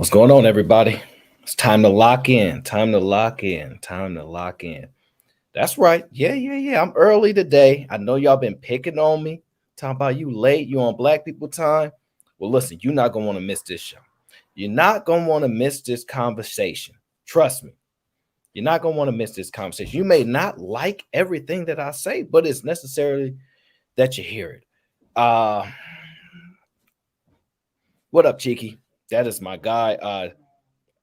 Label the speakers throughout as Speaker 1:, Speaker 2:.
Speaker 1: What's going on, everybody? It's time to lock in. Time to lock in. Time to lock in. That's right. Yeah. I'm early today. I know y'all been picking on me, talking about you late, you on black people time. Well, listen, you're not gonna want to miss this show. You're not gonna want to miss this conversation. Trust me. You're not gonna want to miss this conversation. You may not like everything that I say, but it's necessary that you hear it. What up, Cheeky? That is my guy.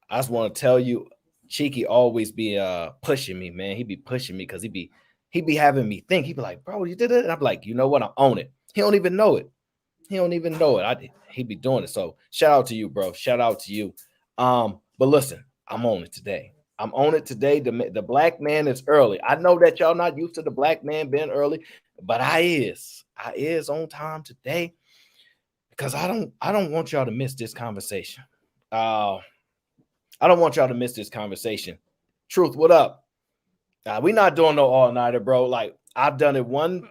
Speaker 1: I just want to tell you, Cheeky always be pushing me, man. He be pushing me because he be having me think. He be like, bro, you did it. And I'm like, you know what? I own it. He don't even know it. He don't even know it. He be doing it. So shout out to you, bro. Shout out to you. But listen, I'm on it today. I'm on it today. The black man is early. I know that y'all not used to the black man being early, but I is on time today because I don't want y'all to miss this conversation. I don't want y'all to miss this conversation. Truth, what up? We not doing no all-nighter, bro. Like, I've done it one,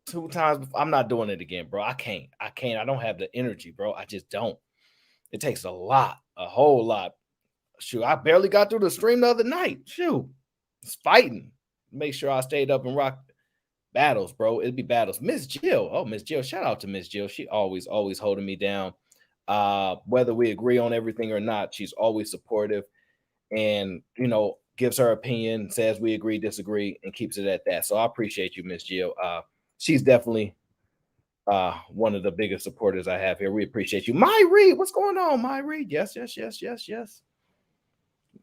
Speaker 1: two times before. I'm not doing it again, bro. I can't. I don't have the energy, bro. I just don't. It takes a whole lot. Shoot, I barely got through the stream the other night. Shoot, it's fighting. Make sure I stayed up and rock battles, bro. It'd be battles. Miss Jill. Oh, Miss Jill. Shout out to Miss Jill. She always holding me down. Whether we agree on everything or not, she's always supportive and gives her opinion, says we agree, disagree, and keeps it at that. So I appreciate you, Miss Jill. She's definitely one of the biggest supporters I have here. We appreciate you. My Reed, what's going on, My Reed? Yes.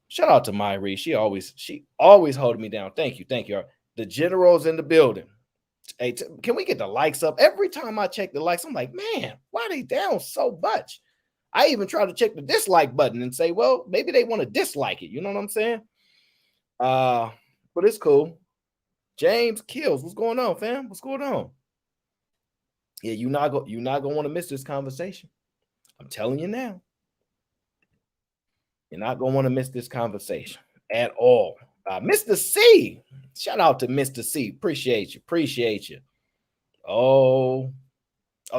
Speaker 1: Shout out to My Reed. She always holding me down. Thank you. The general's in the building. Hey, can we get the likes up? Every time I check the likes, I'm like, man, why are they down so much? I even try to check the dislike button and say, well, maybe they want to dislike it. You know what I'm saying? But it's cool. James Kills, what's going on, fam? What's going on? Yeah, you're not gonna want to miss this conversation. I'm telling you now. You're not gonna want to miss this conversation at all. Mr. C, shout out to Mr. C. Appreciate you. Oh,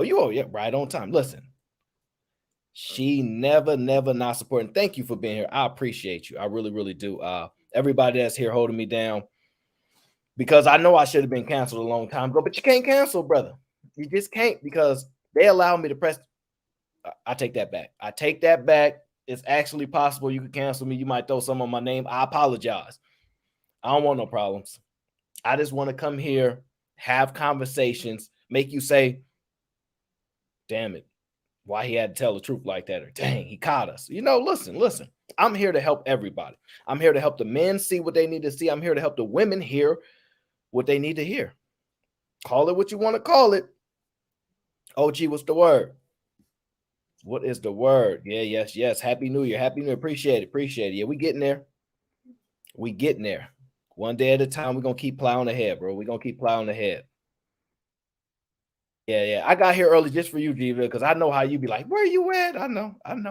Speaker 1: yeah, right on time. Listen, she never not supporting. Thank you for being here. I appreciate you. I really do. Everybody that's here holding me down, because I know I should have been canceled a long time ago, but you can't cancel, brother. You just can't, because they allow me to press. I take that back. It's actually possible you could cancel me. You might throw some on my name. I apologize. I don't want no problems. I just want to come here, have conversations, make you say, damn it, why he had to tell the truth like that, or dang, he caught us. Listen. I'm here to help everybody. I'm here to help the men see what they need to see. I'm here to help the women hear what they need to hear. Call it what you want to call it. OG, what's the word? What is the word? Yeah, yes. Happy New Year. Appreciate it. Yeah, we getting there. One day at a time. We're going to keep plowing ahead, bro. We're going to keep plowing ahead. Yeah. I got here early just for you, Jiva, because I know how you be like, where you at? I know. And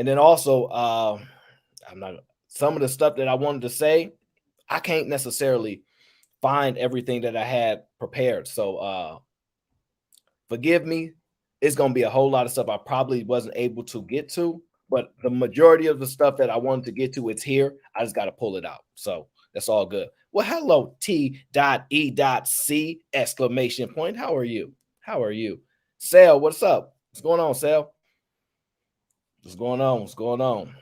Speaker 1: then also, some of the stuff that I wanted to say, I can't necessarily find everything that I had prepared. So forgive me. It's going to be a whole lot of stuff I probably wasn't able to get to, but the majority of the stuff that I wanted to get to, it's here. I just got to pull it out. So that's all good. Well, hello, T.E.C! Exclamation point. How are you? Sal, what's up? What's going on, Sal? What's going on?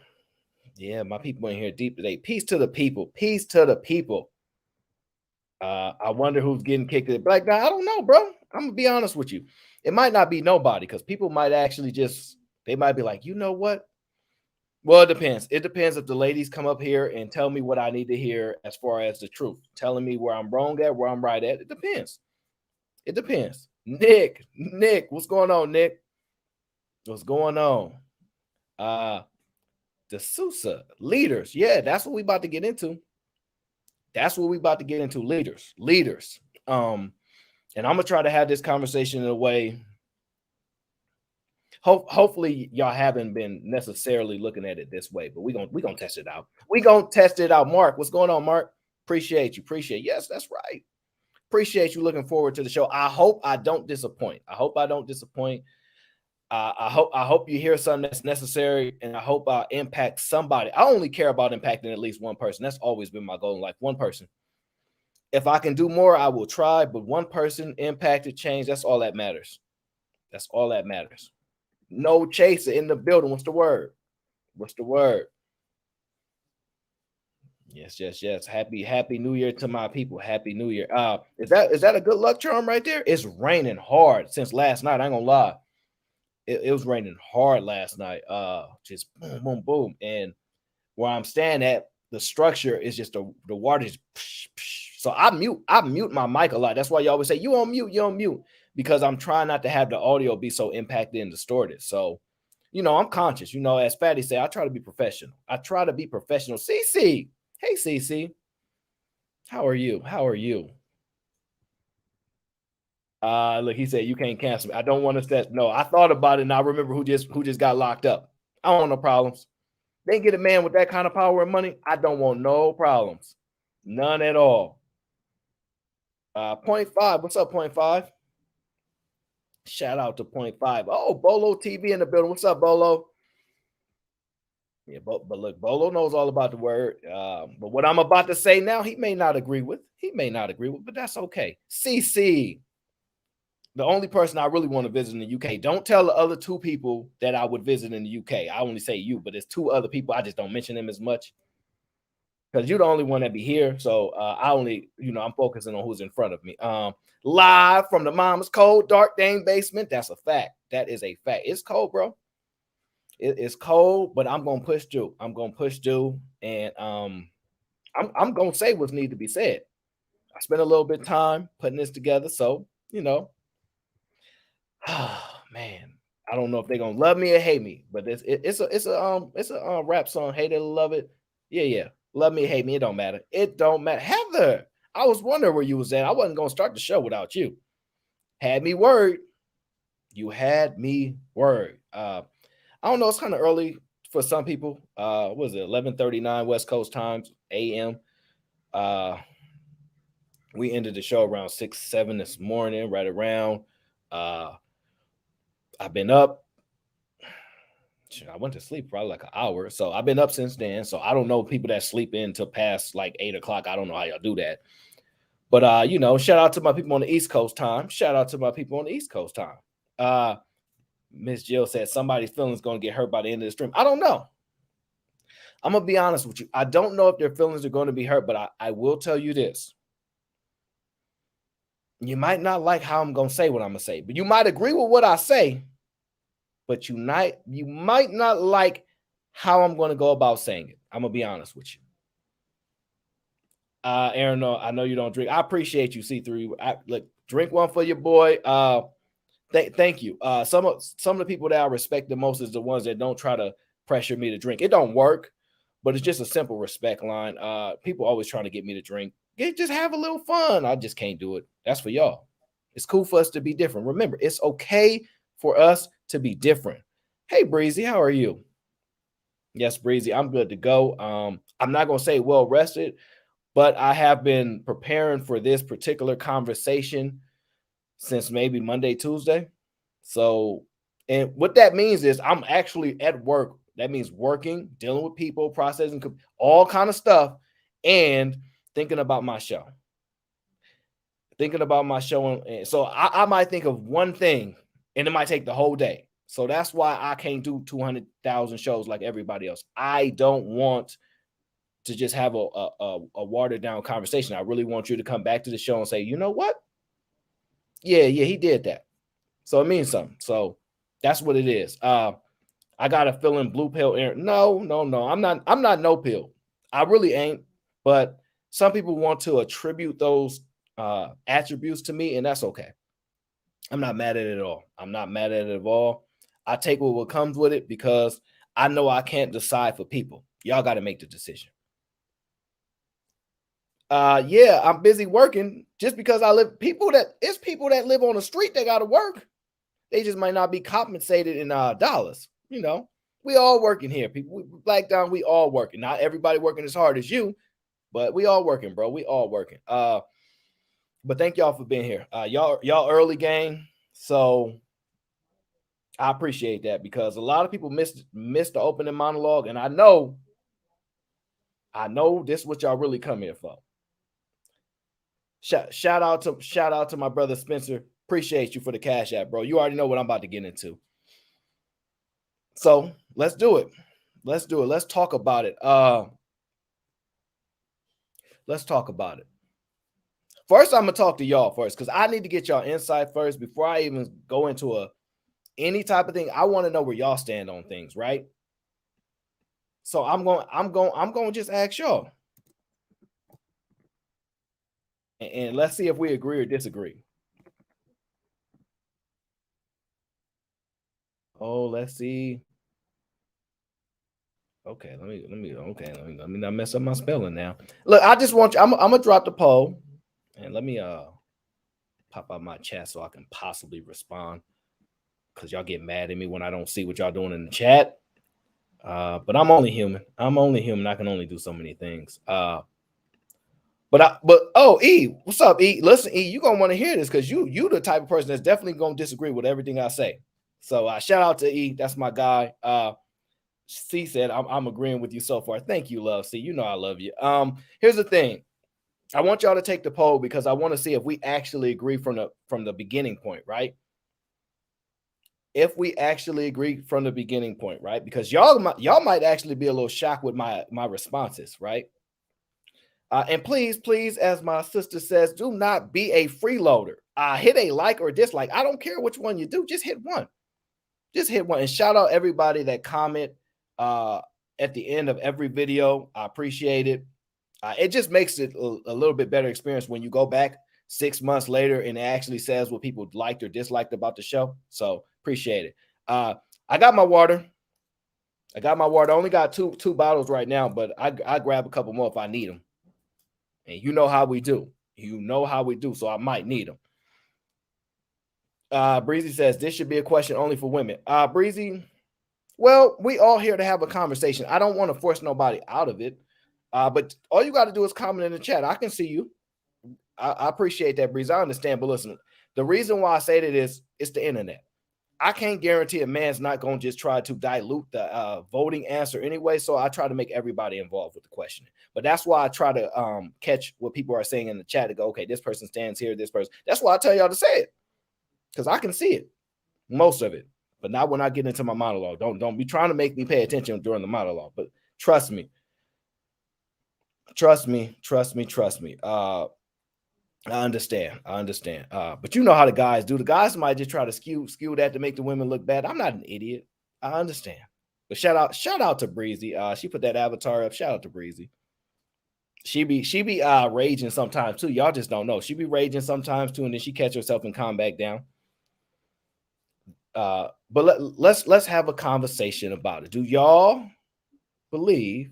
Speaker 1: Yeah, my people in here deep today. Peace to the people. I wonder who's getting kicked at Black Guy. I don't know, bro. I'm gonna be honest with you. It might not be nobody, because people might actually they might be like, you know what? Well, it depends. It depends if the ladies come up here and tell me what I need to hear as far as the truth, telling me where I'm wrong at, where I'm right at. It depends. Nick, what's going on, Nick? What's going on? The Sousa leaders. Yeah, that's what we about to get into. Leaders. And I'm gonna try to have this conversation in a way. Hopefully y'all haven't been necessarily looking at it this way, but we're gonna test it out. Mark, what's going on, Mark? Appreciate you. Yes, that's right. Appreciate you. Looking forward to the show. I hope I don't disappoint. I hope you hear something that's necessary, and I hope I impact somebody. I only care about impacting at least one person. That's always been my goal in life. One person. If I can do more, I will try. But one person impacted, change. That's all that matters. That's all that matters. No chaser in the building. What's the word? What's the word? Yes, yes, yes. Happy New Year to my people. Happy New Year. Is that a good luck charm right there? It's raining hard since last night. I ain't gonna lie. It was raining hard last night. Just boom, boom, boom. And where I'm standing at, the structure is just the water is psh, psh. So I mute my mic a lot. That's why you always say you on mute, because I'm trying not to have the audio be so impacted and distorted. So, I'm conscious. As Fatty said, I try to be professional. I try to be professional. CC, hey CC, how are you? How are you? Look, he said you can't cancel me. I don't want to set. No, I thought about it and I remember who just got locked up. I don't want no problems. They get a man with that kind of power and money. I don't want no problems. None at all. Point five. What's up, point five? Shout out to point five. Oh, Bolo TV in the building. What's up, Bolo? Yeah, but look, Bolo knows all about the word. But what I'm about to say now, he may not agree with. He may not agree with, but that's okay. CC, the only person I really want to visit in the UK. Don't tell the other two people that I would visit in the UK. I only say you, but there's two other people. I just don't mention them as much because you're the only one that be here. So I only, I'm focusing on who's in front of me. Live from the Mama's Cold Dark Dane basement. That's a fact. That is a fact. It's cold, bro. It's cold, but I'm gonna push through. I'm gonna push through, and I'm gonna say what's need to be said. I spent a little bit of time putting this together, so oh man, I don't know if they're gonna love me or hate me, but it's a rap song. Hate it or love it. Yeah, yeah. Love me or hate me. It don't matter. It don't matter. Heather, I was wondering where you was at. I wasn't gonna start the show without you. Had me worried. You had me worried. I don't know. It's kind of early for some people. What was it? 11:39 West Coast times AM. Uh, we ended the show around 6, 7 this morning, right around. Uh, I've been up. I went to sleep probably like an hour. So I've been up since then. So I don't know people that sleep in till past like 8 o'clock. I don't know how y'all do that. But shout out to my people on the East Coast time. Shout out to my people on the East Coast time. Miss Jill said somebody's feelings gonna get hurt by the end of the stream. I don't know. I'm gonna be honest with you. I don't know if their feelings are going to be hurt, but I will tell you this. You might not like how I'm gonna say what I'm gonna say, but you might agree with what I say, but you might not like how I'm gonna go about saying it. I'm gonna be honest with you. Aaron, no, I know you don't drink. I appreciate you, C3. Look, drink one for your boy. Thank you. Some of the people that I respect the most is the ones that don't try to pressure me to drink. It don't work, but it's just a simple respect line. People always trying to get me to drink. Just have a little fun. I just can't do it. That's for y'all. It's cool for us to be different. Remember, it's okay for us to be different. Hey, Breezy, how are you? Yes, Breezy, I'm good to go. I'm not gonna say well rested, but I have been preparing for this particular conversation since maybe Monday, Tuesday. So, and what that means is I'm actually at work. That means working, dealing with people, processing all kind of stuff, and thinking about my show. Thinking about my show. And so I might think of one thing and it might take the whole day. So that's why I can't do 200,000 shows like everybody else. I don't want to just have a watered down conversation. I really want you to come back to the show and say, you know what? Yeah, he did that. So it means something. So that's what it is. I got a feeling blue pill. No. I'm not no pill. I really ain't. But some people want to attribute those attributes to me, and that's okay. I'm not mad at it at all. I'm not mad at it at all. I take what comes with it because I know I can't decide for people. Y'all got to make the decision. Yeah, I'm busy working just because I live. People that live on the street that got to work. They just might not be compensated in dollars. We all working here. People, Black Down, we all working. Not everybody working as hard as you, but we all working, bro. We all working. But thank y'all for being here. Y'all early game. So I appreciate that because a lot of people missed the opening monologue, and I know this is what y'all really come here for. Shout out to my brother Spencer. Appreciate you for the cash app, bro. You already know what I'm about to get into. So let's do it. Let's do it. Let's talk about it. Let's talk about it. First, I'm gonna talk to y'all first because I need to get y'all insight first before I even go into any type of thing. I want to know where y'all stand on things, right? So I'm going to just ask y'all, and let's see if we agree or disagree. Oh, let's see. Okay, let me not mess up my spelling now. Look, I just want you. I'm gonna drop the poll, and let me pop out my chat so I can possibly respond because y'all get mad at me when I don't see what y'all doing in the chat. But I'm only human. I can only do so many things. But oh, E, what's up, E? Listen, E, you gonna want to hear this because you the type of person that's definitely gonna disagree with everything I say. So shout out to E, that's my guy. C said I'm agreeing with you so far. Thank you, love. C, you know I love you. Here's the thing. I want y'all to take the poll because I want to see if we actually agree from the beginning point, right? If we actually agree from the beginning point, right? Because y'all might actually be a little shocked with my responses, right? And please, as my sister says, do not be a freeloader. Hit a like or dislike. I don't care which one you do. Just hit one. Just hit one. And shout out everybody that comment at the end of every video. I appreciate it. It just makes it a little bit better experience when you go back 6 months later and it actually says what people liked or disliked about the show. So appreciate it. I got my water. I only got two bottles right now, but I grab a couple more if I need them. And you know how we do. So I might need them. Breezy says this should be a question only for women. Breezy, well, we all here to have a conversation. I don't want to force nobody out of it. But all you got to do is comment in the chat. I can see you. I appreciate that, Breezy. I understand. But listen, the reason why I say that is it's the internet. I can't guarantee a man's not going to just try to dilute the voting answer anyway. So I try to make everybody involved with the question. But that's why I try to catch what people are saying in the chat to go, okay, this person stands here, this person. That's why I tell y'all to say it because I can see it, most of it. But not when I get into my monologue. Don't be trying to make me pay attention during the monologue. But trust me. I understand. But you know how the guys do. The guys might just try to skew that to make the women look bad. I'm not an idiot. I understand. But shout out to Breezy. She put that avatar up. Shout out to Breezy. She be raging sometimes too. Y'all just don't know. She be raging sometimes too, and then she catch herself and calm back down. But let's have a conversation about it. Do y'all believe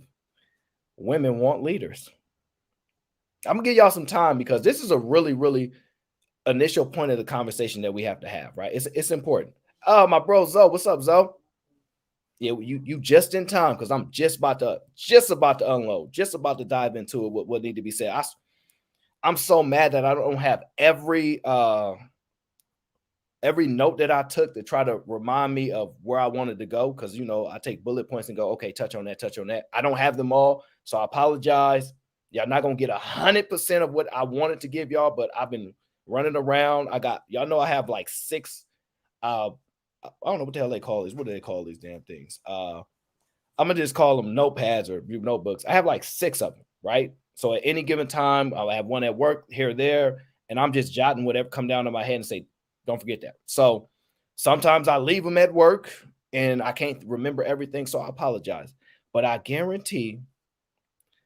Speaker 1: women want leaders? I'm gonna give y'all some time because this is a really, really initial point of the conversation that we have to have, right? It's important. Oh, my bro Zoe, what's up, Zoe? Yeah, you just in time because I'm just about to unload, just about to dive into it. What need to be said? I'm so mad that I don't have every note that I took to try to remind me of where I wanted to go because I take bullet points and go, okay, touch on that. I don't have them all, so I apologize. Y'all not gonna get 100% of what I wanted to give y'all, but I've been running around. Y'all know I have like 6. I don't know what the hell they call these. What do they call these damn things? I'm gonna just call them notepads or notebooks. I have like 6 of them, right? So at any given time, I'll have one at work here or there, and I'm just jotting whatever come down to my head and say, don't forget that. So sometimes I leave them at work and I can't remember everything, so I apologize. But I guarantee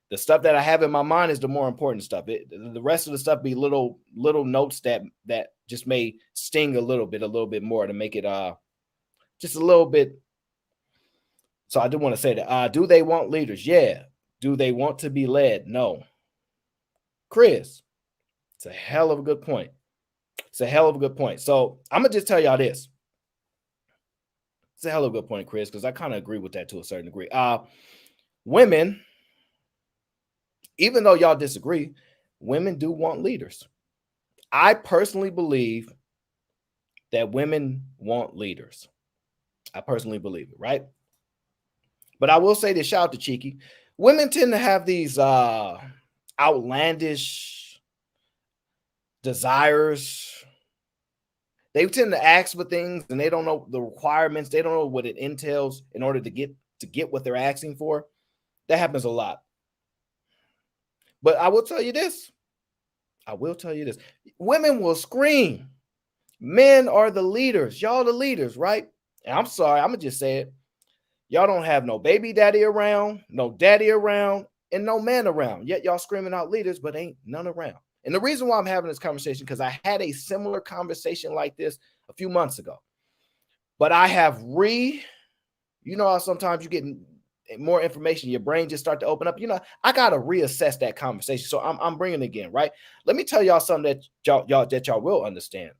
Speaker 1: the stuff that I have in my mind is the more important stuff. The rest of the stuff be little notes that just may sting a little bit more to make it just a little bit. So I do want to say that. Do they want leaders? Yeah. Do they want to be led? No. Chris, it's a hell of a good point. So I'm gonna just tell y'all this. It's a hell of a good point, Chris, because I kind of agree with that to a certain degree. Women, even though y'all disagree, women do want leaders. I personally believe that women want leaders. I personally believe it, right? But I will say this, shout out to Cheeky. Women tend to have these outlandish desires. They tend to ask for things and they don't know the requirements. They don't know what it entails in order to get what they're asking for. That happens a lot. But I will tell you this. Women will scream. Men are the leaders. Y'all the leaders, right? And I'm sorry, I'm gonna just say it. Y'all don't have no baby daddy around, no daddy around, and no man around. Yet y'all screaming out leaders, but ain't none around. And the reason why I'm having this conversation, because I had a similar conversation like this a few months ago. But I have you know how sometimes you get more information, your brain just start to open up. You know, I gotta reassess that conversation. So I'm bringing it again, right? Let me tell y'all something that y'all will understand.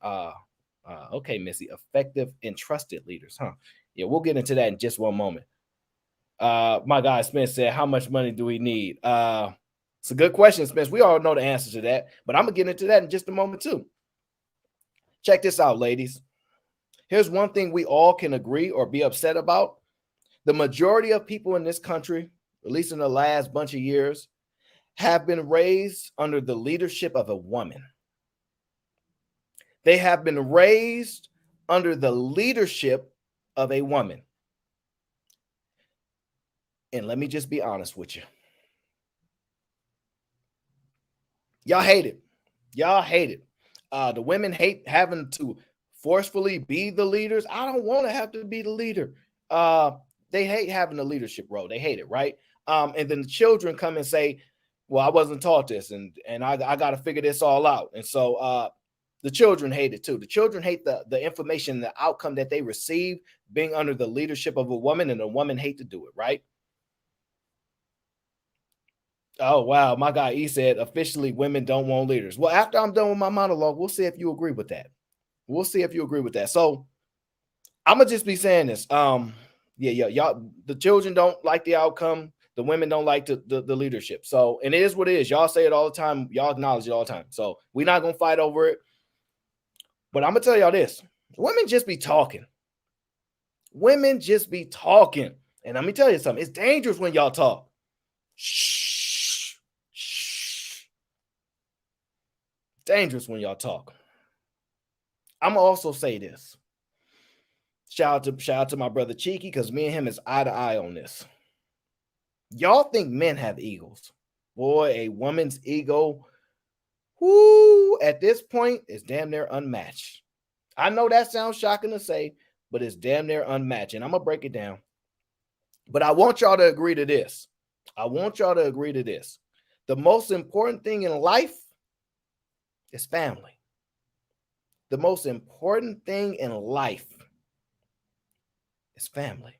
Speaker 1: Okay, Missy, effective and trusted leaders, huh? Yeah, we'll get into that in just one moment. My guy Spence said, how much money do we need? It's a good question, Spence. We all know the answer to that, but I'm gonna get into that in just a moment too. Check this out, ladies. Here's one thing we all can agree or be upset about. The majority of people in this country, at least in the last bunch of years, have been raised under the leadership of a woman. They have been raised under the leadership of a woman. And let me just be honest with you. Y'all hate it. Y'all hate it. The women hate having to forcefully be the leaders. I don't want to have to be the leader. They hate having the leadership role. They hate it, right? And then the children come and say, well, I wasn't taught this, and I got to figure this all out. And so the children hate it too. The children hate the information, the outcome that they receive being under the leadership of a woman, and the woman hate to do it, right? Oh, wow. My guy E said, officially, women don't want leaders. Well, after I'm done with my monologue, we'll see if you agree with that. We'll see if you agree with that. So I'm going to just be saying this. Yeah, y'all, the children don't like the outcome. The women don't like the leadership. So, and it is what it is. Y'all say it all the time. Y'all acknowledge it all the time. So we're not going to fight over it. But I'm going to tell y'all this. Women just be talking. Women just be talking. And let me tell you something. It's dangerous when y'all talk. Shh. Dangerous when y'all talk. I'm gonna also say this. Shout out to my brother Cheeky, because me and him is eye to eye on this. Y'all think men have egos. Boy, a woman's ego, whoo, at this point is damn near unmatched. I know that sounds shocking to say, but it's damn near unmatched. And I'm gonna break it down. But I want y'all to agree to this. The most important thing in life is family. The most important thing in life is family.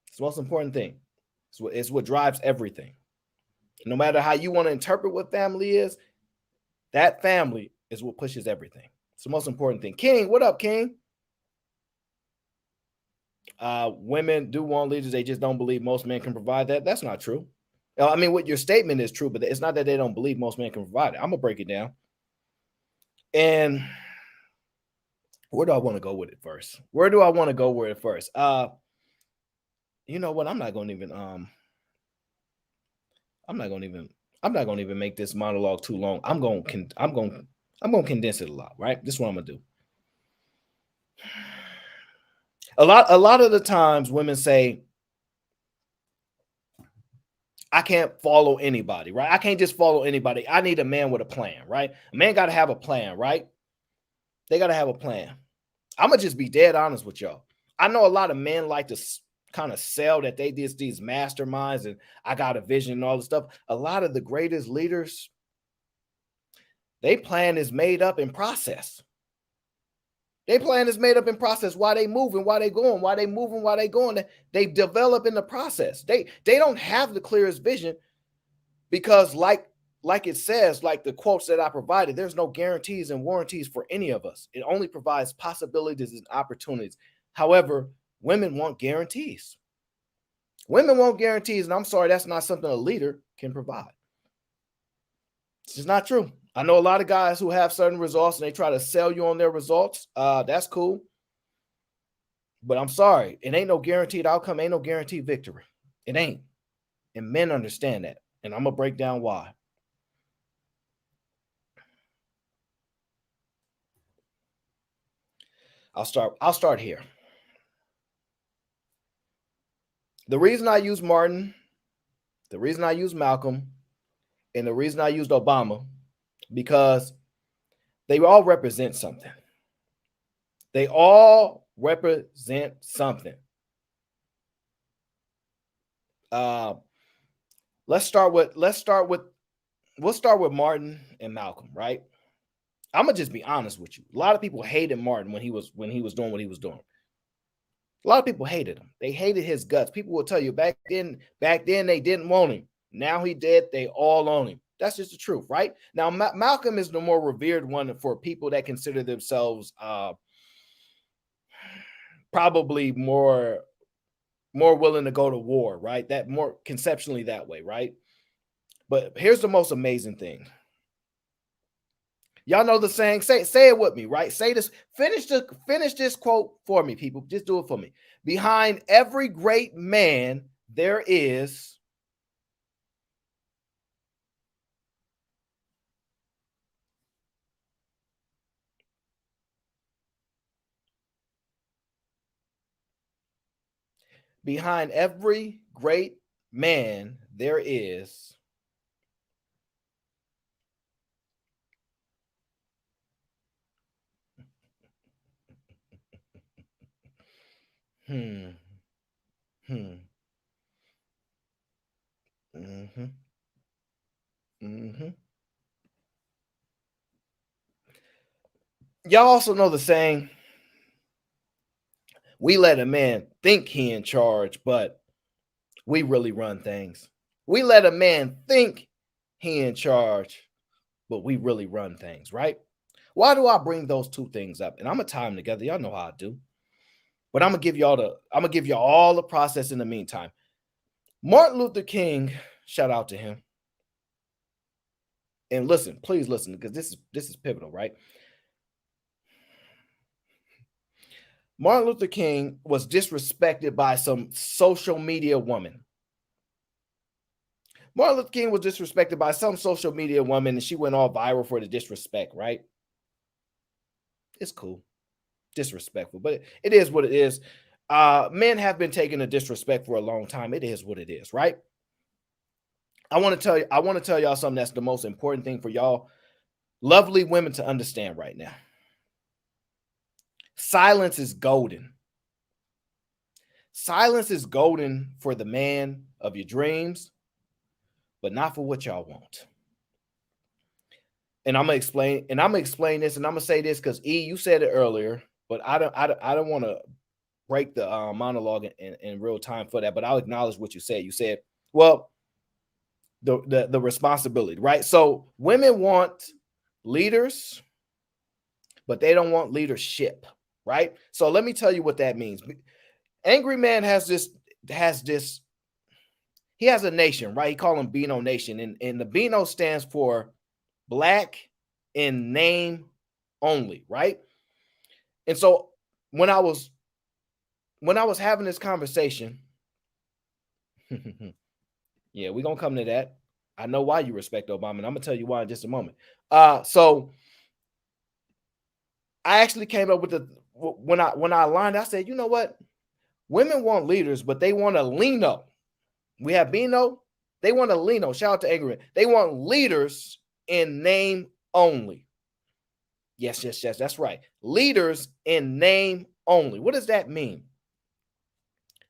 Speaker 1: It's the most important thing. It's what drives everything. No matter how you want to interpret what family is, that family is what pushes everything. It's the most important thing. King, what up, King? Women do want leaders. They just don't believe most men can provide that. That's not true. I mean, what your statement is true, but it's not that they don't believe most men can provide it. I'm going to break it down. And where do I want to go with it first? You know what? I'm not going to even make this monologue too long. I'm going to condense it a lot, right? This is what I'm going to do. A lot of the times women say, I can't follow anybody, right? I can't just follow anybody. I need a man with a plan, right? A man got to have a plan, right? They got to have a plan. I'm going to just be dead honest with y'all. I know a lot of men like to kind of sell that they did these masterminds and I got a vision and all this stuff. A lot of the greatest leaders, they plan is made up in process. Their plan is made up in process. Why they moving, why they going, why they moving, why they going. They develop in the process. They don't have the clearest vision because like it says, like the quotes that I provided, there's no guarantees and warranties for any of us. It only provides possibilities and opportunities. However, women want guarantees. Women want guarantees, and I'm sorry, that's not something a leader can provide. It's just not true. I know a lot of guys who have certain results and they try to sell you on their results. That's cool. But I'm sorry, it ain't no guaranteed outcome, ain't no guaranteed victory. It ain't. And men understand that. And I'm gonna break down why. I'll start here. The reason I use Martin, the reason I use Malcolm, and the reason I used Obama, because they all represent something. They all represent something. Uh, we'll start with Martin and Malcolm, right? I'm gonna just be honest with you. A lot of people hated Martin when he was doing what he was doing. A lot of people hated him. They hated his guts. People will tell you back then they didn't want him. Now he dead, they all own him. That's just the truth, right? Now Malcolm is the more revered one for people that consider themselves probably more willing to go to war, right? That more conceptually that way, right? But here's the most amazing thing. Y'all know the saying, say it with me, right? Say this, finish this quote for me, people. Just do it for me. Behind every great man, there is behind every great man, there is hmm hmm mm-hmm mm-hmm. Y'all also know the saying, we let a man think he in charge, but we really run things. We let a man think he in charge, but we really run things, right? Why do I bring those two things up? And I'm gonna tie them together. Y'all know how I do. But I'm gonna give y'all all the process in the meantime. Martin Luther King, shout out to him. And listen, please listen, because this is pivotal, right? Martin Luther King was disrespected by some social media woman. Martin Luther King was disrespected by some social media woman, and she went all viral for the disrespect, right? It's cool. Disrespectful, but it is what it is. Men have been taking a disrespect for a long time. It is what it is, right? I want to tell y'all something that's the most important thing for y'all lovely women to understand right now. Silence is golden. Silence is golden for the man of your dreams, but not for what y'all want. And I'm gonna explain this, and I'm gonna say this because you said it earlier, but I don't want to break the monologue in real time for that, but I'll acknowledge what you said. You said, well, the responsibility, right? So women want leaders, but they don't want leadership, right? So let me tell you what that means. Angry Man has this he has a nation, right? He call them Beano Nation, and the Beano stands for Black in name only, right? And so when I was having this conversation, yeah, we're gonna come to that. I know why you respect Obama, and I'm gonna tell you why in just a moment. So I actually came up with when I aligned, I said, you know what? Women want leaders, but they want a Lino. We have Bino, they want a Lino. Shout out to Angry. They want leaders in name only. Yes, that's right. Leaders in name only. What does that mean?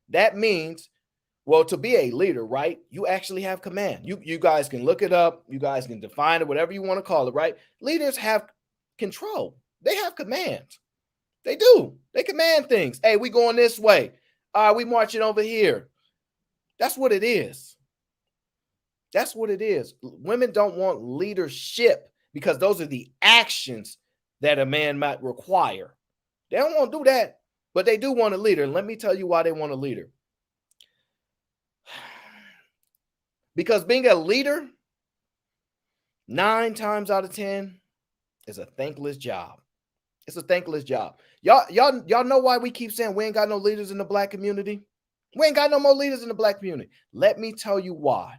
Speaker 1: That means, well, to be a leader, right? You actually have command. You guys can look it up. You guys can define it, whatever you want to call it, right? Leaders have control. They have command. They do. They command things. Hey, we going this way. We marching over here. That's what it is. That's what it is. Women don't want leadership because those are the actions that a man might require. They don't want to do that, but they do want a leader. And let me tell you why they want a leader. Because being a leader, 9 times out of 10, is a thankless job. It's a thankless job. Y'all know why we keep saying we ain't got no leaders in the black community? We ain't got no more leaders in the black community. Let me tell you why.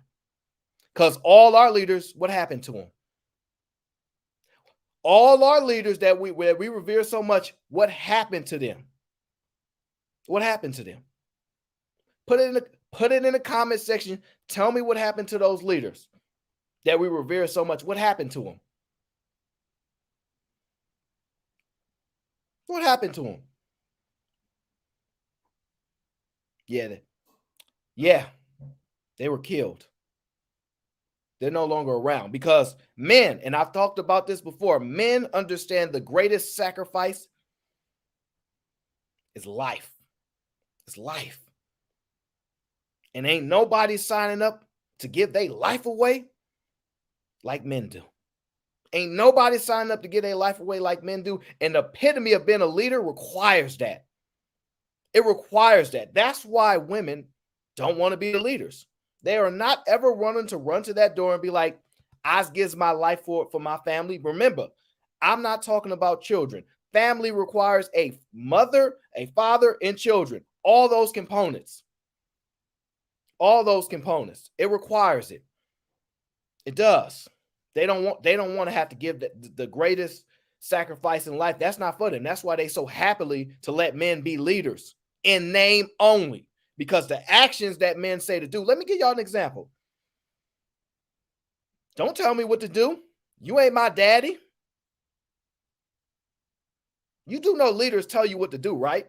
Speaker 1: Because all our leaders, what happened to them? All our leaders that we revere so much, what happened to them? What happened to them? Put it in the comment section. Tell me what happened to those leaders that we revere so much. What happened to them? What happened to them? Yeah, they were killed. They're no longer around because men, and I've talked about this before, men understand the greatest sacrifice is life. It's life. And ain't nobody signing up to give their life away like men do. Ain't nobody signing up to give their life away like men do. And the epitome of being a leader requires that. It requires that. That's why women don't want to be the leaders. They are not ever running to run to that door and be like, I gives my life for my family. Remember, I'm not talking about children. Family requires a mother, a father, and children. All those components. All those components. It requires it. It does. They don't want to have to give the greatest sacrifice in life. That's not for them. That's why they so happily to let men be leaders in name only. Because the actions that men say to do, let me give y'all an example. Don't tell me what to do. You ain't my daddy. You do know leaders tell you what to do, right?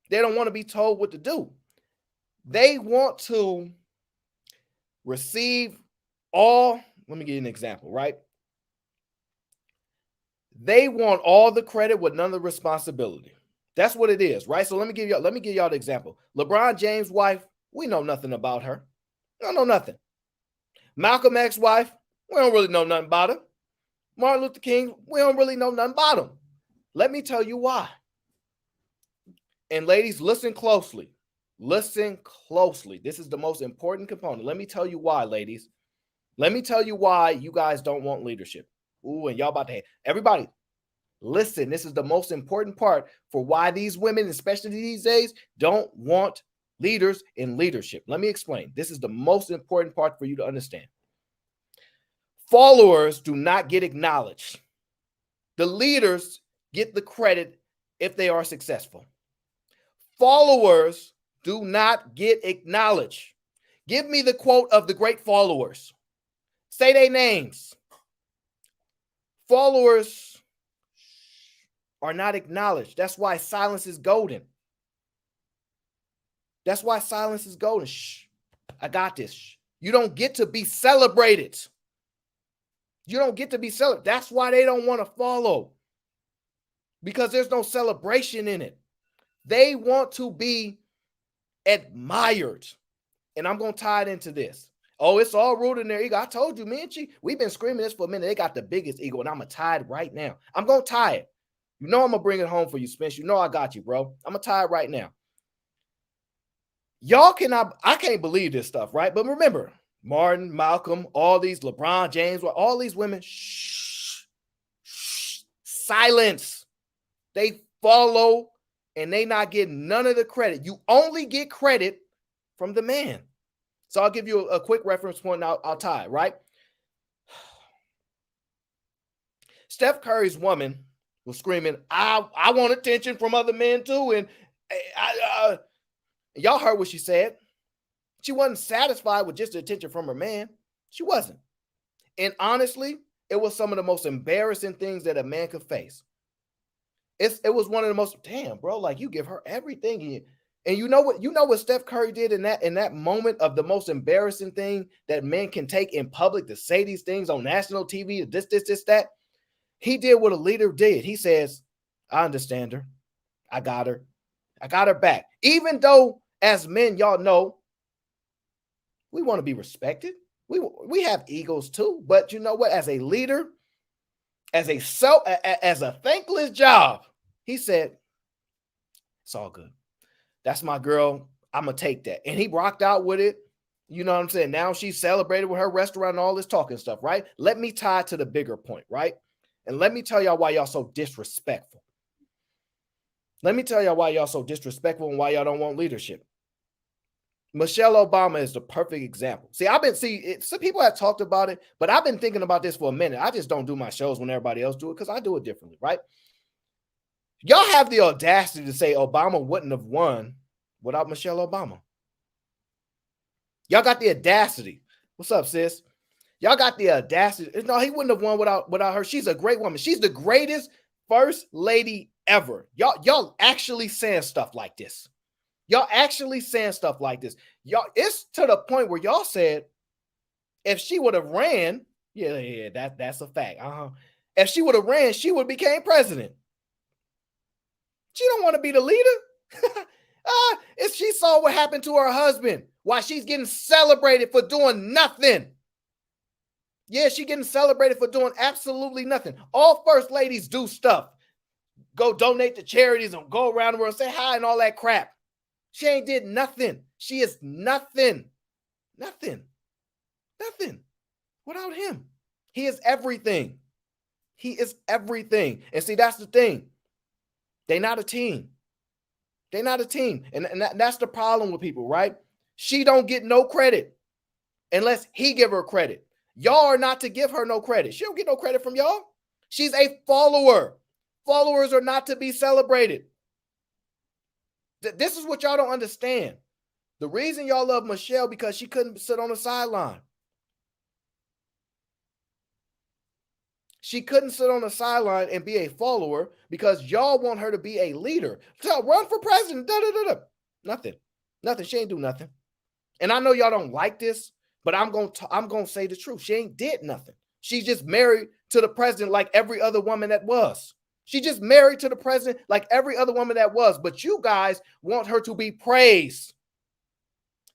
Speaker 1: They don't want to be told what to do. They want to receive all, let me give you an example, right? They want all the credit with none of the responsibility. That's what it is, right? So let me give y'all the example. LeBron James' wife, we know nothing about her. We don't know nothing. Malcolm X's wife, we don't really know nothing about her. Martin Luther King, we don't really know nothing about him. Let me tell you why. And ladies, listen closely. Listen closely. This is the most important component. Let me tell you why, ladies. Let me tell you why you guys don't want leadership. Ooh, and y'all about to hate. Everybody, listen. This is the most important part for why these women, especially these days, don't want leaders in leadership. Let me explain. This is the most important part for you to understand. Followers do not get acknowledged. The leaders get the credit if they are successful. Followers do not get acknowledged. Give me the quote of the great followers. Say their names. Followers are not acknowledged. That's why silence is golden. That's why silence is golden. Shh, I got this. Shh. You don't get to be celebrated. You don't get to be celebrated. That's why they don't want to follow. Because there's no celebration in it. They want to be admired. And I'm going to tie it into this. Oh, it's all rooted in their ego. I told you, man, we've been screaming this for a minute. They got the biggest ego, and I'm going to tie it right now. I'm going to tie it. You know I'm going to bring it home for you, Spence. You know I got you, bro. I'm going to tie it right now. Y'all cannot, I can't believe this stuff, right? But remember, Martin, Malcolm, all these, LeBron James, all these women, shh, silence. They follow, and they not getting none of the credit. You only get credit from the man. So I'll give you a quick reference point, and I'll tie it, right? Steph Curry's woman was screaming, I want attention from other men too. And y'all heard what she said. She wasn't satisfied with just the attention from her man. She wasn't. And honestly, it was some of the most embarrassing things that a man could face. It was one of the most, damn, bro, like you give her everything. And you know what Steph Curry did in that moment of the most embarrassing thing that men can take in public to say these things on national TV, this, that. He did what a leader did. He says, I understand her. I got her. I got her back. Even though as men, y'all know, we want to be respected. We have egos too. But you know what? As a leader, as a thankless job, he said, it's all good. That's my girl. I'm going to take that. And he rocked out with it. You know what I'm saying? Now she's celebrated with her restaurant and all this talking stuff, right? Let me tie it to the bigger point, right? And let me tell y'all why y'all so disrespectful. Let me tell y'all why y'all so disrespectful and why y'all don't want leadership. Michelle Obama is the perfect example. See, some people have talked about it, but I've been thinking about this for a minute. I just don't do my shows when everybody else do it because I do it differently, right? Y'all have the audacity to say Obama wouldn't have won without Michelle Obama. Y'all got the audacity. What's up, sis? Y'all got the audacity. No, he wouldn't have won without her. She's a great woman. She's the greatest first lady ever. Y'all actually saying stuff like this. Y'all actually saying stuff like this. Y'all, it's to the point where y'all said if she would have ran, that's a fact. If she would have ran, she would have became president. She don't want to be the leader. If she saw what happened to her husband, why she's getting celebrated for doing nothing. Yeah, she's getting celebrated for doing absolutely nothing. All first ladies do stuff. Go donate to charities and go around the world, say hi and all that crap. She ain't did nothing. She is nothing. Nothing. Nothing without him. He is everything. He is everything. And see, that's the thing. They're not a team. They're not a team. And that's the problem with people, right? She don't get no credit unless he give her credit. Y'all are not to give her no credit. She don't get no credit from y'all. She's a follower. Followers are not to be celebrated. This is what y'all don't understand. The reason y'all love Michelle because she couldn't sit on the sideline. She couldn't sit on the sideline and be a follower because y'all want her to be a leader. So run for president. Nothing. Nothing. She ain't do nothing. And I know y'all don't like this, but I'm gonna say the truth. She ain't did nothing. She's just married to the president like every other woman that was. She just married to the president like every other woman that was. But you guys want her to be praised.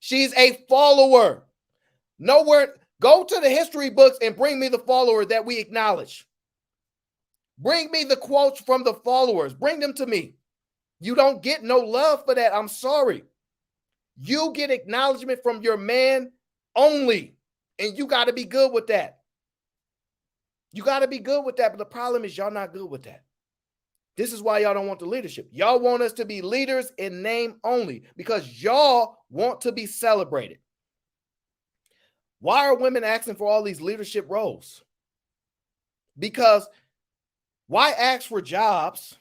Speaker 1: She's a follower. Nowhere. Go to the history books and bring me the follower that we acknowledge. Bring me the quotes from the followers. Bring them to me. You don't get no love for that. I'm sorry. You get acknowledgement from your man only. And you got to be good with that. You got to be good with that. But the problem is y'all not good with that. This is why y'all don't want the leadership. Y'all want us to be leaders in name only because y'all want to be celebrated. Why are women asking for all these leadership roles? Because why ask for jobs?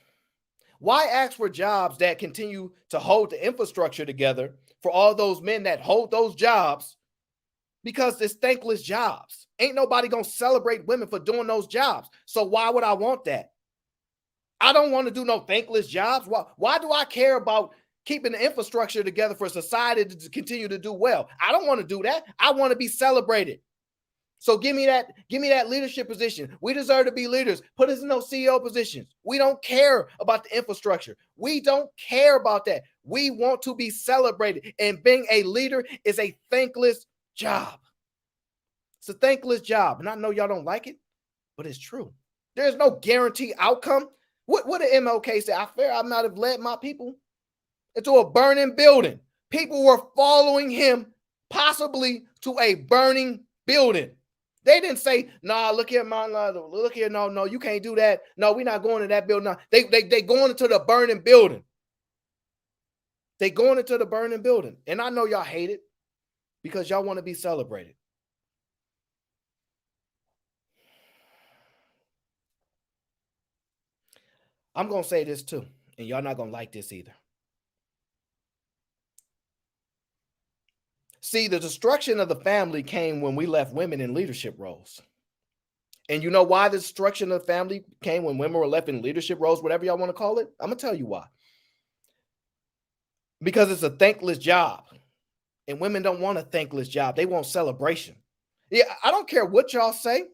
Speaker 1: Why ask for jobs that continue to hold the infrastructure together for all those men that hold those jobs? Because it's thankless jobs. Ain't nobody going to celebrate women for doing those jobs. So why would I want that? I don't want to do no thankless jobs. Why do I care about keeping the infrastructure together for society to continue to do well? I don't want to do that. I want to be celebrated. So give me that leadership position. We deserve to be leaders. Put us in those CEO positions. We don't care about the infrastructure. We don't care about that. We want to be celebrated. And being a leader is a thankless job. It's a thankless job. And I know y'all don't like it, but it's true. There's no guaranteed outcome. What did MLK say? I fear I might have led my people into a burning building. People were following him possibly to a burning building. They didn't say, nah, look here, man, look here, no, you can't do that. No, we're not going to that building. No. They going into the burning building. They going into the burning building. And I know y'all hate it because y'all want to be celebrated. I'm going to say this too, and y'all not going to like this either. See, the destruction of the family came when we left women in leadership roles. And you know why the destruction of the family came when women were left in leadership roles, whatever y'all want to call it? I'm going to tell you why. Because it's a thankless job. And women don't want a thankless job. They want celebration. Yeah, I don't care what y'all say.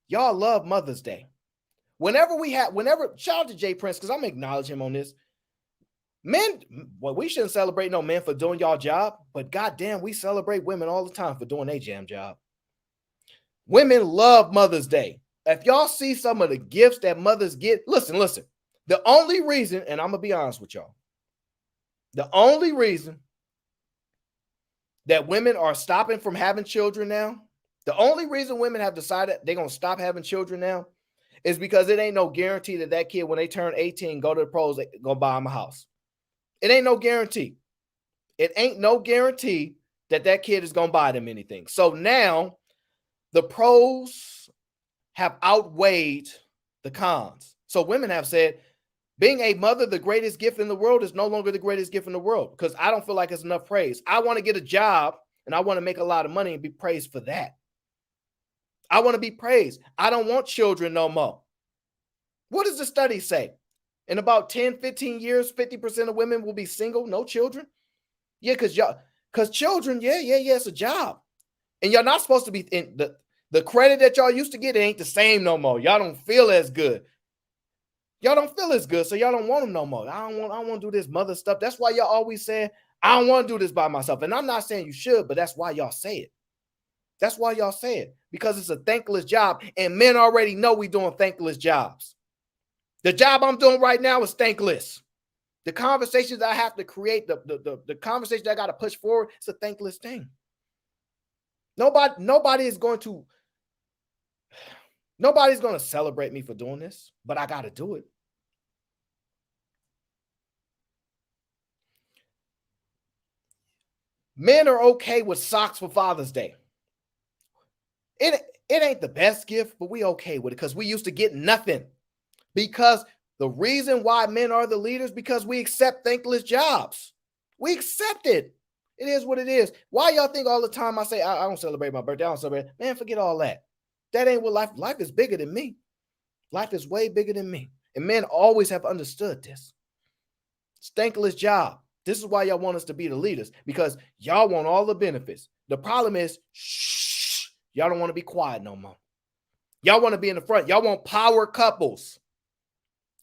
Speaker 1: Y'all love Mother's Day. Whenever shout out to Jay Prince, because I'm going to acknowledge him on this. Men, well, we shouldn't celebrate no men for doing y'all job, but goddamn, we celebrate women all the time for doing their damn job. Women love Mother's Day. If y'all see some of the gifts that mothers get, listen. The only reason, and I'm going to be honest with y'all, the only reason that women are stopping from having children now, the only reason women have decided they're going to stop having children now is because it ain't no guarantee that that kid, when they turn 18, go to the pros, go buy them a house. It ain't no guarantee. It ain't no guarantee that that kid is going to buy them anything. So now the pros have outweighed the cons. So women have said, being a mother, the greatest gift in the world, is no longer the greatest gift in the world because I don't feel like it's enough praise. I want to get a job and I want to make a lot of money and be praised for that. I want to be praised. I don't want children no more. What does the study say? In about 10, 15 years, 50% of women will be single, no children. Yeah, because children, it's a job. And y'all not supposed to be in the credit that y'all used to get, it ain't the same no more. Y'all don't feel as good. Y'all don't feel as good, so y'all don't want them no more. I don't want to do this mother stuff. That's why y'all always saying, I don't want to do this by myself. And I'm not saying you should, but that's why y'all say it. That's why y'all say it, because it's a thankless job. And men already know we doing thankless jobs. The job I'm doing right now is thankless. The conversations I have to create, the conversation I got to push forward, it's a thankless thing. Nobody's going to celebrate me for doing this, but I got to do it. Men are okay with socks for Father's Day. It ain't the best gift, but we okay with it because we used to get nothing. Because the reason why men are the leaders, because we accept thankless jobs. We accept it. It is what it is. Why y'all think all the time I say, I don't celebrate my birthday, I don't celebrate? Man, forget all that. That ain't what life is bigger than me. Life is way bigger than me. And men always have understood this. It's thankless job. This is why y'all want us to be the leaders, because y'all want all the benefits. The problem is, shh, y'all don't want to be quiet no more. Y'all want to be in the front. Y'all want power couples.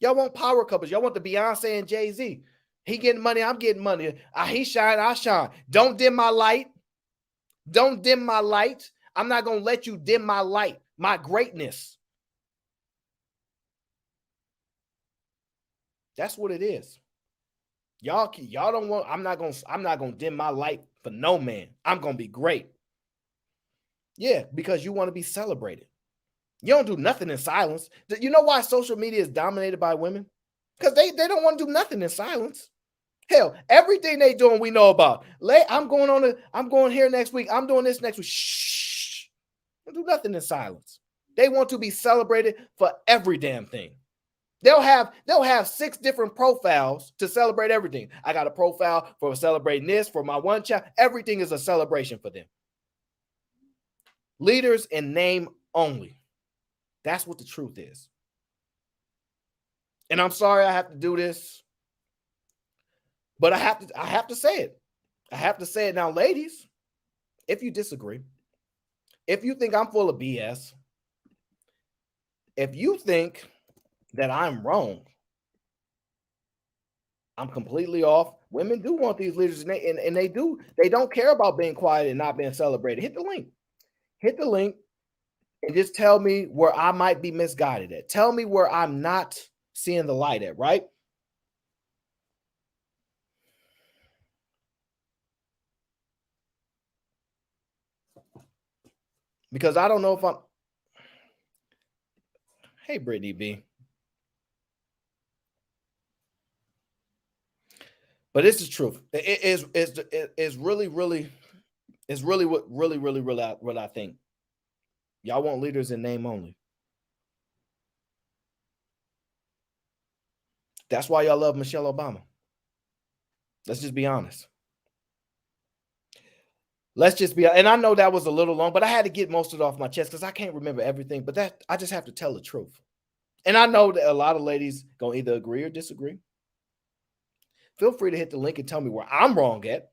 Speaker 1: Y'all want power couples. Y'all want the Beyonce and Jay-Z. He getting money, I'm getting money. He shine, I shine. Don't dim my light. Don't dim my light. I'm not going to let you dim my light, my greatness. That's what it is. Y'all don't want, I'm not going to dim my light for no man. I'm going to be great. Yeah, because you want to be celebrated. You don't do nothing in silence. You know why social media is dominated by women? Because they don't want to do nothing in silence. Hell, everything they doing, we know about. I'm going here next week. I'm doing this next week. Shh. Don't do nothing in silence. They want to be celebrated for every damn thing. They'll have 6 different profiles to celebrate everything. I got a profile for celebrating this, for my one child. Everything is a celebration for them. Leaders in name only. That's what the truth is. And I'm sorry I have to do this, but I have to say it. I have to say it now, ladies. If you disagree, if you think I'm full of BS, if you think that I'm wrong, I'm completely off. Women do want these leaders, and they don't care about being quiet and not being celebrated. Hit the link and just tell me where I might be misguided at. Tell me where I'm not seeing the light at, right? Because I don't know if I'm. Hey, Brittany B. But it's the truth. It's really what I think. Y'all want leaders in name only. That's why y'all love Michelle Obama. Let's just be honest. And I know that was a little long, but I had to get most of it off my chest because I can't remember everything. But I just have to tell the truth. And I know that a lot of ladies gonna either agree or disagree. Feel free to hit the link and tell me where I'm wrong at,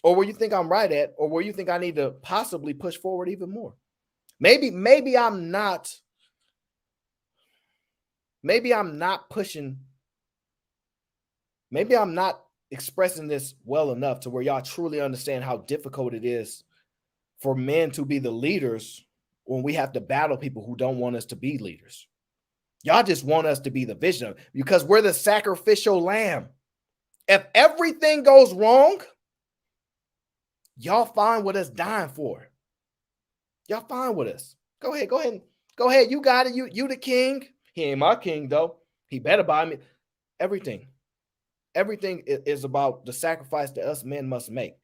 Speaker 1: or where you think I'm right at, or where you think I need to possibly push forward even more. Maybe I'm not pushing. Maybe I'm not expressing this well enough to where y'all truly understand how difficult it is for men to be the leaders when we have to battle people who don't want us to be leaders. Y'all just want us to be the vision because we're the sacrificial lamb. If everything goes wrong, y'all fine with us dying for it. Y'all fine with us. Go ahead. You got it. You the king. He ain't my king though. He better buy me everything. Everything is about the sacrifice that us men must make.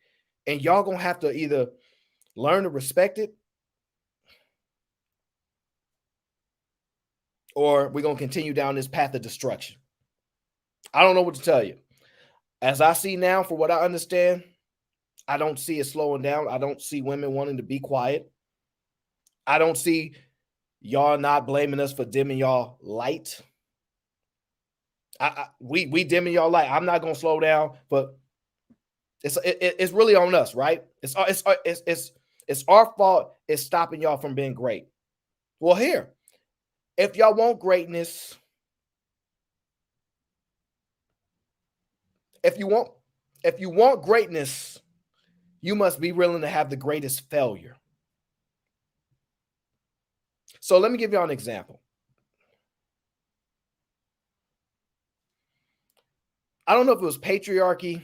Speaker 1: And y'all gonna have to either learn to respect it, or we're gonna continue down this path of destruction. I don't know what to tell you. As I see now, for what I understand, I don't see it slowing down. I don't see women wanting to be quiet. I don't see y'all not blaming us for dimming y'all light. We dimming y'all light. I'm not gonna slow down, but it's really on us, right? It's our fault. It's stopping y'all from being great. Well, here, if y'all want greatness, if you want greatness, you must be willing to have the greatest failure. So let me give y'all an example. I don't know if it was patriarchy.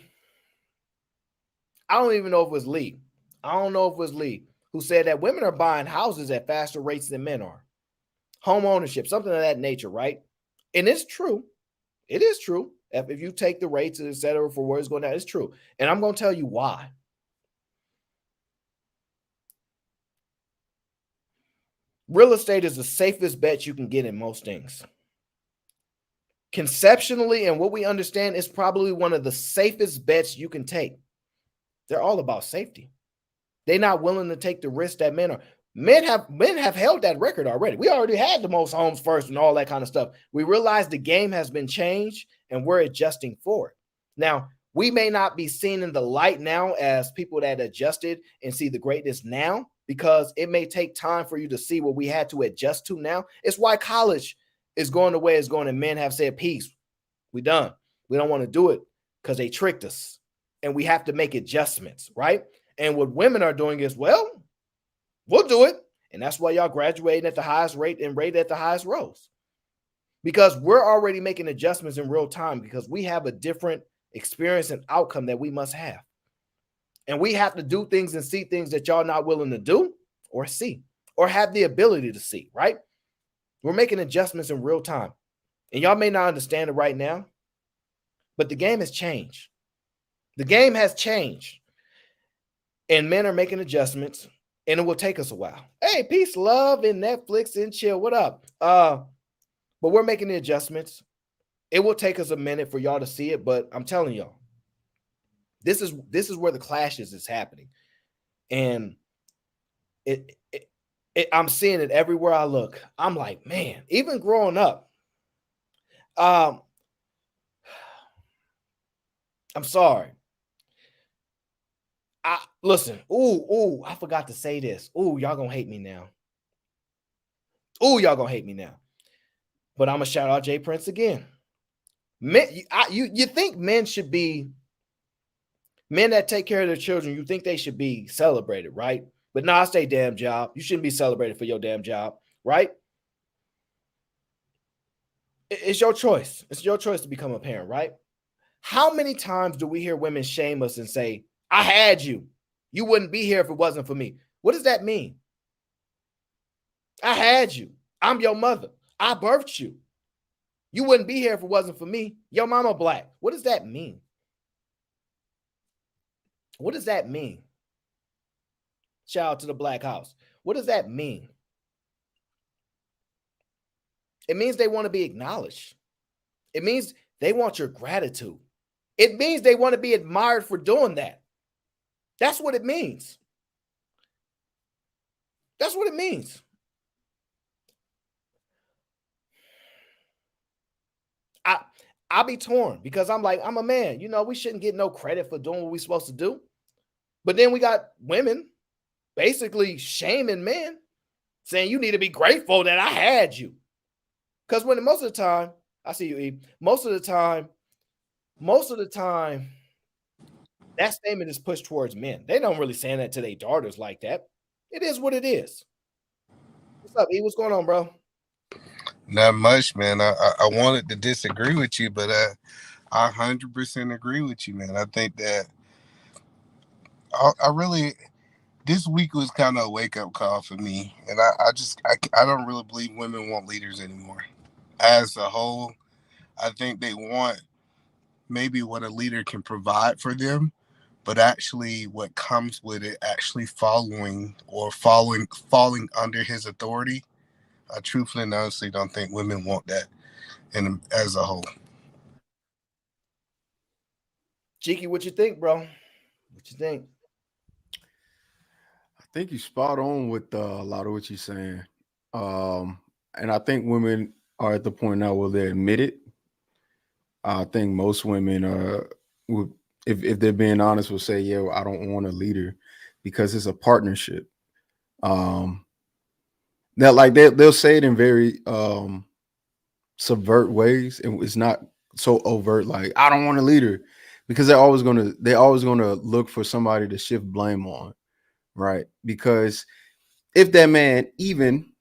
Speaker 1: I don't even know if it was Lee. I don't know if it was Lee who said that women are buying houses at faster rates than men are. Home ownership, something of that nature, right? And it's true. It is true. If you take the rates, et cetera, for where it's going down, it's true. And I'm going to tell you why. Real estate is the safest bet you can get in most things. Conceptually, and what we understand, is probably one of the safest bets you can take. They're all about safety. They're not willing to take the risk that men are. Men have held that record already. We already had the most homes first and all that kind of stuff. We realize the game has been changed and we're adjusting for it. Now, we may not be seen in the light now as people that adjusted and see the greatness now, because it may take time for you to see what we had to adjust to now. It's why college is going the way it's going, and men have said, peace, we done. We don't want to do it because they tricked us, and we have to make adjustments, right? And what women are doing is, well, we'll do it. And that's why y'all graduating at the highest rate and rated at the highest rows, because we're already making adjustments in real time, because we have a different experience and outcome that we must have. And we have to do things and see things that y'all not willing to do or see or have the ability to see, right? We're making adjustments in real time. And y'all may not understand it right now, but the game has changed. The game has changed. And men are making adjustments, and it will take us a while. Hey, peace, love, and Netflix and chill. What up? But we're making the adjustments. It will take us a minute for y'all to see it, but I'm telling y'all, this is where the clashes is happening. And I'm seeing it everywhere I look. I'm like, man, even growing up, I'm sorry. Listen. I forgot to say this. Y'all gonna hate me now. Y'all gonna hate me now. But I'm gonna shout out Jay Prince again. Men, you think men should be men that take care of their children? You think they should be celebrated, right? But nah, it's their damn job. You shouldn't be celebrated for your damn job, right? It's your choice. It's your choice to become a parent, right? How many times do we hear women shame us and say, I had you. You wouldn't be here if it wasn't for me. What does that mean? I had you. I'm your mother. I birthed you. You wouldn't be here if it wasn't for me. Your mama black. What does that mean? What does that mean? Shout out to the Black House. What does that mean? It means they want to be acknowledged. It means they want your gratitude. It means they want to be admired for doing that. That's what it means. That's what it means. I'll be torn, because I'm like, I'm a man. You know, we shouldn't get no credit for doing what we're supposed to do. But then we got women basically shaming men, saying you need to be grateful that I had you. Because when most of the time, I see you, Eve, most of the time, that statement is pushed towards men. They don't really say that to their daughters like that. It is what it is. What's up, E? What's going on, bro?
Speaker 2: Not much, man. I wanted to disagree with you, but I 100% agree with you, man. I think that I really this week was kind of a wake up call for me, and I don't really believe women want leaders anymore. as a whole. I think they want maybe what a leader can provide for them, but actually what comes with it, actually following or falling under his authority. I truthfully and honestly don't think women want that in as a whole.
Speaker 1: Cheeky, what you think, bro? What you think?
Speaker 3: I think you spot on with a lot of what you're saying. Um, and I think women are at the point now where they admit it. I think most women would, if they're being honest, will say, "Yeah, well, I don't want a leader," because it's a partnership. Um, that like they'll say it in very subvert ways, and it's not so overt. Like, I don't want a leader, because they're always gonna look for somebody to shift blame on, right? Because if that man, even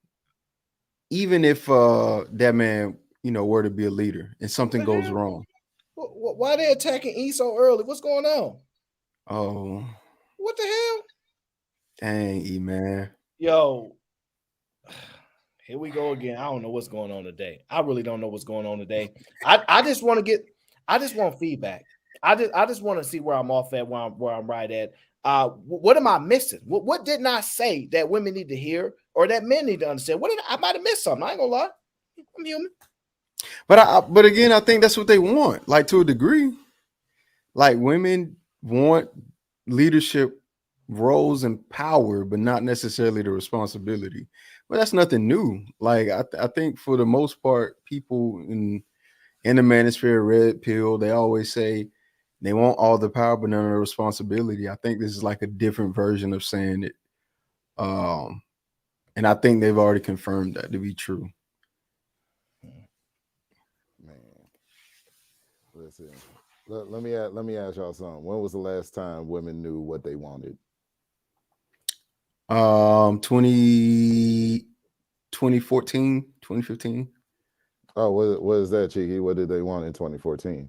Speaker 3: if that man, were to be a leader and
Speaker 1: What
Speaker 3: something
Speaker 1: the
Speaker 3: goes
Speaker 1: hell?
Speaker 3: wrong,
Speaker 1: Why are they attacking E so early? What's going on?
Speaker 3: oh
Speaker 1: What the hell?
Speaker 3: dang, E man.
Speaker 1: Yo, here we go again. I don't know what's going on today. I really don't know what's going on today. I just want to I just want feedback. I just want to see where I'm off at, where I'm right at. What am I missing? What didn't I say that women need to hear or that men need to understand? I might have missed something. I ain't gonna lie. I'm human.
Speaker 3: But again, I think that's what they want, like, to a degree. Like, women want leadership roles and power, but not necessarily the responsibility. But that's nothing new. Like, I think for the most part, people in the manosphere, red pill, they always say they want all the power but none of the responsibility. I think this is like a different version of saying it. Um, and I think they've already confirmed that to be true.
Speaker 4: Man, listen. Let me ask y'all something. When was the last time women knew what they wanted?
Speaker 3: 20 2014, 2015.
Speaker 4: Oh, what is that, Cheeky? What did they want in 2014?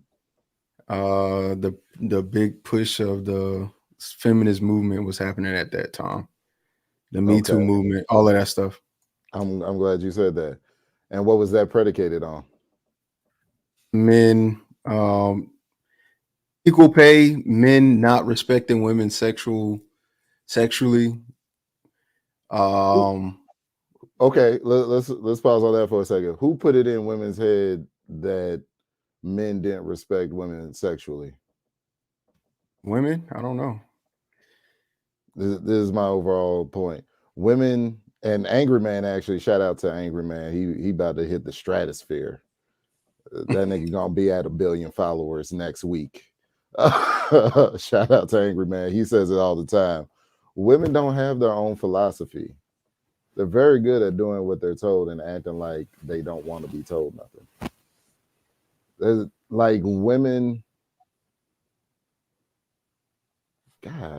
Speaker 3: The big push of the feminist movement was happening at that time. The Me Too
Speaker 4: Okay,
Speaker 3: movement, all of that stuff.
Speaker 4: I'm glad you said that. And what was that predicated on?
Speaker 3: Men, equal pay, men not respecting women sexually.
Speaker 4: Who?
Speaker 3: Um,
Speaker 4: Okay, let's pause on that for a second. Who put it in women's head that men didn't respect women sexually?
Speaker 3: Women, I don't know.
Speaker 4: This is my overall point. Women and Angry Man, actually, shout out to Angry Man. He about to hit the stratosphere. That nigga gonna be at 1 billion followers next week. Shout out to Angry Man. He says it all the time. Women don't have their own philosophy. They're very good at doing what they're told and acting like they don't want to be told nothing. There's like women.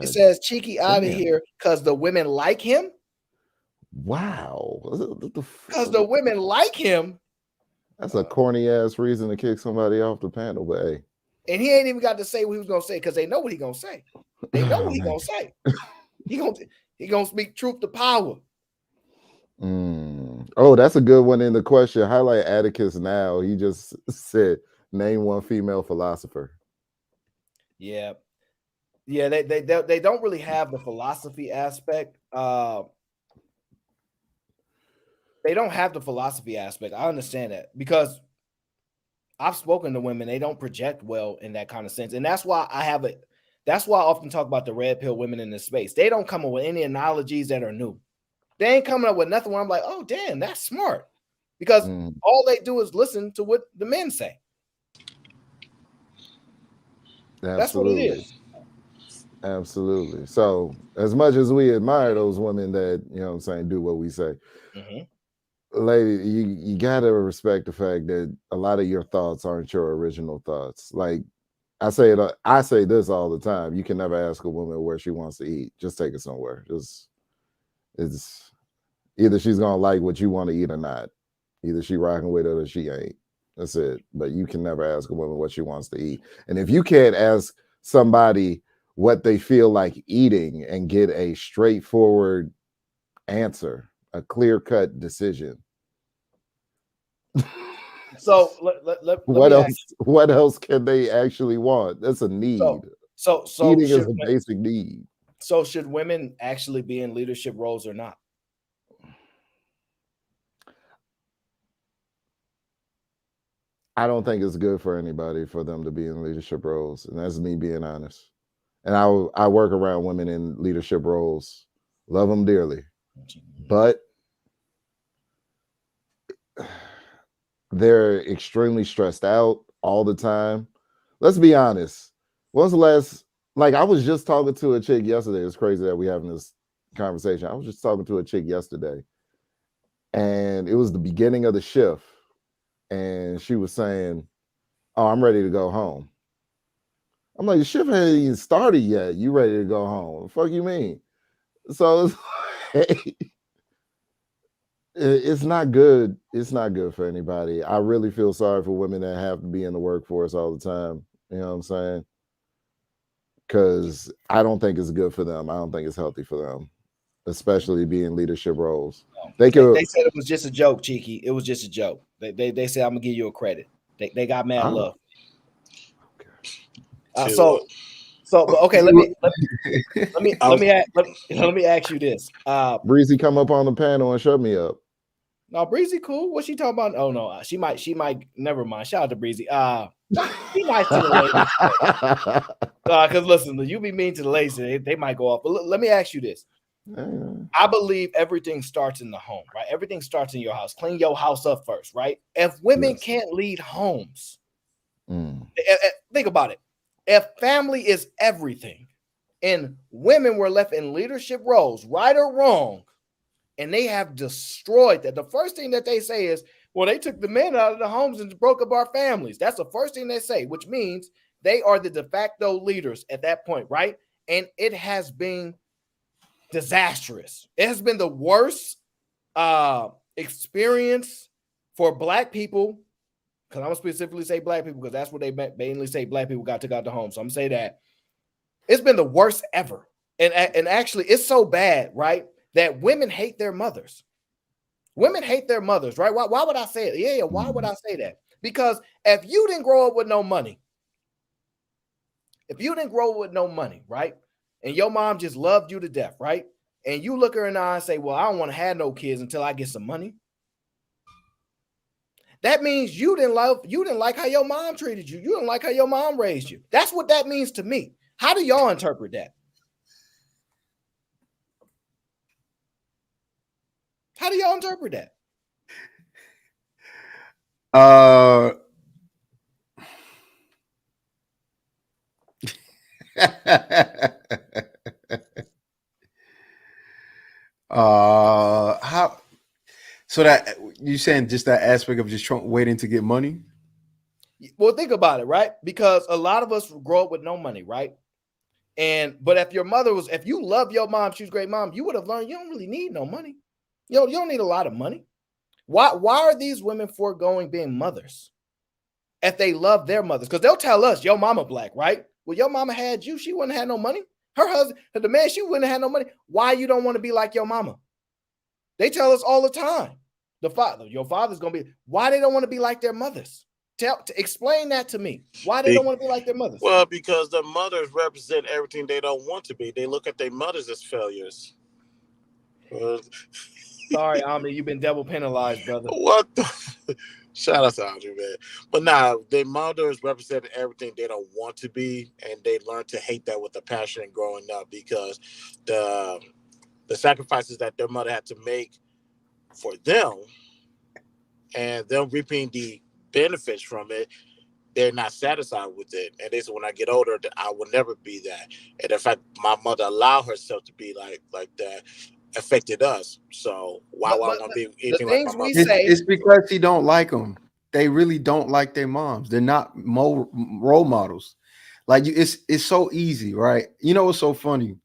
Speaker 1: It
Speaker 4: God
Speaker 1: says Cheeky out of
Speaker 4: damn.
Speaker 1: here because the women like him.
Speaker 4: Wow.
Speaker 1: Because the women like him,
Speaker 4: That's a corny ass reason to kick somebody off the panel, but hey.
Speaker 1: and he ain't even got to say what he was gonna say because they know what he gonna say. They know
Speaker 4: Oh,
Speaker 1: what he
Speaker 4: man.
Speaker 1: gonna say. He gonna speak truth to power.
Speaker 4: Oh, that's a good one in the question. Highlight Atticus now. He just said, name one female philosopher.
Speaker 1: Yeah, yeah. They don't really have the philosophy aspect. They don't have the philosophy aspect. I understand that because I've spoken to women. They don't project well in that kind of sense, and that's why I have it. That's why I often talk about the red pill women in this space. They don't come up with any analogies that are new. They ain't coming up with nothing where I'm like, oh damn, that's smart. Because
Speaker 4: Mm,
Speaker 1: all they do is listen to what the men say. That's what it
Speaker 4: absolutely.
Speaker 1: is.
Speaker 4: Absolutely. So, as much as we admire those women that, what I'm saying, do what we say,
Speaker 1: Mm-hmm.
Speaker 4: lady, you got to respect the fact that a lot of your thoughts aren't your original thoughts. Like, I say this all the time. You can never ask a woman where she wants to eat. Just take her somewhere. Just it's either she's gonna like what you want to eat or not. Either she rocking with it or she ain't. That's it. But you can never ask a woman what she wants to eat. And if you can't ask somebody what they feel like eating and get a straightforward answer, a clear cut decision,
Speaker 1: So let
Speaker 4: What
Speaker 1: me ask.
Speaker 4: else? What else can they actually want? That's a need.
Speaker 1: So so
Speaker 4: Eating is
Speaker 1: should
Speaker 4: a basic need.
Speaker 1: so should women actually be in leadership roles or not?
Speaker 4: I don't think it's good for anybody for them to be in leadership roles, and that's me being honest. And I work around women in leadership roles, love them dearly, but they're extremely stressed out all the time. Let's be honest. When's the last? Like I was just talking to a chick yesterday. It's crazy that we having this conversation. I was just talking to a chick yesterday, and it was the beginning of the shift, and she was saying, "Oh, I'm ready to go home." I'm like, "The shift hasn't even started yet. You ready to go home? The fuck you mean?" So it's, it's not good. It's not good for anybody. I really feel sorry for women that have to be in the workforce all the time. You know what I'm saying? Because I don't think it's good for them. I don't think it's healthy for them, especially being leadership roles. They could.
Speaker 1: They said it was just a joke, Cheeky. It was just a joke. They said I'm gonna give you a credit. They got mad love.
Speaker 2: To
Speaker 1: But okay, let me ask you this.
Speaker 4: Breezy, come up on the panel and shut me up.
Speaker 1: No, Breezy, cool. What's she talking about? Oh no, she might. Never mind. Shout out to Breezy. Be nice to the ladies. Because listen, you be mean to the ladies, they might go off. But let me ask you this. I believe everything starts in the home, right? Everything starts in your house. Clean your house up first, right? If women can't lead homes, think about it. If family is everything, and women were left in leadership roles, right or wrong, and they have destroyed that. The first thing that they say is, well, they took the men out of the homes and broke up our families. That's the first thing they say, which means they are the de facto leaders at that point, right? And it has been disastrous. It has been the worst experience for Black people, because I'm going to specifically say Black people because that's what they mainly say. Black people got took out the home. So I'm going to say that. It's been the worst ever. And actually, it's so bad, right, that women hate their mothers. Women hate their mothers, right? Why would I say it? Yeah, why would I say that? Because if you didn't grow up with no money, right, and your mom just loved you to death, right, and you look her in the eye and say, well, I don't want to have no kids until I get some money, that means you didn't like how your mom treated you. You didn't like how your mom raised you. That's what that means to me. How do y'all interpret that? How do y'all interpret that?
Speaker 3: How so that you saying just that aspect of just waiting to get money?
Speaker 1: Well, think about it, right? Because a lot of us grow up with no money, right? But if you love your mom, she's a great mom, you would have learned you don't really need no money. You don't need a lot of money. Why are these women foregoing being mothers if they love their mothers? Because they'll tell us, your mama Black, right? Well, your mama had you, she wouldn't have no money. Her husband, the man, she wouldn't have no money. Why you don't want to be like your mama? They tell us all the time. Your father's gonna be. Why they don't want to be like their mothers? Explain that to me. Why they don't want to be like their mothers?
Speaker 2: Well, because the mothers represent everything they don't want to be. They look at their mothers as failures.
Speaker 1: Sorry, Ami, you've been double penalized, brother.
Speaker 2: What the? Shout out to Andrew, man. But nah, their mothers represent everything they don't want to be, and they learn to hate that with a passion growing up because the sacrifices that their mother had to make for them and them reaping the benefits from it, they're not satisfied with it. And they said, when I get older, I will never be that. And in fact, my mother allowed herself to be like that affected us. So why would I want to be anything like my mother?
Speaker 3: It's because he don't like them. They really don't like their moms. They're not role models. Like it's so easy, right? You know what's so funny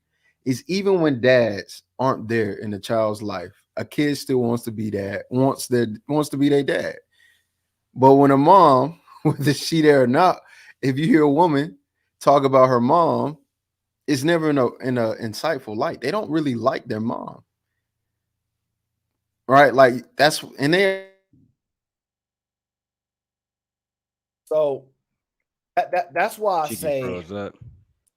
Speaker 3: is even when dads aren't there in the child's life, a kid still wants to be wants to be their dad. But when a mom, whether she there or not, if you hear a woman talk about her mom, it's never in a insightful light. They don't really like their mom, right? Like and they
Speaker 1: So that's why I
Speaker 5: Cheeky
Speaker 1: say,
Speaker 5: froze up.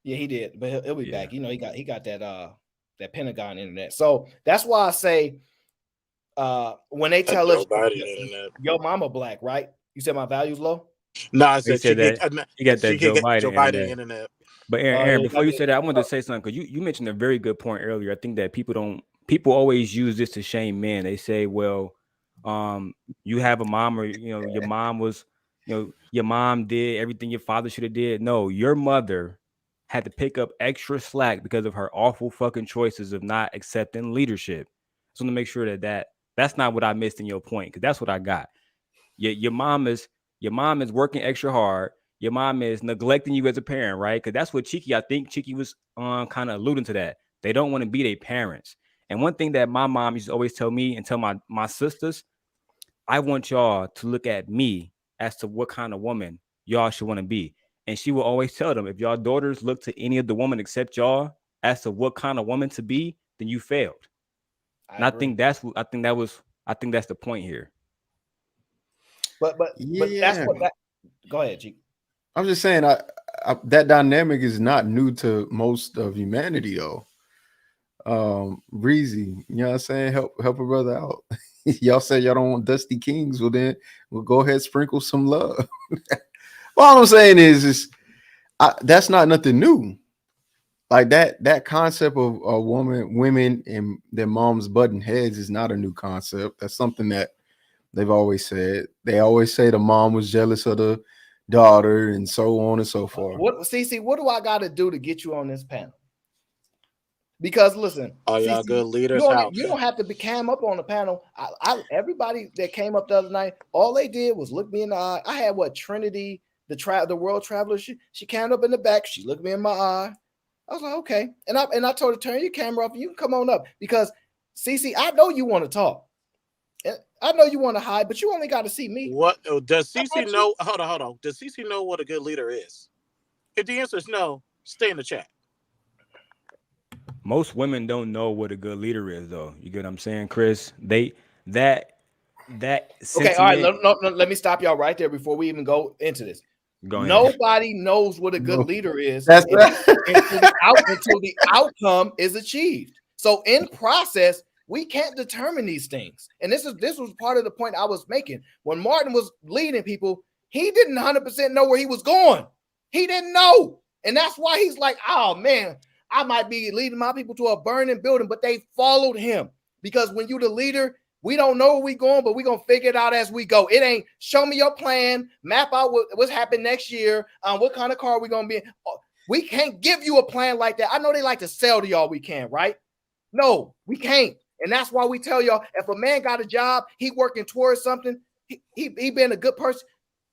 Speaker 1: yeah, he did, but he'll be
Speaker 5: Yeah.
Speaker 1: back. You know, he got that Pentagon internet. So that's why I say, when they tell us your mama black, right? You said my value's low.
Speaker 6: No, I
Speaker 5: He
Speaker 6: said
Speaker 5: said that he got
Speaker 6: she
Speaker 5: that
Speaker 6: can
Speaker 5: Joe
Speaker 6: get
Speaker 5: Biden
Speaker 6: Joe Biden
Speaker 5: internet.
Speaker 6: internet.
Speaker 5: But Aaron, before you said that, I wanted to say something because you mentioned a very good point earlier. I think that people always use this to shame men. They say, well, you have a mom, or your mom was, your mom did everything your father should have did. No, your mother had to pick up extra slack because of her awful fucking choices of not accepting leadership. So to make sure that's not what I missed in your point, because that's what I got. Your mom is working extra hard. Your mom is neglecting you as a parent, right? Because that's what I think Cheeky was kind of alluding to that. They don't want to be their parents. And one thing that my mom used to always tell me and tell my sisters, I want y'all to look at me as to what kind of woman y'all should want to be. And she will always tell them, if y'all daughters look to any of the women except y'all as to what kind of woman to be, then you failed. I think that's the point here.
Speaker 1: But that's what that. Go ahead, G.
Speaker 3: I'm just saying, that dynamic is not new to most of humanity, though. Breezy, you know what I'm saying? Help a brother out. Y'all say y'all don't want Dusty Kings, well then we'll go ahead and sprinkle some love. Well, all I'm saying is that's not nothing new. Like that concept of women and their moms butting heads is not a new concept. That's something that they've always said. They always say the mom was jealous of the daughter and so on and so forth.
Speaker 1: What CC, what do I got to do to get you on this panel? Because listen,
Speaker 6: all y'all
Speaker 1: CC,
Speaker 6: good leaders.
Speaker 1: you don't have to be cam up on the panel. Everybody that came up the other night, all they did was look me in the eye. I had Trinity, the world traveler. She came up in the back. She looked me in my eye. I was like, okay, and I told her, turn your camera off. You can come on up because CC, I know you want to talk. I know you want to hide, but you only got to see me.
Speaker 6: What does CC know? Hold on. Does CC know what a good leader is? If the answer is no, stay in the chat.
Speaker 5: Most women don't know what a good leader is, though. You get what I'm saying, Chris? That
Speaker 1: okay. All right, let me stop y'all right there before we even go into this.
Speaker 5: Go ahead.
Speaker 1: Nobody knows what a good leader is
Speaker 3: That's
Speaker 1: until the outcome is achieved. So in process, we can't determine these things. And this was part of the point I was making. When Martin was leading people, he didn't 100% know where he was going. He didn't know. And that's why he's like, oh man, I might be leading my people to a burning building, but they followed him. Because when you're the leader, we don't know where we're going, but we're going to figure it out as we go. It ain't show me your plan, map out what's happening next year, what kind of car we're going to be in. We can't give you a plan like that. I know they like to sell to y'all we can, right? No, we can't. And that's why we tell y'all, if a man got a job, he working towards something, he being a good person,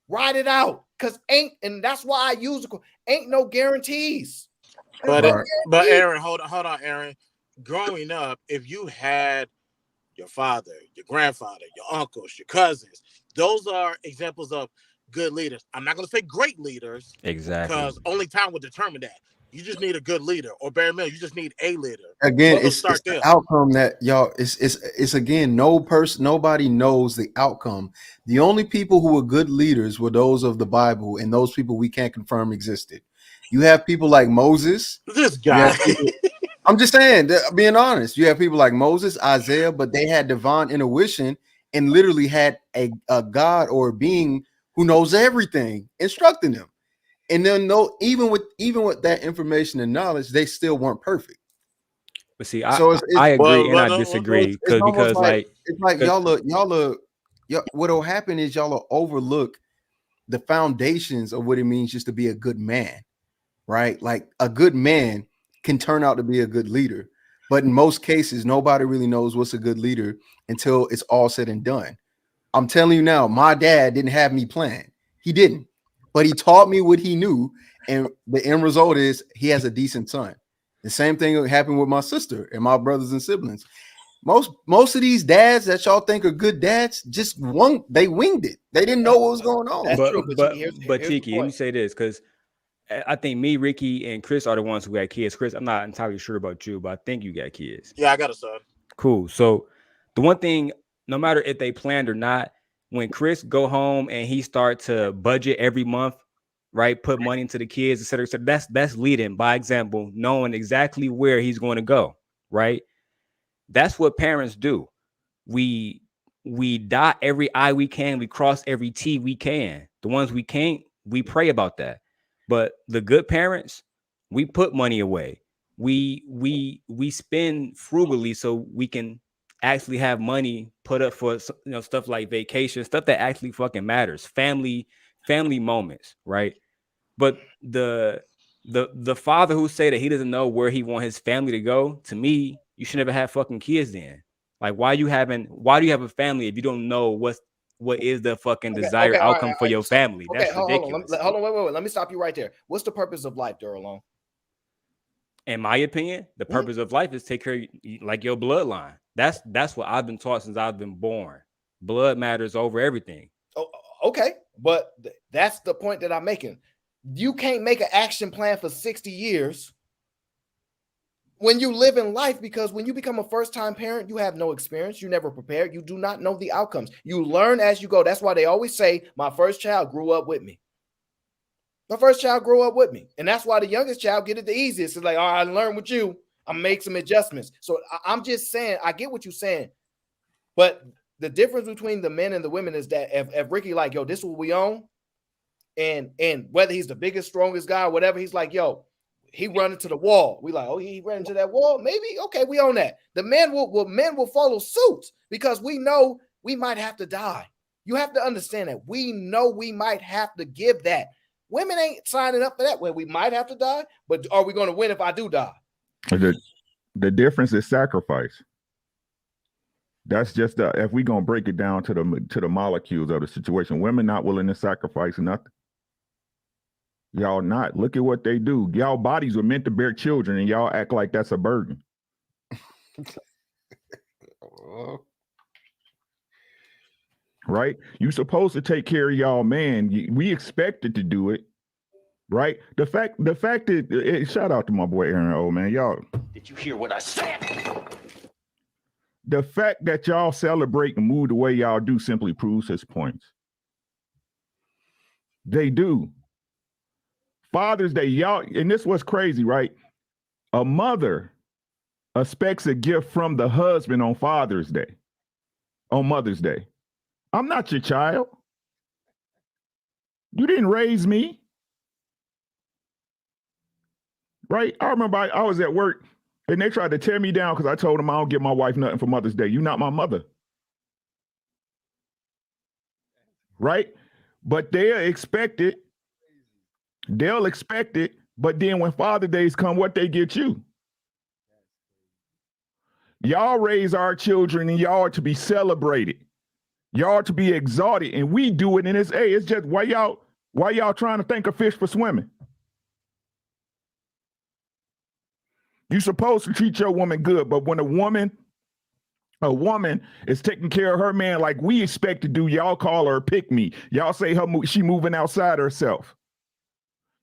Speaker 1: ride it out. Because and that's why I use ain't no guarantees.
Speaker 6: But Aaron, hold on, Aaron. Growing up, if you had your father, your grandfather, your uncles, your cousins, those are examples of good leaders. I'm not going to say great leaders.
Speaker 5: Exactly.
Speaker 6: Because only time will determine that. You just need a good leader, or bare minimum, you just need a leader.
Speaker 3: Again, it's the outcome that y'all. It's again, nobody knows the outcome. The only people who were good leaders were those of the Bible, and those people we can't confirm existed. You have people like Moses.
Speaker 6: This guy.
Speaker 3: I'm just saying, being honest. You have people like Moses, Isaiah, but they had divine intuition and literally had a God or a being who knows everything instructing them. And then even with that information and knowledge, they still weren't perfect.
Speaker 5: But see, I agree and I disagree because
Speaker 3: it's like y'all what'll happen is y'all will overlook the foundations of what it means just to be a good man, right? Like a good man can turn out to be a good leader, but in most cases, nobody really knows what's a good leader until it's all said and done. I'm telling you now, my dad didn't have me planned. He didn't. But he taught me what he knew, and the end result is he has a decent son. The same thing happened with my sister and my brothers and siblings. Most of these dads that y'all think are good dads they winged it. They didn't know what was going on.
Speaker 1: That's true,
Speaker 5: but Cheeky, let me say this, because I think me, Ricky, and Chris are the ones who got kids. Chris, I'm not entirely sure about you, but I think you got kids.
Speaker 6: Yeah, I got a son.
Speaker 5: Cool. So the one thing, no matter if they planned or not, when Chris go home and he start to budget every month, right? Put money into the kids, et cetera, et cetera. That's leading by example, knowing exactly where he's going to go, right? That's what parents do. We dot every I we can, we cross every T we can. The ones we can't, we pray about that. But the good parents, we put money away. We spend frugally so we can actually have money put up for stuff like vacation, stuff that actually fucking matters, family moments, right? But the father who say that he doesn't know where he want his family to go, to me, you should never have fucking kids then. Like, why do you have a family if you don't know what is the fucking desired outcome for your family?
Speaker 1: Okay,
Speaker 5: That's ridiculous.
Speaker 1: Hold on, wait. Let me stop you right there. What's the purpose of life, Duralone?
Speaker 5: In my opinion, the purpose of life is take care of like your bloodline. That's what I've been taught since I've been born. Blood matters over everything.
Speaker 1: Oh, okay, but that's the point that I'm making. You can't make an action plan for 60 years when you live in life, because when you become a first-time parent, you have no experience. You never prepared. You do not know the outcomes. You learn as you go. That's why they always say, my first child grew up with me. My first child grew up with me. And that's why the youngest child get it the easiest. It's like, all right, I learned with you. I'm make some adjustments. So I'm just saying, I get what you're saying. But the difference between the men and the women is that if Ricky like, yo, this is what we own, and whether he's the biggest, strongest guy or whatever, he's like, yo, he run into the wall. We like, oh, he ran into that wall. Maybe, okay, we own that. The men will follow suit because we know we might have to die. You have to understand that we know we might have to give that. Women ain't signing up for that. Where we might have to die, but are we going to win if I do die?
Speaker 7: The difference is sacrifice. That's just if we're gonna break it down to the molecules of the situation. Women not willing to sacrifice nothing. Y'all not. Look at what they do. Y'all bodies were meant to bear children, and y'all act like that's a burden. Right? You supposed to take care of y'all, man. We expected to do it, right? The fact that shout out to my boy I.N.O, man. Y'all,
Speaker 8: did you hear what I said?
Speaker 7: The fact that y'all celebrate and move the way y'all do simply proves his points. They do. Father's Day, y'all, and this was crazy, right? A mother expects a gift from the husband on Father's Day, on Mother's Day. I'm not your child. You didn't raise me. Right? I remember I was at work and they tried to tear me down because I told them I don't give my wife nothing for Mother's Day. You're not my mother. Right? But they'll expect it, but then when Father's Days come, what they get you? Y'all raise our children and y'all are to be celebrated. Y'all are to be exalted, and we do it, and it's just why y'all trying to thank a fish for swimming? You're supposed to treat your woman good, but when a woman is taking care of her man like we expect to do, y'all call her a pick me. Y'all say she moving outside herself.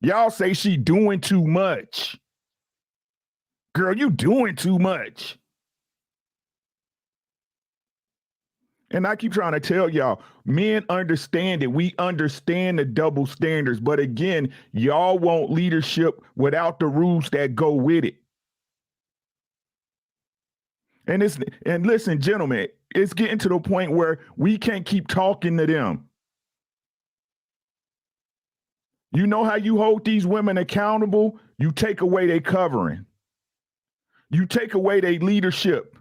Speaker 7: Y'all say she doing too much. Girl, you doing too much. And I keep trying to tell y'all, men understand it. We understand the double standards. But again, y'all want leadership without the rules that go with it. And listen, gentlemen, it's getting to the point where we can't keep talking to them. You know how you hold these women accountable? You take away their covering. You take away their leadership.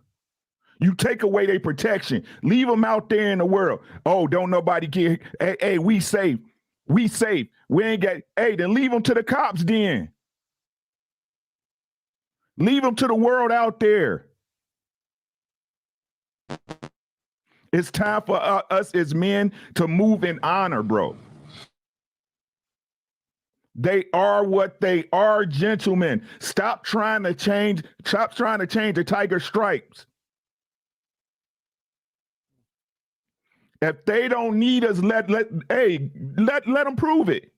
Speaker 7: You take away their protection. Leave them out there in the world. Oh, don't nobody get, hey, we safe. We safe. We ain't got, hey, then leave them to the cops then. Leave them to the world out there. It's time for us as men to move in honor, bro. They are what they are, gentlemen. Stop trying to change the tiger stripes. If they don't need us, let them prove it.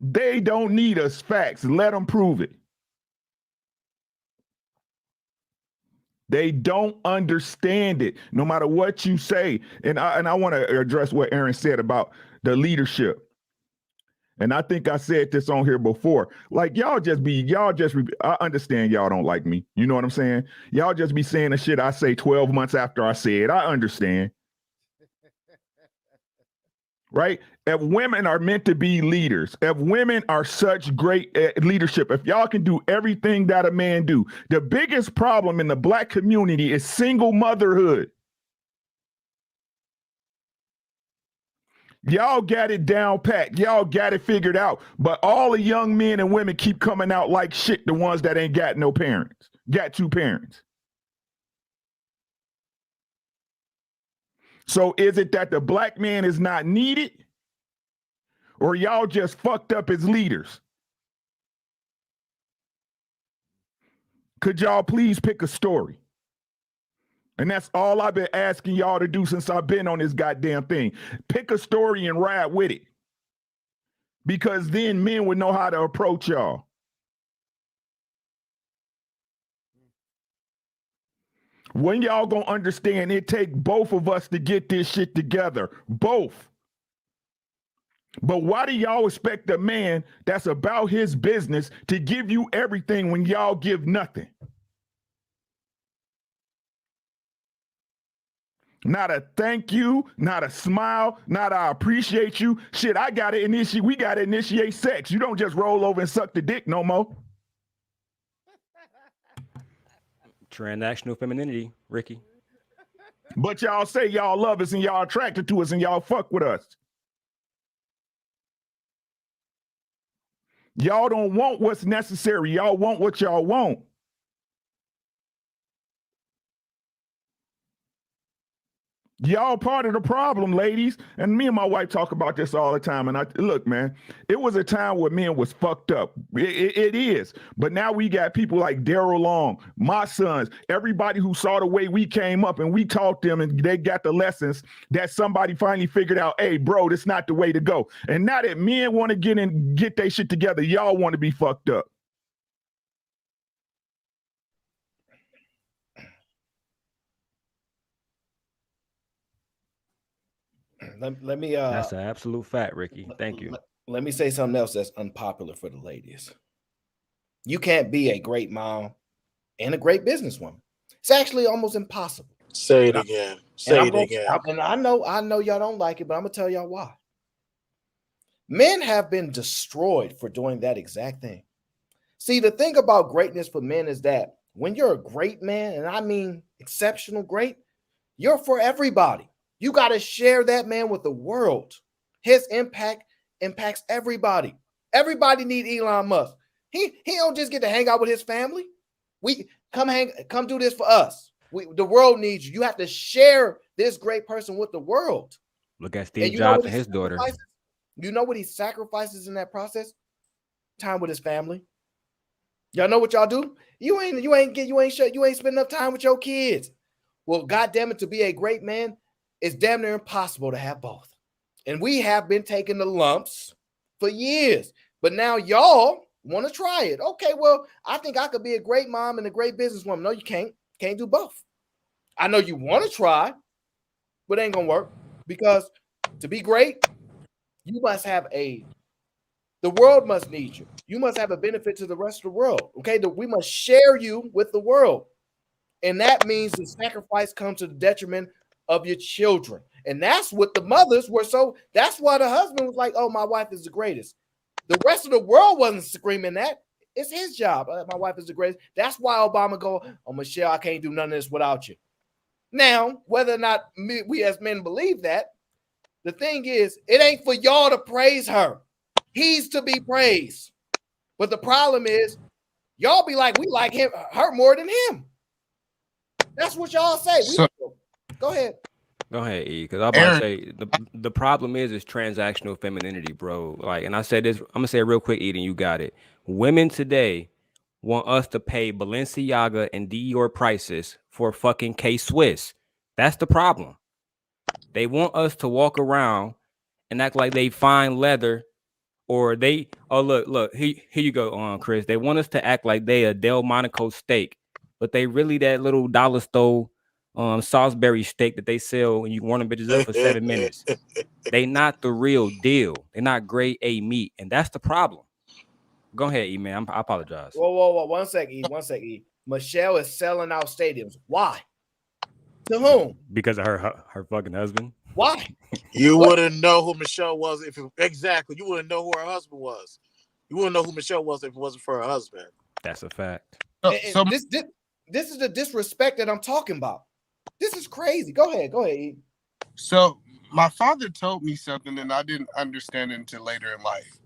Speaker 7: They don't need us. Facts. Let them prove it. They don't understand it, no matter what you say. And I want to address what Aaron said about the leadership. And I think I said this on here before. Like, I understand y'all don't like me. You know what I'm saying? Y'all just be saying the shit I say 12 months after I say it. I understand. Right? If women are meant to be leaders, if women are such great leadership, if y'all can do everything that a man do, the biggest problem in the Black community is single motherhood. Y'all got it down pat. Y'all got it figured out. But all the young men and women keep coming out like shit, the ones that ain't got no parents, got two parents. So is it that the Black man is not needed? Or y'all just fucked up as leaders? Could y'all please pick a story? And that's all I've been asking y'all to do since I've been on this goddamn thing. Pick a story and ride with it. Because then men would know how to approach y'all. When y'all gonna understand it take both of us to get this shit together? Both. But why do y'all expect a man that's about his business to give you everything when y'all give nothing? Not a thank you, not a smile, not I appreciate you. Shit, we gotta initiate sex. You don't just roll over and suck the dick no more.
Speaker 5: Transactional femininity, Ricky.
Speaker 7: But y'all say y'all love us and y'all attracted to us and y'all fuck with us. Y'all don't want what's necessary. Y'all want what y'all want. Y'all part of the problem, ladies. And me and my wife talk about this all the time. And look, man, it was a time where men was fucked up. It is. But now we got people like Daryl Long, my sons, everybody who saw the way we came up and we taught them and they got the lessons that somebody finally figured out, hey, bro, that's not the way to go. And now that men want to get their shit together, y'all want to be fucked up.
Speaker 1: Let me
Speaker 5: That's an absolute fact, Ricky. Thank you.
Speaker 1: Let me say something else that's unpopular for the ladies. You can't be a great mom and a great businesswoman. It's actually almost impossible.
Speaker 6: Say it again. Say it again.
Speaker 1: And I know y'all don't like it, but I'm gonna tell y'all why. Men have been destroyed for doing that exact thing. See, the thing about greatness for men is that when you're a great man, and I mean exceptional great, you're for everybody. You got to share that man with the world. His impact impacts everybody. Everybody need Elon Musk. He don't just get to hang out with his family. We come do this for us. The world needs you. You have to share this great person with the world.
Speaker 5: Look at Steve Jobs and his daughter.
Speaker 1: You know what he sacrifices in that process? Time with his family. Y'all know what y'all do? You ain't spend enough time with your kids. Well, goddamn it, to be a great man, it's damn near impossible to have both. And we have been taking the lumps for years. But now y'all want to try it. Okay, well, I think I could be a great mom and a great businesswoman. No, you can't. Can't do both. I know you want to try, but it ain't gonna work. Because to be great, you must have the world must need you. You must have a benefit to the rest of the world. Okay, we must share you with the world. And that means the sacrifice comes to the detriment of your children. And that's what the mothers were. So that's why the husband was like, oh, my wife is the greatest. The rest of the world wasn't screaming that. It's his job. My wife is the greatest. That's why Obama go, oh, Michelle, I can't do none of this without you. Now, whether or not we as men believe that, the thing is, it ain't for y'all to praise her. He's to be praised. But the problem is, y'all be like, we like her more than him. That's what y'all say. Go ahead.
Speaker 5: Go ahead, E. Because I'm about to say the problem is transactional femininity, bro. Like, and I said this, I'm gonna say it real quick, Eden. You got it. Women today want us to pay Balenciaga and Dior prices for fucking K-Swiss. That's the problem. They want us to walk around and act like they fine leather, or look, here you go, Chris. They want us to act like they a Del Monaco steak but they really that little dollar store Salisbury steak that they sell and you warm them bitches up for 7 minutes. They not the real deal. They're not grade A meat, and that's the problem. Go ahead, E man. I apologize.
Speaker 1: Whoa. 1 sec, E. 1 sec, E. Michelle is selling out stadiums. Why? To whom?
Speaker 5: Because of her fucking husband.
Speaker 1: Why?
Speaker 6: You wouldn't know who Michelle was if exactly. You wouldn't know who her husband was. You wouldn't know who Michelle was if it wasn't for her husband.
Speaker 5: That's a fact.
Speaker 2: So
Speaker 1: This is the disrespect that I'm talking about. This is crazy. Go ahead, E.
Speaker 2: So my father told me something and I didn't understand it until later in life.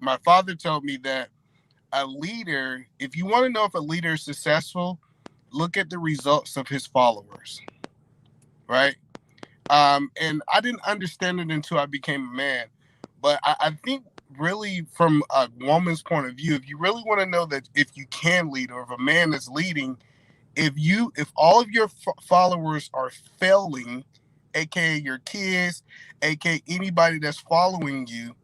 Speaker 2: My father told me that a leader, if you want to know if a leader is successful, look at the results of his followers, right? And I didn't understand it until I became a man. But I think really from a woman's point of view, if you really want to know that if you can lead or if a man is leading, if all of your followers are failing, aka your kids, aka anybody that's following you,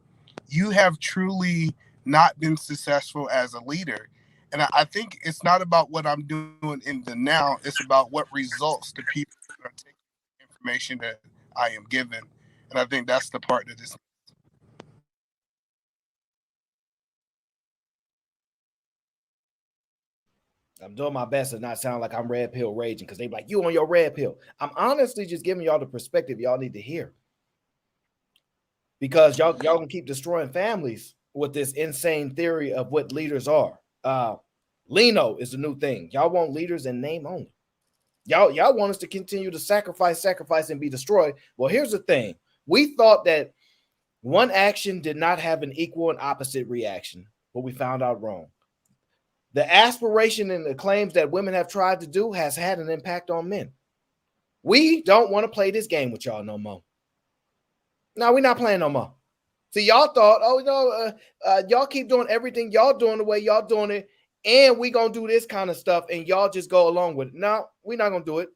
Speaker 2: you have truly not been successful as a leader. And I think it's not about what I'm doing in the now, it's about what results the people are taking the information that I am given. And I think that's the part that is.
Speaker 1: I'm doing my best to not sound like I'm red pill raging because they be like, you on your red pill. I'm honestly just giving y'all the perspective y'all need to hear. Because y'all gonna keep destroying families with this insane theory of what leaders are. I.N.O is the new thing. Y'all want leaders in name only. Y'all want us to continue to sacrifice, and be destroyed. Well, here's the thing. We thought that one action did not have an equal and opposite reaction, but we found out wrong. The aspiration and the claims that women have tried to do has had an impact on men. We don't want to play this game with y'all no more. No, we're not playing no more. See, y'all thought, y'all keep doing everything y'all doing the way y'all doing it, and we gonna do this kind of stuff, and y'all just go along with it. No, we're not gonna do it.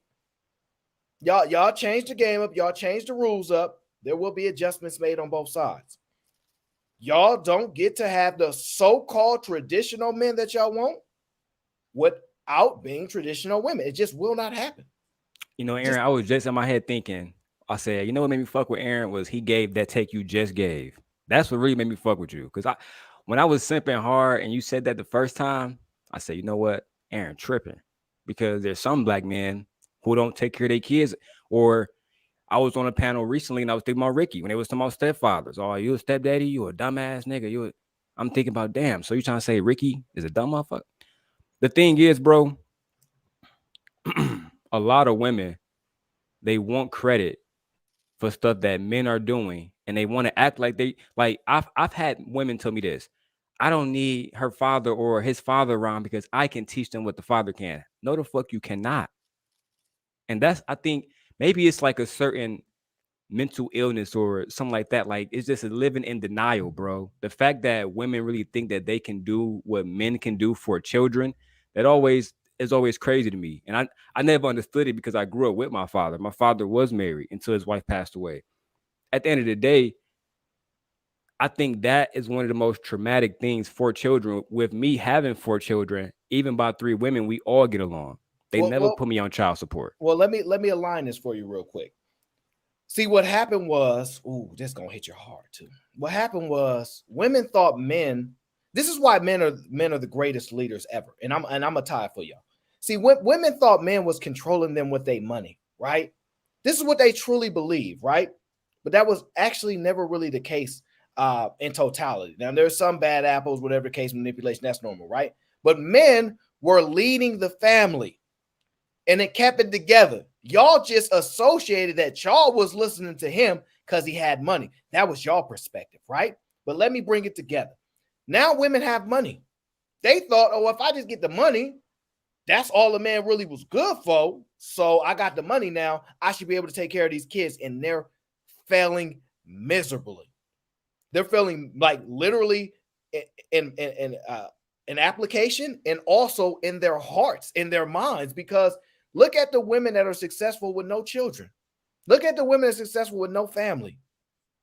Speaker 1: Y'all change the game up. Y'all change the rules up. There will be adjustments made on both sides. Y'all don't get to have the so-called traditional men that y'all want without being traditional women. It just will not happen.
Speaker 5: You know, Aaron, I was just in my head thinking, I said, you know what made me fuck with Aaron was he gave that take you just gave. That's what really made me fuck with you. Because when I was simping hard and you said that the first time, I said, you know what? Aaron tripping. Because there's some black men who don't take care of their kids. Or I was on a panel recently and I was thinking about Ricky when they was talking about stepfathers. Oh, you a stepdaddy? You a dumbass nigga? I'm thinking about, damn. So you trying to say Ricky is a dumb motherfucker? The thing is, bro, a lot of women, they want credit for stuff that men are doing, and they want to act like I've had women tell me this. I don't need her father or his father around because I can teach them what the father can. No, the fuck you cannot. And I think maybe it's like a certain mental illness or something like that. Like it's just a living in denial, bro. The fact that women really think that they can do what men can do for children, that is always crazy to me. And I never understood it because I grew up with my father. My father was married until his wife passed away. At the end of the day, I think that is one of the most traumatic things for children. With me having 4 children, even by 3 women, we all get along. They never put me on child support.
Speaker 1: Well, let me align this for you real quick. See, what happened was, this is gonna hit your heart too. What happened was women thought men. This is why men are the greatest leaders ever. And I'm gonna tie it for y'all. See, women thought men was controlling them with their money, right? This is what they truly believe, right? But that was actually never really the case in totality. Now, there's some bad apples, whatever the case, manipulation, that's normal, right? But men were leading the family and it kept it together. Y'all just associated that y'all was listening to him because he had money. That was y'all perspective, right? But let me bring it together. Now women have money. They thought, if I just get the money, that's all the man really was good for. So I got the money now. I should be able to take care of these kids. And they're failing miserably. They're failing like literally in application and also in their hearts, in their minds, because look at the women that are successful with no children. Look at the women that are successful with no family.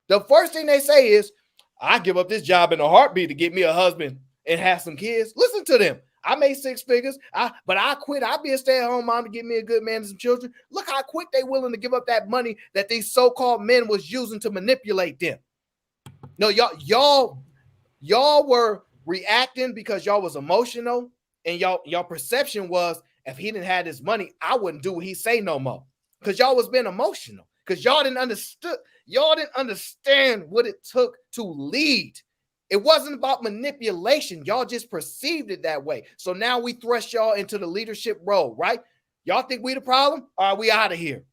Speaker 1: The first thing they say is, I give up this job in a heartbeat to get me a husband and have some kids. Listen to them. I made 6 figures. But I quit. I'll be a stay-at-home mom to get me a good man and some children. Look how quick they willing to give up that money that these so-called men was using to manipulate them. No, y'all were reacting because y'all was emotional, and y'all perception was if he didn't have his money, I wouldn't do what he say no more. Because y'all was being emotional. Because y'all didn't understand what it took to lead. It wasn't about manipulation. Y'all just perceived it that way. So now we thrust y'all into the leadership role, right? Y'all think we the problem? Are we out of here?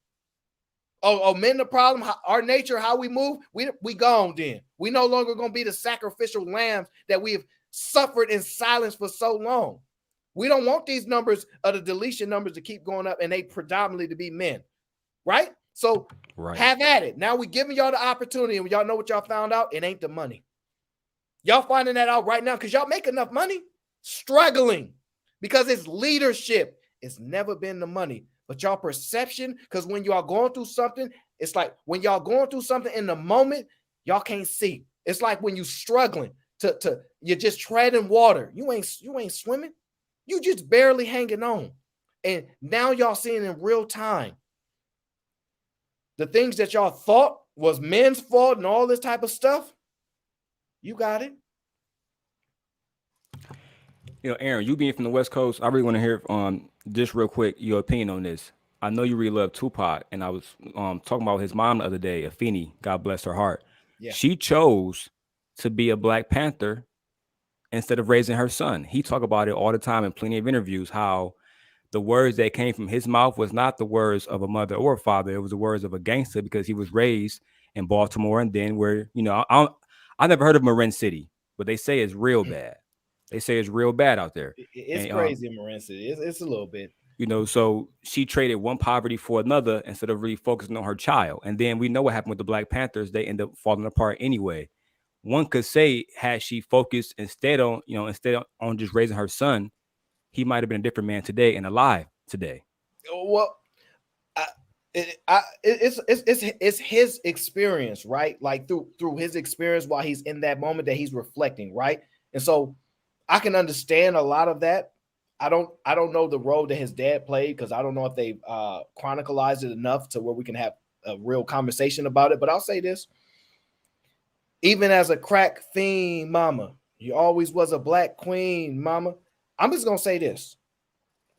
Speaker 1: Oh, men the problem? Our nature, how we move? We gone then. We no longer going to be the sacrificial lambs that we have suffered in silence for so long. We don't want these numbers of the deletion numbers to keep going up, and they predominantly to be men, right? So have at it. Now we giving y'all the opportunity, and y'all know what y'all found out? It ain't the money. Y'all finding that out right now because y'all make enough money, struggling because it's leadership. It's never been the money, but y'all perception, because when y'all going through something, it's like when y'all going through something in the moment, y'all can't see. It's like when you struggling to you're just treading water. You ain't swimming. You just barely hanging on. And now y'all seeing in real time the things that y'all thought was men's fault and all this type of stuff. You got it.
Speaker 5: You know, Aaron, you being from the West Coast, I really want to hear just real quick your opinion on this. I know you really love Tupac, and I was talking about his mom the other day, Afeni, God bless her heart. Yeah. She chose to be a Black Panther instead of raising her son. He talk about it all the time in plenty of interviews, how the words that came from his mouth was not the words of a mother or a father. It was the words of a gangster because he was raised in Baltimore, and then where, you know, I never heard of Marin City, but they say it's real bad. They say it's real bad out there.
Speaker 1: It's crazy in Marin City. It's a little bit.
Speaker 5: You know, so she traded one poverty for another instead of really focusing on her child. And then we know what happened with the Black Panthers. They end up falling apart anyway. One could say, had she focused instead on just raising her son, he might have been a different man today and alive today.
Speaker 1: Well, it's his experience, right? Like through his experience while he's in that moment that he's reflecting, right? And so I can understand a lot of that. I don't know the role that his dad played because I don't know if they've chronicalized it enough to where we can have a real conversation about it. But I'll say this: even as a crack fiend mama, you always was a Black queen mama. I'm just gonna say this: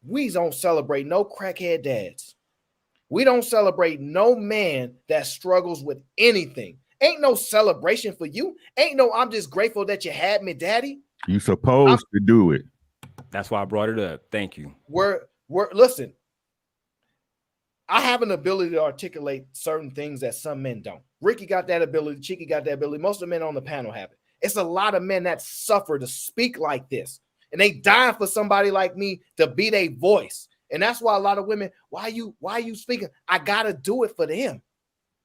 Speaker 1: we don't celebrate no crackhead dads. We don't celebrate no man that struggles with anything. Ain't no celebration for you. Ain't no I'm just grateful that you had me, daddy.
Speaker 7: You supposed to do it.
Speaker 5: That's why I brought it up. Thank you.
Speaker 1: Listen, I have an ability to articulate certain things that some men don't. Ricky got that ability. Cheeky got that ability. Most of the men on the panel have it. It's a lot of men that suffer to speak like this. And they dying for somebody like me to be their voice. And that's why a lot of women, why are you speaking? I got to do it for them.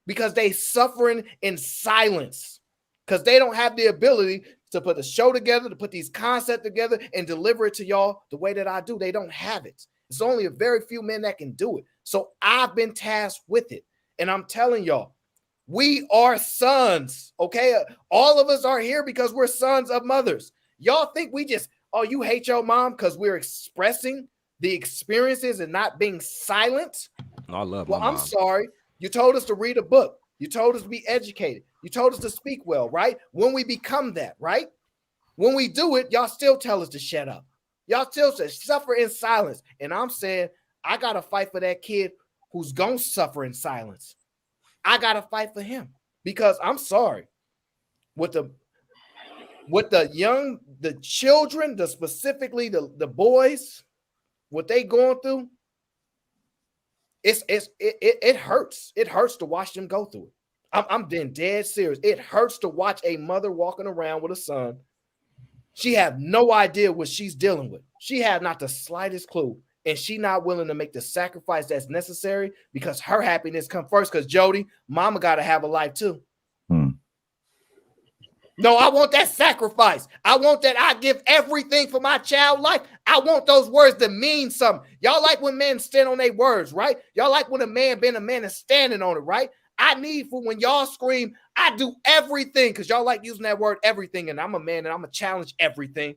Speaker 1: Because they suffering in silence. Because they don't have the ability to put a show together, to put these concepts together and deliver it to y'all the way that I do. They don't have it. It's only a very few men that can do it. So I've been tasked with it. And I'm telling y'all, we are sons, okay? All of us are here because we're sons of mothers. Y'all think we just, you hate your mom because we're expressing the experiences and not being silent?
Speaker 5: I love my mom.
Speaker 1: I'm sorry. You told us to read a book. You told us to be educated. You told us to speak well, right? When we become that, right? When we do it, y'all still tell us to shut up. Y'all still say suffer in silence. And I'm saying, I got to fight for that kid who's going to suffer in silence. I got to fight for him because I'm sorry. With the children, specifically the boys, what they going through, it hurts. It hurts to watch them go through it. I'm being dead serious. It hurts to watch a mother walking around with a son. She have no idea what she's dealing with. She have not the slightest clue. And she not willing to make the sacrifice that's necessary because her happiness come first. Because Jody, mama got to have a life too. No, I want that sacrifice. I want that I give everything for my child life. I want those words to mean something. Y'all like when men stand on their words, right? Y'all like when a man being a man and standing on it, right? I need for when y'all scream, I do everything, because y'all like using that word everything, and I'm a man and I'm going to challenge everything.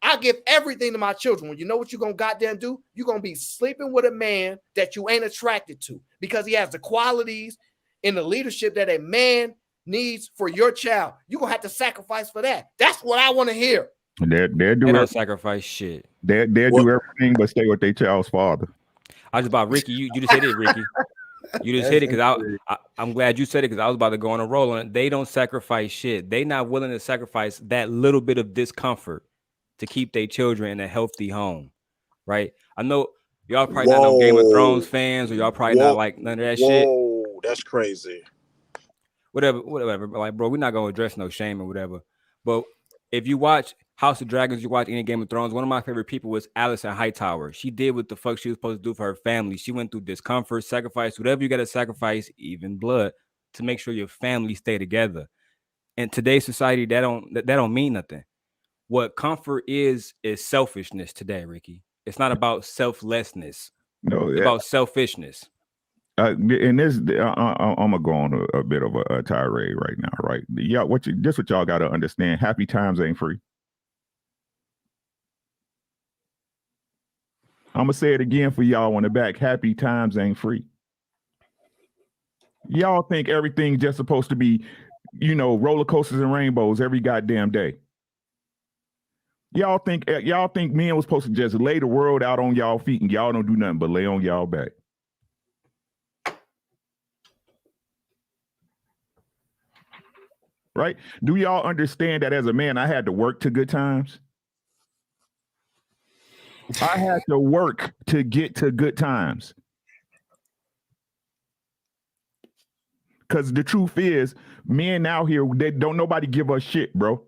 Speaker 1: I give everything to my children. Well, you know what you're going to goddamn do? You're going to be sleeping with a man that you ain't attracted to because he has the qualities and the leadership that a man needs for your child. You're going to have to sacrifice for that. That's what I want to hear.
Speaker 7: They'll
Speaker 5: They
Speaker 7: do
Speaker 5: don't sacrifice shit.
Speaker 7: They'll do everything but stay with their child's father.
Speaker 5: I was about Ricky. You just hit it, Ricky. You just hit it because I'm glad you said it because I was about to go on a roll on it. They don't sacrifice shit. They not willing to sacrifice that little bit of discomfort to keep their children in a healthy home, right? I know y'all probably not no Game of Thrones fans, or y'all probably not like none of that shit.
Speaker 6: Whoa, that's crazy.
Speaker 5: Whatever. Like, bro, we're not gonna address no shame or whatever. But if you watch House of Dragons, you watch any Game of Thrones, one of my favorite people was Alicent Hightower. She did what the fuck she was supposed to do for her family. She went through discomfort, sacrifice, whatever you got to sacrifice, even blood, to make sure your family stay together. In today's society, that don't mean nothing. What comfort is selfishness today, Ricky. It's not about selflessness.
Speaker 7: No,
Speaker 5: it's about selfishness.
Speaker 7: And this, I'm gonna go on a bit of a tirade right now, right? Yeah, what y'all got to understand: happy times ain't free. I'm gonna say it again for y'all on the back: happy times ain't free. Y'all think everything's just supposed to be, roller coasters and rainbows every goddamn day. Y'all think men was supposed to just lay the world out on y'all feet and y'all don't do nothing but lay on y'all back. Right? Do y'all understand that as a man, I had to work to good times? I had to work to get to good times. Because the truth is, men out here, they don't nobody give us shit, bro.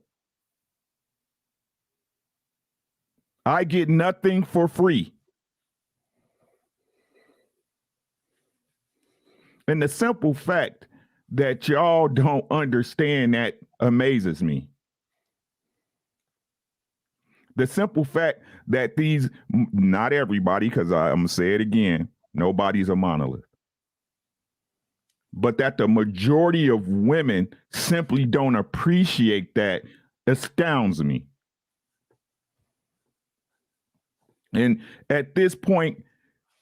Speaker 7: I get nothing for free. And the simple fact that y'all don't understand that amazes me. The simple fact that not everybody, because I'm going to say it again, nobody's a monolith. But that the majority of women simply don't appreciate that astounds me. And at this point,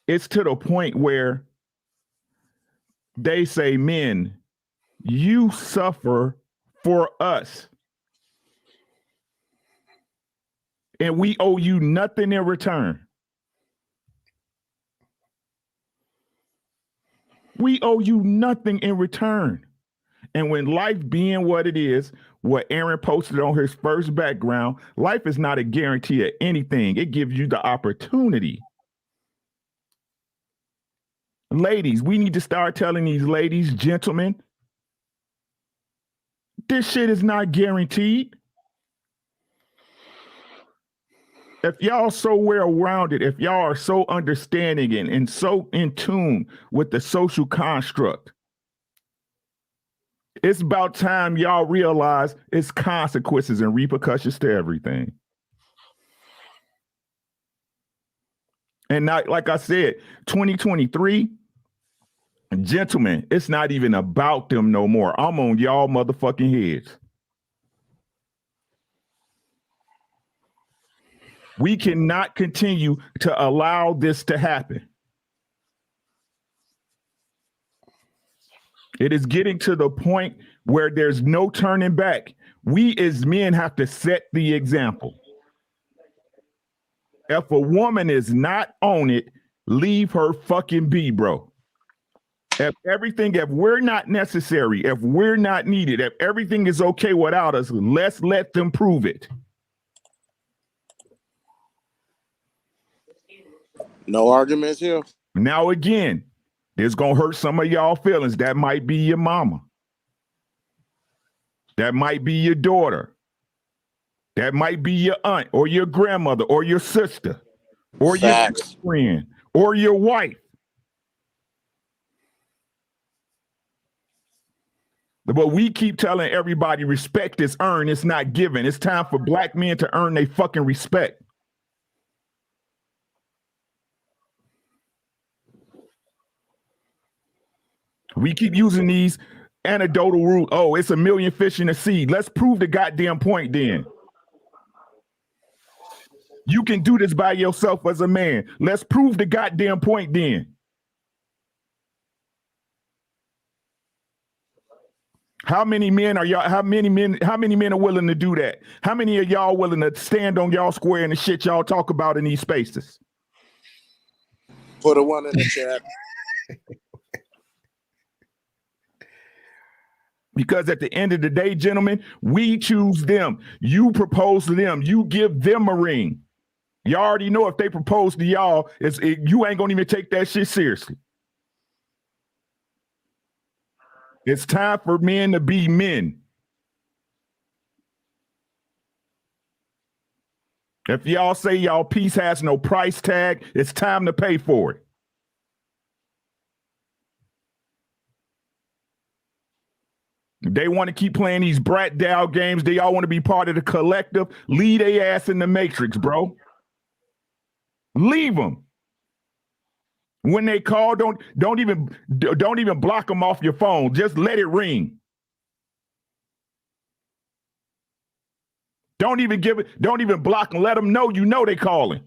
Speaker 7: it's to the point where they say, men, you suffer for us. And we owe you nothing in return. We owe you nothing in return. And when life being what it is, what Aaron posted on his first background, life is not a guarantee of anything. It gives you the opportunity. Ladies, we need to start telling these ladies, gentlemen, this shit is not guaranteed. If y'all so well-rounded, if y'all are so understanding and so in tune with the social construct, it's about time y'all realize it's consequences and repercussions to everything. And not, like I said, 2023, gentlemen, it's not even about them no more. I'm on y'all motherfucking heads. We cannot continue to allow this to happen. It is getting to the point where there's no turning back. We as men have to set the example. If a woman is not on it, leave her fucking be, bro. If we're not necessary, if we're not needed, if everything is okay without us, let's let them prove it.
Speaker 6: No arguments here.
Speaker 7: Now, again, it's going to hurt some of y'all feelings. That might be your mama. That might be your daughter. That might be your aunt or your grandmother or your sister or your friend or your wife. But we keep telling everybody respect is earned, it's not given. It's time for black men to earn their fucking respect. We keep using these anecdotal rules. Oh, it's a million fish in the sea. Let's prove the goddamn point then. You can do this by yourself as a man. Let's prove the goddamn point then. How many men are y'all? How many men are willing to do that? How many of y'all willing to stand on y'all square and the shit y'all talk about in these spaces?
Speaker 6: Put a one in the chat.
Speaker 7: Because at the end of the day, gentlemen, we choose them. You propose to them. You give them a ring. You already know if they propose to y'all, you ain't gonna even take that shit seriously. It's time for men to be men. If y'all say y'all peace has no price tag, it's time to pay for it. They want to keep playing these brat doll games. They all want to be part of the collective. Leave their ass in the matrix, bro. Leave them. When they call, don't even block them off your phone. Just let it ring. Don't even block and let them know you know they calling.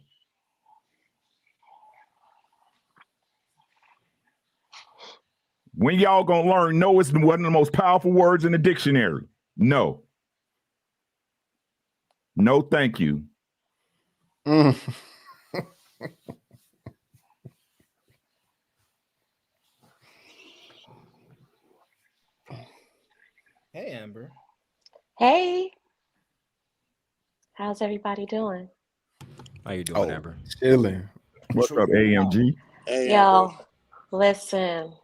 Speaker 7: When y'all gonna learn no is one of the most powerful words in the dictionary? No. No, thank you.
Speaker 1: Hey, Amber.
Speaker 8: Hey. How's everybody doing?
Speaker 5: How you doing, Amber?
Speaker 3: Chilling.
Speaker 7: What's up, AMG?
Speaker 6: Hey,
Speaker 8: Yo,
Speaker 6: Amber.
Speaker 8: listen.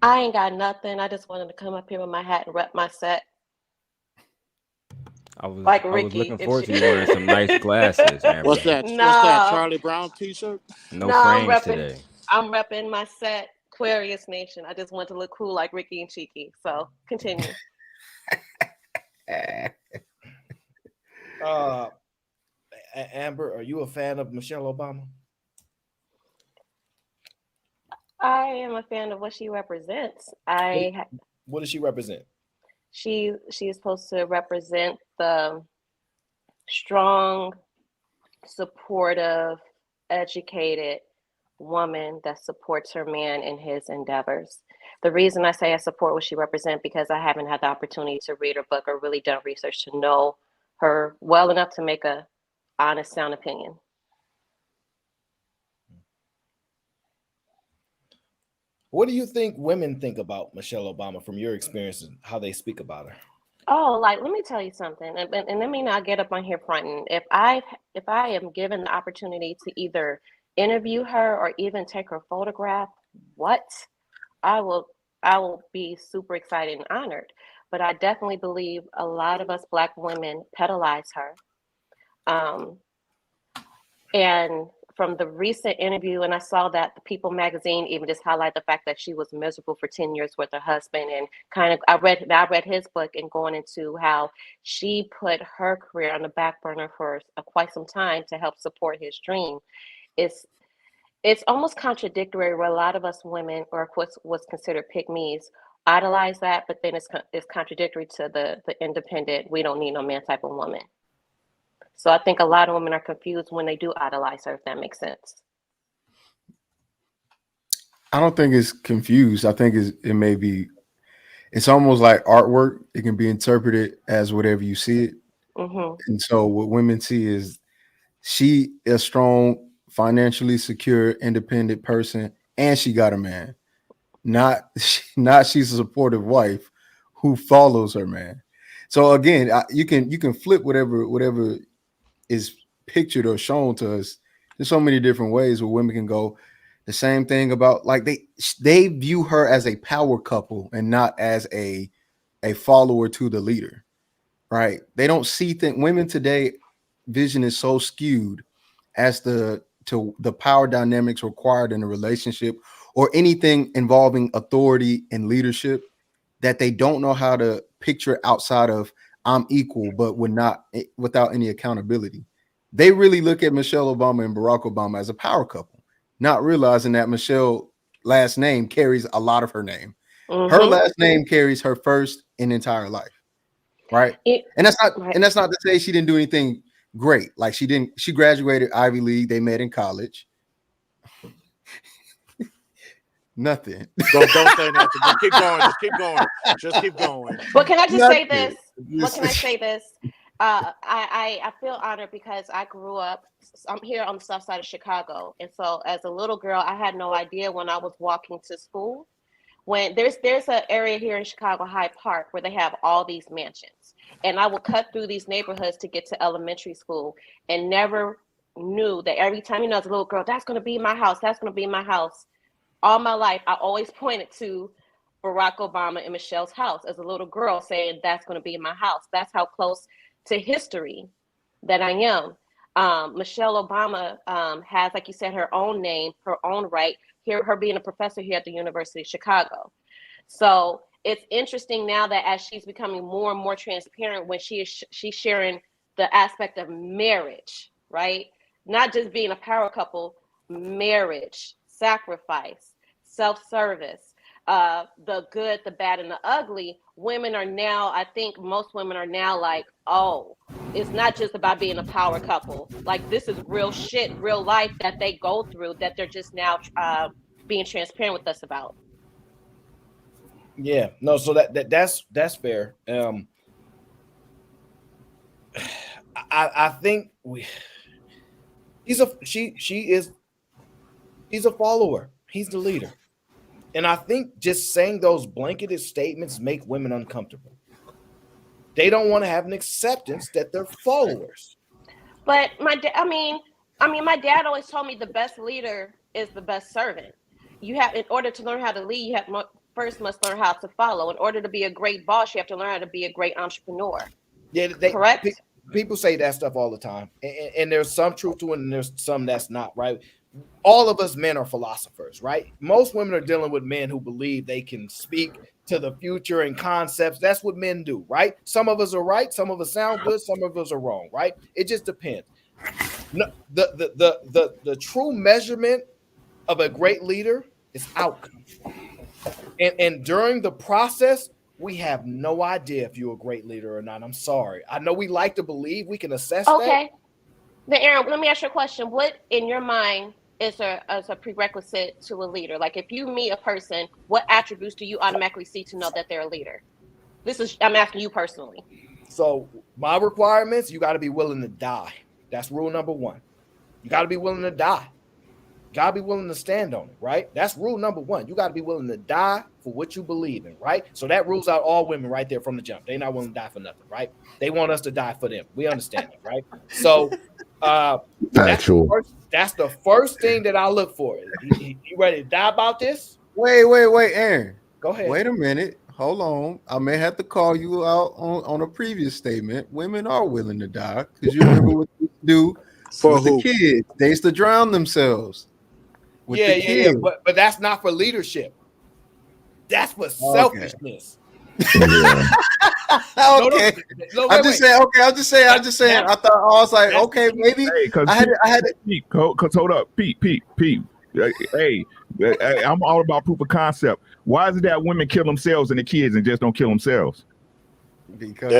Speaker 8: I ain't got nothing. I just wanted to come up here with my hat and rep my set.
Speaker 5: I was
Speaker 8: Like
Speaker 5: looking
Speaker 8: Ricky, if
Speaker 5: forward
Speaker 8: she-
Speaker 5: to you wearing some nice glasses, Amber.
Speaker 6: What's that?
Speaker 8: No.
Speaker 6: What's that? Charlie Brown T-shirt?
Speaker 5: No
Speaker 8: I'm
Speaker 5: frames
Speaker 8: repping.
Speaker 5: today.
Speaker 8: I'm repping my set, Aquarius Nation. I just want to look cool like Ricky and Cheeky. So continue.
Speaker 1: Amber, are you a fan of Michelle Obama?
Speaker 8: I am a fan of what she represents.
Speaker 1: What does she represent?
Speaker 8: She is supposed to represent the strong, supportive, educated woman that supports her man in his endeavors. The reason I say I support what she represents because I haven't had the opportunity to read her book or really done research to know her well enough to make a honest, sound opinion.
Speaker 1: What do you think women think about Michelle Obama from your experience and how they speak about her?
Speaker 8: Oh, like let me tell you something, and let me not get up on here fronting. If I am given the opportunity to either interview her or even take her photograph, I will be super excited and honored. But I definitely believe a lot of us Black women pedalize her. And from the recent interview, and I saw that the People magazine even just highlight the fact that she was miserable for 10 years with her husband, and kind of I read his book and going into how she put her career on the back burner for quite some time to help support his dream. It's almost contradictory where a lot of us women, or what's considered pick me's, idolize that, but then it's contradictory to the independent, we don't need no man type of woman. So I think a lot of women are confused when they do idolize her, if that makes sense.
Speaker 3: I don't think it's confused. I think it's almost like artwork. It can be interpreted as whatever you see it.
Speaker 8: Mm-hmm.
Speaker 3: And so what women see is she a strong, financially secure, independent person, and she got a man. Not she's a supportive wife who follows her man. So again, you can flip whatever is pictured or shown to us. There's so many different ways where women can go. The same thing about like they view her as a power couple and not as a follower to the leader, right? They don't see things. Women today vision is so skewed as to the power dynamics required in a relationship or anything involving authority and leadership that they don't know how to picture outside of I'm equal, but without any accountability. They really look at Michelle Obama and Barack Obama as a power couple, not realizing that Michelle last name carries a lot of her name.
Speaker 8: Mm-hmm.
Speaker 3: Her last name carries her first and entire life. Right. And that's not to say she didn't do anything great. Like she graduated Ivy League. They met in college. Nothing.
Speaker 6: Don't say nothing. Just keep going. Just keep going. Just keep going.
Speaker 8: But can I just say
Speaker 3: Nothing.
Speaker 8: this? What can I say this? I feel honored because I grew up. I'm here on the south side of Chicago, and so as a little girl, I had no idea when I was walking to school. When there's an area here in Chicago, Hyde Park, where they have all these mansions, and I would cut through these neighborhoods to get to elementary school, and never knew that every time, as a little girl, that's going to be my house. That's going to be my house. All my life, I always pointed to Barack Obama and Michelle's house as a little girl, saying that's going to be my house. That's how close to history that I am. Michelle Obama has, like you said, her own name, her own right. Here, her being a professor here at the University of Chicago. So it's interesting now that as she's becoming more and more transparent, when she's sharing the aspect of marriage, right? Not just being a power couple, marriage, sacrifice, self-service, the good, the bad, and the ugly. Women are now, I think most women are now like, oh, it's not just about being a power couple. Like, this is real shit, real life that they go through that they're just now being transparent with us about.
Speaker 1: Yeah, no, so that's fair. I think she's a follower. He's the leader. And I think just saying those blanketed statements make women uncomfortable. They don't want to have an acceptance that they're followers.
Speaker 8: But my dad always told me the best leader is the best servant. You have, in order to learn how to lead, you have first must learn how to follow. In order to be a great boss, you have to learn how to be a great entrepreneur.
Speaker 1: Yeah,
Speaker 8: correct?
Speaker 1: People say that stuff all the time, and there's some truth to it, and there's some that's not, right? All of us men are philosophers, right? Most women are dealing with men who believe they can speak to the future and concepts. That's what men do, right? Some of us are right, some of us sound good, some of us are wrong, right? It just depends. No, the true measurement of a great leader is outcome. And during the process, we have no idea if you're a great leader or not. I'm sorry. I know we like to believe we can assess that.
Speaker 8: Okay. Then, Aaron, let me ask you a question. What in your mind is a prerequisite to a leader? Like, if you meet a person, what attributes do you automatically see to know that they're a leader? I'm asking you personally.
Speaker 1: So my requirements, you got to be willing to die. That's rule number one. You got to be willing to die. You got to be willing to stand on it, right? That's rule number one. You got to be willing to die for what you believe in, right? So that rules out all women right there from the jump. They're not willing to die for nothing, right? They want us to die for them. We understand that, right? So that's the first thing that I look for. You ready to die about this?
Speaker 3: Wait, Aaron.
Speaker 1: Go ahead.
Speaker 3: Wait a minute. Hold on. I may have to call you out on a previous statement. Women are willing to die because you remember what they do for the kids. They used to drown themselves.
Speaker 1: Yeah. But that's not for leadership. That's for selfishness.
Speaker 3: Okay. I'm just saying. I thought I was like, okay, maybe I had to.
Speaker 7: Because hold up, Pete. Hey, I'm all about proof of concept. Why is it that women kill themselves and the kids and just don't kill themselves?
Speaker 3: Because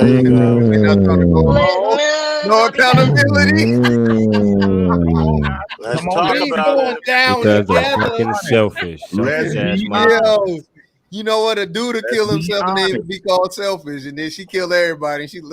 Speaker 3: no accountability.
Speaker 6: Let's talk about it.
Speaker 5: Because they're fucking selfish.
Speaker 3: You know what? A dude to kill himself and then be called selfish, and then she killed everybody. She's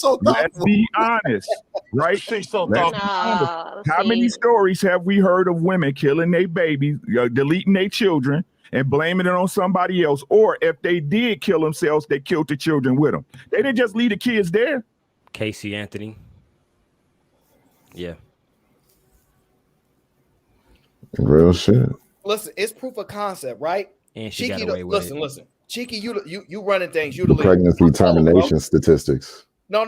Speaker 3: so thoughtful.
Speaker 7: Let's be honest, right?
Speaker 6: She's so thoughtful.
Speaker 7: How many stories have we heard of women killing their babies, deleting their children, and blaming it on somebody else? Or if they did kill themselves, they killed the children with them. They didn't just leave the kids there.
Speaker 5: Casey Anthony. Yeah.
Speaker 4: Real shit.
Speaker 1: Listen, it's proof of concept, right?
Speaker 5: And she got away with it.
Speaker 1: Listen. Cheeky, you running things. You the leader.
Speaker 4: Pregnancy termination statistics.
Speaker 1: No.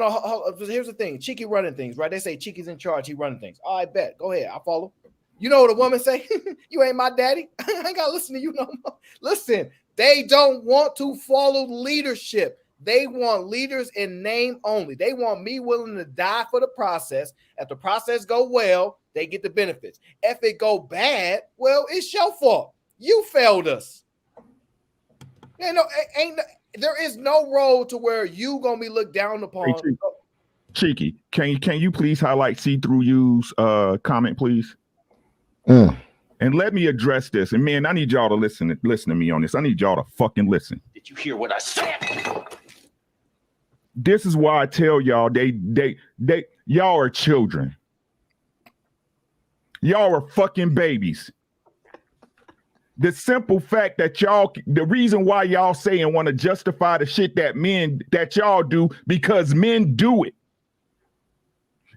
Speaker 1: Here's the thing. Cheeky running things, right? They say Cheeky's in charge. He running things. I bet. Go ahead. I follow. You know what a woman say? You ain't my daddy. I ain't got to listen to you no more. Listen, they don't want to follow leadership. They want leaders in name only. They want me willing to die for the process. If the process go well, they get the benefits. If it go bad, well, it's your fault. You failed us. There is no road to where you gonna be looked down upon.
Speaker 7: Cheeky, can you please highlight See Through You's comment, please? And let me address this. And man, I need y'all to listen to me on this. I need y'all to fucking listen.
Speaker 9: Did you hear what I said?
Speaker 7: This is why I tell y'all y'all are children. Y'all are fucking babies. The simple fact that the reason why y'all say and want to justify the shit that y'all do, because men do it.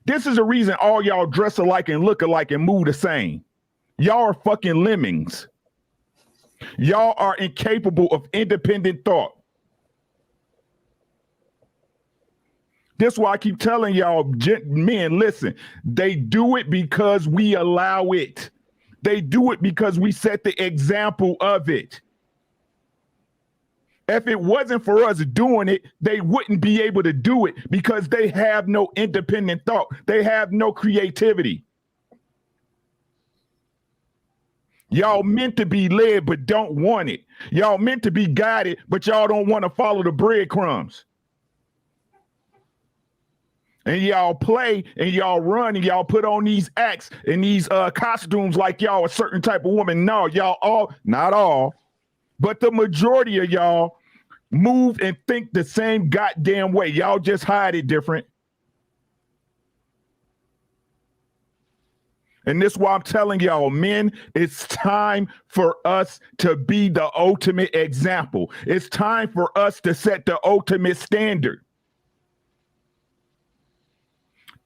Speaker 7: This is the reason all y'all dress alike and look alike and move the same. Y'all are fucking lemmings. Y'all are incapable of independent thought. This is why I keep telling y'all, men, listen, they do it because we allow it. They do it because we set the example of it. If it wasn't for us doing it, they wouldn't be able to do it because they have no independent thought. They have no creativity. Y'all meant to be led, but don't want it. Y'all meant to be guided, but y'all don't want to follow the breadcrumbs. And y'all play and y'all run and y'all put on these acts and these costumes like y'all a certain type of woman. No, y'all all, not all, but the majority of y'all move and think the same goddamn way. Y'all just hide it different. And this is why I'm telling y'all, men, it's time for us to be the ultimate example. It's time for us to set the ultimate standard.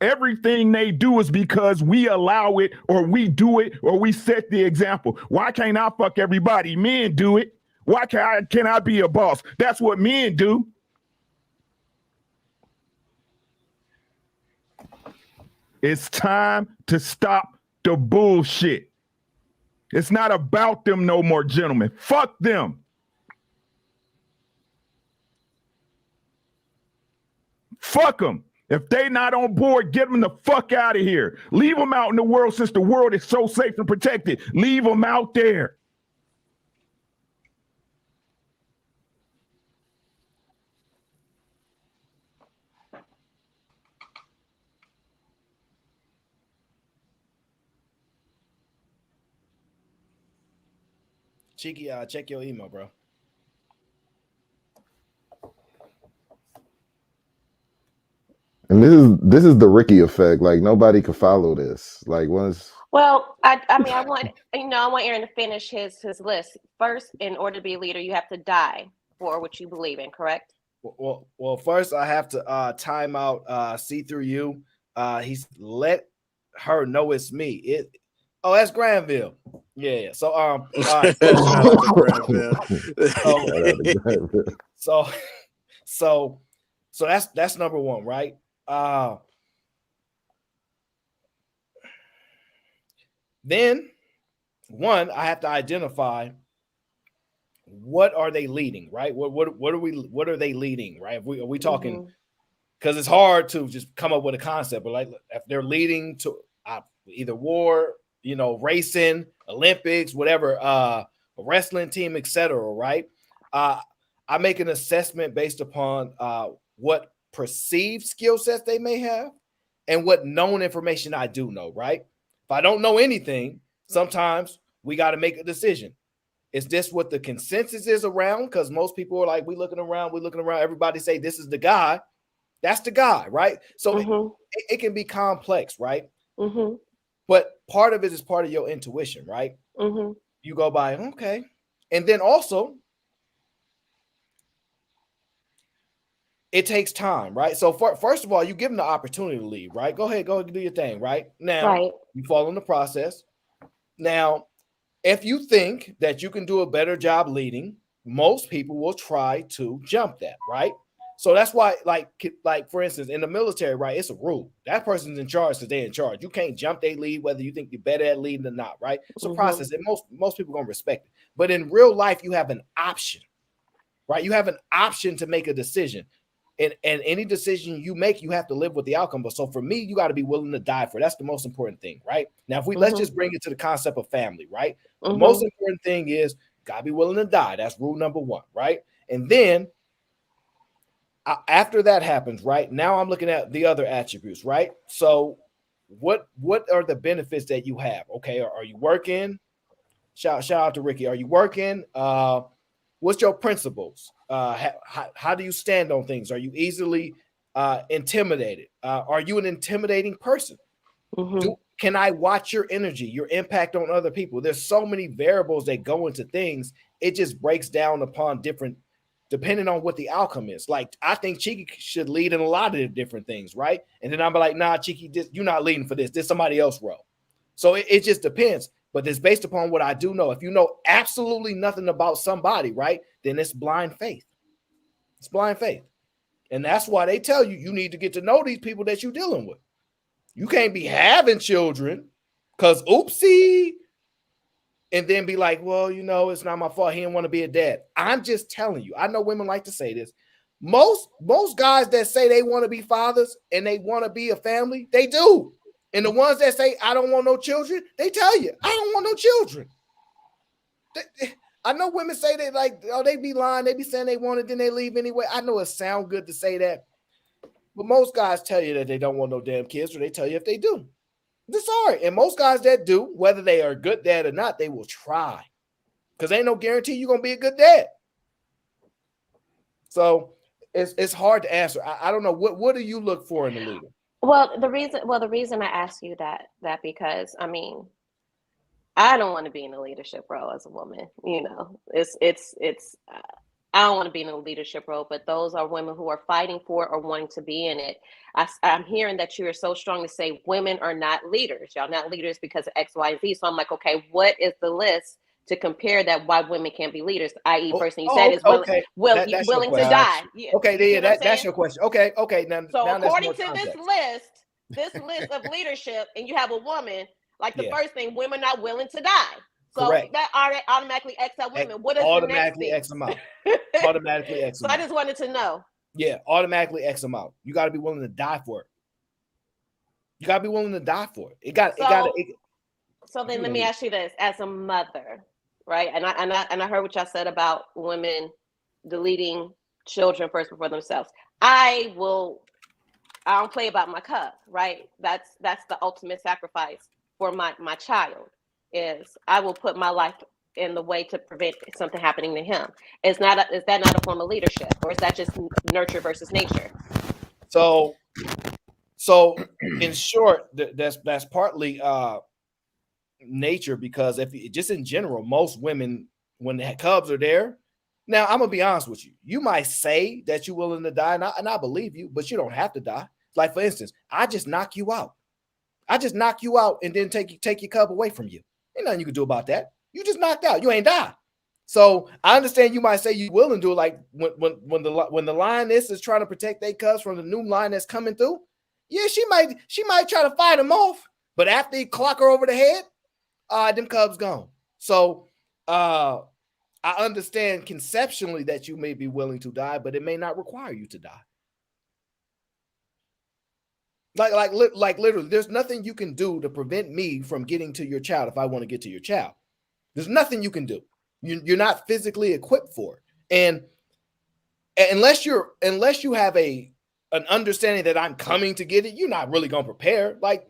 Speaker 7: Everything they do is because we allow it or we do it or we set the example. Why can't I fuck everybody? Men do it. Why can I be a boss? That's what men do. It's time to stop the bullshit. It's not about them no more, gentlemen. Fuck them. Fuck them. If they not on board, get them the fuck out of here. Leave them out in the world since the world is so safe and protected. Leave them out there.
Speaker 1: Cheeky, check your email, bro.
Speaker 4: And this is the Ricky effect. Like nobody could follow this. Like once.
Speaker 8: Well, I mean, I want Aaron to finish his list first. In order to be a leader, you have to die for what you believe in. Correct?
Speaker 1: Well, first I have to time out. See Through You. He's let her know it's me. That's Granville. Yeah. So all right. So that's number one, right? Then one, I have to identify what are they leading, right? What are they leading, right? Are we talking, because it's hard to just come up with a concept, but like if they're leading to either war, racing, Olympics, whatever, a wrestling team, etc., right? I make an assessment based upon what perceived skill sets they may have and what known information I do know, right? If I don't know anything, sometimes we got to make a decision. Is this what the consensus is around? Because most people are like, we're looking around, everybody say this is the guy. That's the guy, right? So it can be complex, right? But part of it is part of your intuition, right? You go by, okay. And then also, it takes time, right? So first of all, you give them the opportunity to leave, right? Go ahead, do your thing, right? Now, you follow in the process. Now, if you think that you can do a better job leading, most people will try to jump that, right? So that's why, like for instance, in the military, right, it's a rule. That person's in charge because they're in charge. You can't jump their lead, whether you think you're better at leading or not, right? It's a process, and most people are going to respect it. But in real life, you have an option, right? You have an option to make a decision. And any decision you make, you have to live with the outcome. But so for me, you got to be willing to die for it. That's the most important thing, right? Now, if let's just bring it to the concept of family, right? The most important thing is got to be willing to die. That's rule number one, right? And then after that happens, right? Now I'm looking at the other attributes, right? So what are the benefits that you have? Okay, are you working? Shout out to Ricky. Are you working? What's your principles? How do you stand on things? Are you easily intimidated? Are you an intimidating person? Can I watch your energy, your impact on other people? There's so many variables that go into things. It just breaks down upon different, depending on what the outcome is. Like, I think Cheeky should lead in a lot of different things, right? And then I'm like, nah, Cheeky, you're not leading for this. This somebody else role. So it just depends. But it's based upon what I do know. If you know absolutely nothing about somebody, right, then it's blind faith. It's blind faith. And that's why they tell you need to get to know these people that you're dealing with. You can't be having children because oopsie, and then be like, well, it's not my fault. He didn't want to be a dad. I'm just telling you. I know women like to say this. Most guys that say they want to be fathers and they want to be a family, they do. And the ones that say, I don't want no children, they tell you, I don't want no children. I know women say they like, oh, they be lying. They be saying they want it, then they leave anyway. I know it sounds good to say that. But most guys tell you that they don't want no damn kids, or they tell you if they do. They're sorry. And most guys that do, whether they are a good dad or not, they will try. Because ain't no guarantee you're going to be a good dad. So it's hard to answer. I don't know. What do you look for in a leader?
Speaker 8: Well, the reason I ask you that because, I mean, I don't want to be in a leadership role as a woman. I don't want to be in a leadership role, but those are women who are fighting for or wanting to be in it. I'm hearing that you are so strong to say women are not leaders. Y'all not leaders because of X, Y, and Z. So I'm like, okay, what is the list to compare that why women can't be leaders? I.e., person you said is willing to die. Yeah.
Speaker 1: Okay, that's your question. Okay.
Speaker 8: So according to this list of leadership, and you have a woman, like the first thing, women not willing to die. So
Speaker 1: correct.
Speaker 8: That automatically X out women. What is
Speaker 1: automatically
Speaker 8: the next
Speaker 1: X them out? Automatically X them
Speaker 8: out. So I just wanted to know.
Speaker 1: Yeah, automatically X them out. You got to be willing to die for it. You got to be willing to die for it.
Speaker 8: So then let me ask you this: as a mother, right? And I heard what y'all said about women deleting children first before themselves. I don't play about my cub, right? That's the ultimate sacrifice for my child. Is I will put my life in the way to prevent something happening to him. Is that not a form of leadership, or is that just nurture versus nature?
Speaker 1: So in short, that's partly nature, because if just in general, most women, when the cubs are there, now I'm gonna be honest with you. You might say that you're willing to die, and I believe you, but you don't have to die. Like, for instance, I just knock you out. And then take your cub away from you. Ain't nothing you can do about that. You just knocked out. You ain't died. So I understand you might say you willing to do it, like when the lioness is trying to protect their cubs from the new lion that's coming through. Yeah, she might try to fight him off, but after he clock her over the head, them cubs gone. So I understand conceptually that you may be willing to die, but it may not require you to die. Like literally, there's nothing you can do to prevent me from getting to your child if I want to get to your child. There's nothing you can do. You're not physically equipped for it, and unless you have an understanding that I'm coming to get it, you're not really gonna prepare. Like,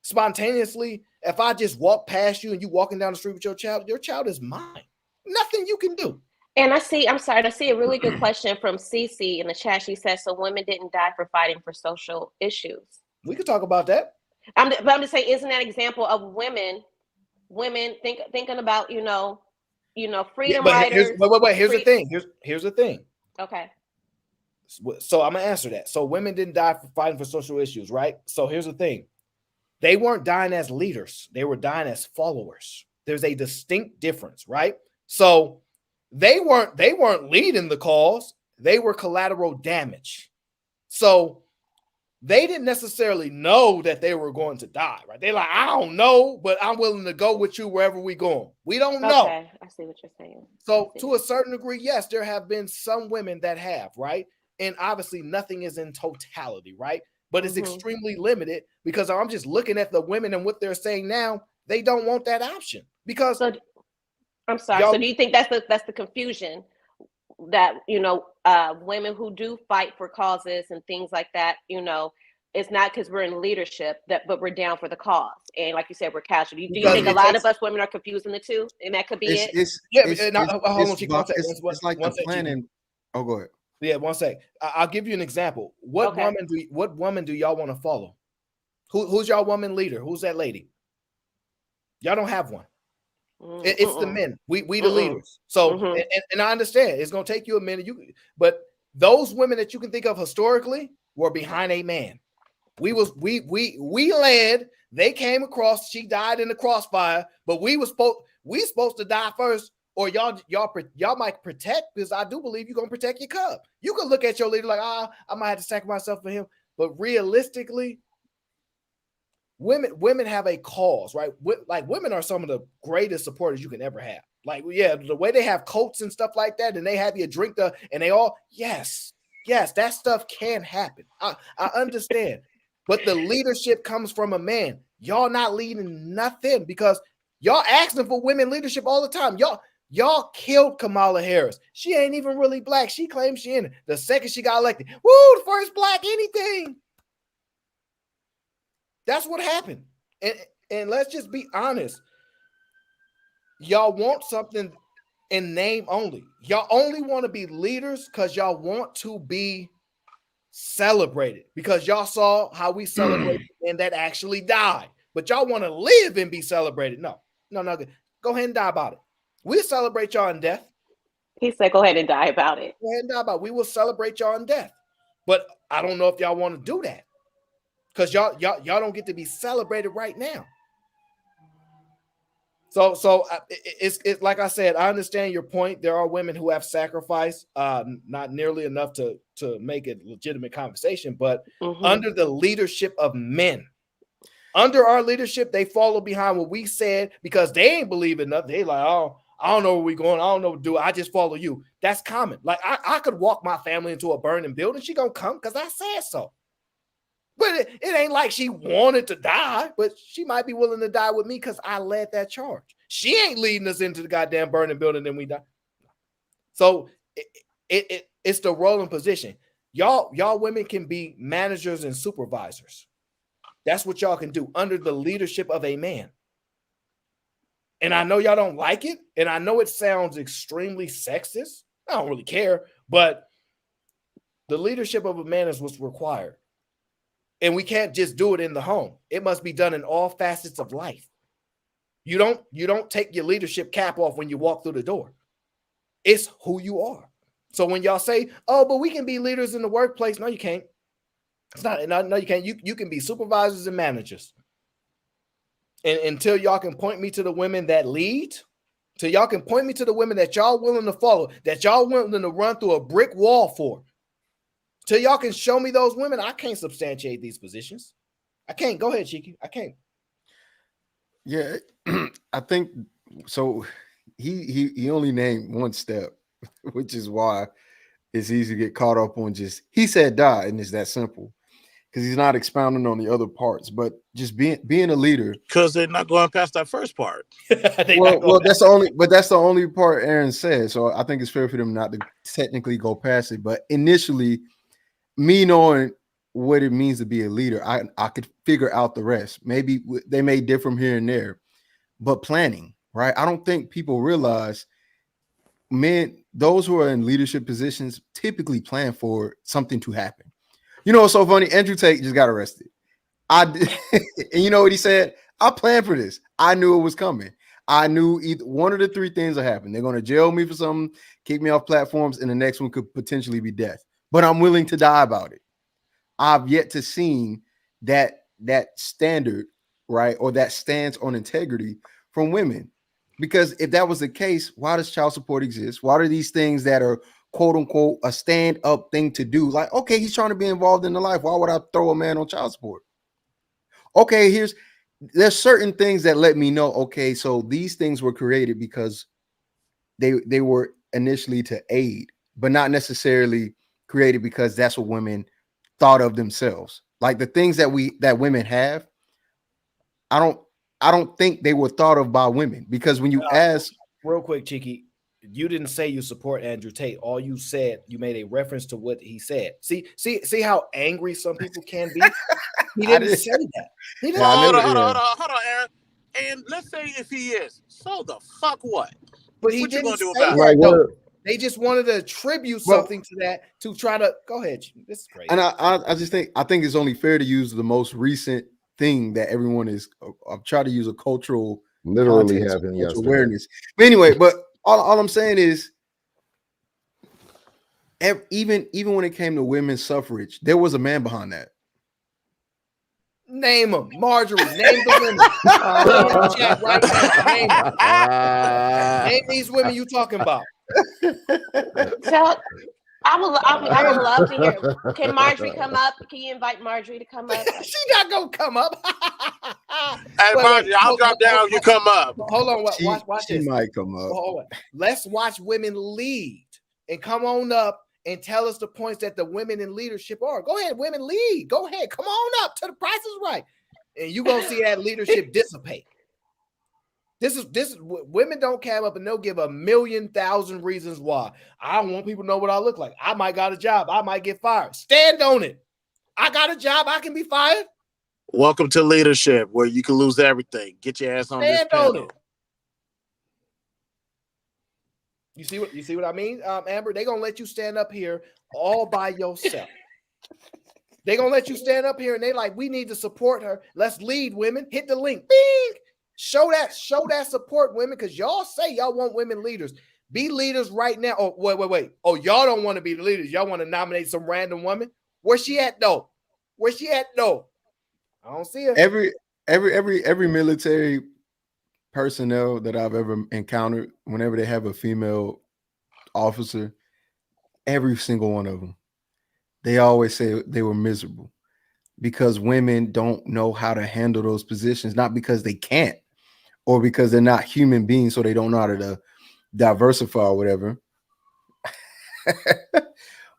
Speaker 1: spontaneously, if I just walk past you and you walking down the street with your child is mine. Nothing you can do.
Speaker 8: And I see a really good question from Cece in the chat. She says, so women didn't die for fighting for social issues.
Speaker 1: We could talk about that.
Speaker 8: I'm just saying, isn't that an example of women thinking about, freedom riders?
Speaker 1: Wait. Here's the thing.
Speaker 8: Okay.
Speaker 1: So I'm gonna answer that. So women didn't die for fighting for social issues, right? So here's the thing. They weren't dying as leaders. They were dying as followers. There's a distinct difference, right? So they weren't leading the cause. They were collateral damage. So they didn't necessarily know that they were going to die, right? They're like, I don't know, but I'm willing to go with you wherever we going. We don't know.
Speaker 8: Okay, I see what you're saying.
Speaker 1: So to a certain degree, yes, there have been some women that have, right? And obviously nothing is in totality, right? But it's extremely limited, because I'm just looking at the women and what they're saying now. They don't want that option because.
Speaker 8: I'm sorry. So do you think that's the confusion? women who do fight for causes and things like that, it's not because we're in leadership but we're down for the cause. And like you said, we're casual. Do you
Speaker 1: Because
Speaker 8: think a
Speaker 1: it
Speaker 8: lot
Speaker 1: takes,
Speaker 8: of us women are confusing the two? And that could be
Speaker 3: It's
Speaker 8: it?
Speaker 3: it's
Speaker 1: yeah,
Speaker 3: it's
Speaker 1: and
Speaker 3: it's
Speaker 1: hold on,
Speaker 3: it's,
Speaker 1: Chico, one
Speaker 3: vi-
Speaker 1: sec,
Speaker 3: it's like
Speaker 1: one
Speaker 3: the
Speaker 1: sec, Chico.
Speaker 3: planning. Oh, go ahead.
Speaker 1: Yeah, one sec. I'll give you an example. What
Speaker 8: Okay.
Speaker 1: woman do y'all want to follow? Who's y'all woman leader? Who's that lady? Y'all don't have one. It's the men. We the leaders. So and I understand it's gonna take you a minute. But those women that you can think of historically were behind a man. We led. They came across. She died in the crossfire, but we supposed to die first, or y'all might protect, because I do believe you're gonna protect your cub. You can look at your leader like, I might have to sacrifice myself for him, but realistically, women have a cause, right? Like, women are some of the greatest supporters you can ever have. Like, yeah, the way they have coats and stuff like that, and they have you drink and they all, yes, that stuff can happen. I understand, but the leadership comes from a man. Y'all not leading nothing, because y'all asking for women leadership all the time. Y'all killed Kamala Harris. She ain't even really black. She claims she in it. The second she got elected, woo, the first black anything. That's what happened. And let's just be honest. Y'all want something in name only. Y'all only want to be leaders because y'all want to be celebrated, because y'all saw how we celebrated and that actually died. But y'all want to live and be celebrated. No. Go ahead and die about it. We'll celebrate y'all in death.
Speaker 8: He said, go ahead and die about it.
Speaker 1: Go ahead and die about it. We will celebrate y'all in death. But I don't know if y'all want to do that, because y'all don't get to be celebrated right now. So it's like I said, I understand your point. There are women who have sacrificed, not nearly enough to make it legitimate conversation, but under the leadership of men, under our leadership, they follow behind what we said, because they ain't believing nothing. They like, oh, I don't know where we going. I don't know what to do. I just follow you. That's common. Like, I could walk my family into a burning building. She gonna come because I said so. But it ain't like she wanted to die, but she might be willing to die with me because I led that charge. She ain't leading us into the goddamn burning building, then we die. So it's the rolling position. Y'all women can be managers and supervisors. That's what y'all can do under the leadership of a man. And I know y'all don't like it, and I know it sounds extremely sexist. I don't really care, but the leadership of a man is what's required. And we can't just do it in the home. It must be done in all facets of life. You don't take your leadership cap off when you walk through the door. It's who you are. So when y'all say, oh, but we can be leaders in the workplace. No, you can't. It's not, no, you can't. You can be supervisors and managers. And until y'all can point me to the women that lead, till y'all can point me to the women that y'all willing to follow, that y'all willing to run through a brick wall for, till y'all can show me those women, I can't substantiate these positions. I can't. Go ahead, Cheeky. I can't.
Speaker 3: Yeah, I think so. He only named one step, which is why it's easy to get caught up on just he said die, and it's that simple, because he's not expounding on the other parts. But just being a leader,
Speaker 6: because they're not going past that first part.
Speaker 3: well, that's the only part Aaron said. So I think it's fair for them not to technically go past it. But initially, me knowing what it means to be a leader, I could figure out the rest. Maybe they may differ from here and there, but planning, right? I don't think people realize men, those who are in leadership positions typically plan for something to happen. You know what's so funny? Andrew Tate just got arrested. And you know what he said? I planned for this. I knew it was coming. I knew either one of the three things will happen. They're going to jail me for something, kick me off platforms, and the next one could potentially be death. But I'm willing to die about it. I've yet to see that standard, right, or that stance on integrity from women. Because if that was the case, why does child support exist? Why are these things that are quote unquote a stand-up thing to do? Like, okay, he's trying to be involved in the life. Why would I throw a man on child support? Okay, there's certain things that let me know, okay, so these things were created because they were initially to aid, but not necessarily created because that's what women thought of themselves. Like the things that women have, I don't think they were thought of by women, because when you ask,
Speaker 1: real quick, Cheeky, you didn't say you support Andrew Tate. All you said, you made a reference to what he said. See how angry some people can be. He didn't say that. He didn't.
Speaker 6: Hold on, Aaron. And let's say if he is, so the fuck what?
Speaker 1: But he
Speaker 6: what you
Speaker 1: didn't
Speaker 6: gonna do
Speaker 1: say
Speaker 6: about
Speaker 1: that,
Speaker 6: it?
Speaker 1: though. They just wanted to attribute something to that to try to go ahead. This is crazy.
Speaker 3: And I just think it's only fair to use the most recent thing that everyone is. I've tried to use a cultural,
Speaker 4: literally
Speaker 3: context,
Speaker 4: having
Speaker 3: cultural
Speaker 4: yesterday.
Speaker 3: awareness. But anyway, but all I'm saying is, even when it came to women's suffrage, there was a man behind that.
Speaker 1: Name them, Marjorie. Name the women. In the chat right now. Name these women you talking about.
Speaker 8: So I would love to hear. Can Marjorie come up? Can you invite Marjorie to come up?
Speaker 1: She not gonna come up.
Speaker 6: Hey, Marjorie, I'll drop down. You come up.
Speaker 1: Hold on. Watch
Speaker 3: She
Speaker 1: this.
Speaker 3: might come up.
Speaker 1: Hold on. Let's watch women lead and come on up and tell us the points that the women in leadership are. Go ahead, women lead. Go ahead. Come on up to the Price is Right. And you're gonna see that leadership dissipate. This is women don't come up and they'll give 1,000,000 reasons why. I don't want people to know what I look like. I might got a job. I might get fired. Stand on it. I got a job. I can be fired.
Speaker 6: Welcome to leadership, where you can lose everything. Get your ass on this panel.
Speaker 1: You see what I mean, Amber? They're gonna let you stand up here all by yourself. They're gonna let you stand up here and they like, we need to support her. Let's lead, women. Hit the link. Bing! Show that support, women, because y'all say y'all want women leaders. Be leaders right now. Oh, wait. Oh, y'all don't want to be the leaders. Y'all want to nominate some random woman. Where's she at though? I don't see her.
Speaker 3: Every military personnel that I've ever encountered, whenever they have a female officer, every single one of them, they always say they were miserable because women don't know how to handle those positions, not because they can't or because they're not human beings, so they don't know how to diversify or whatever.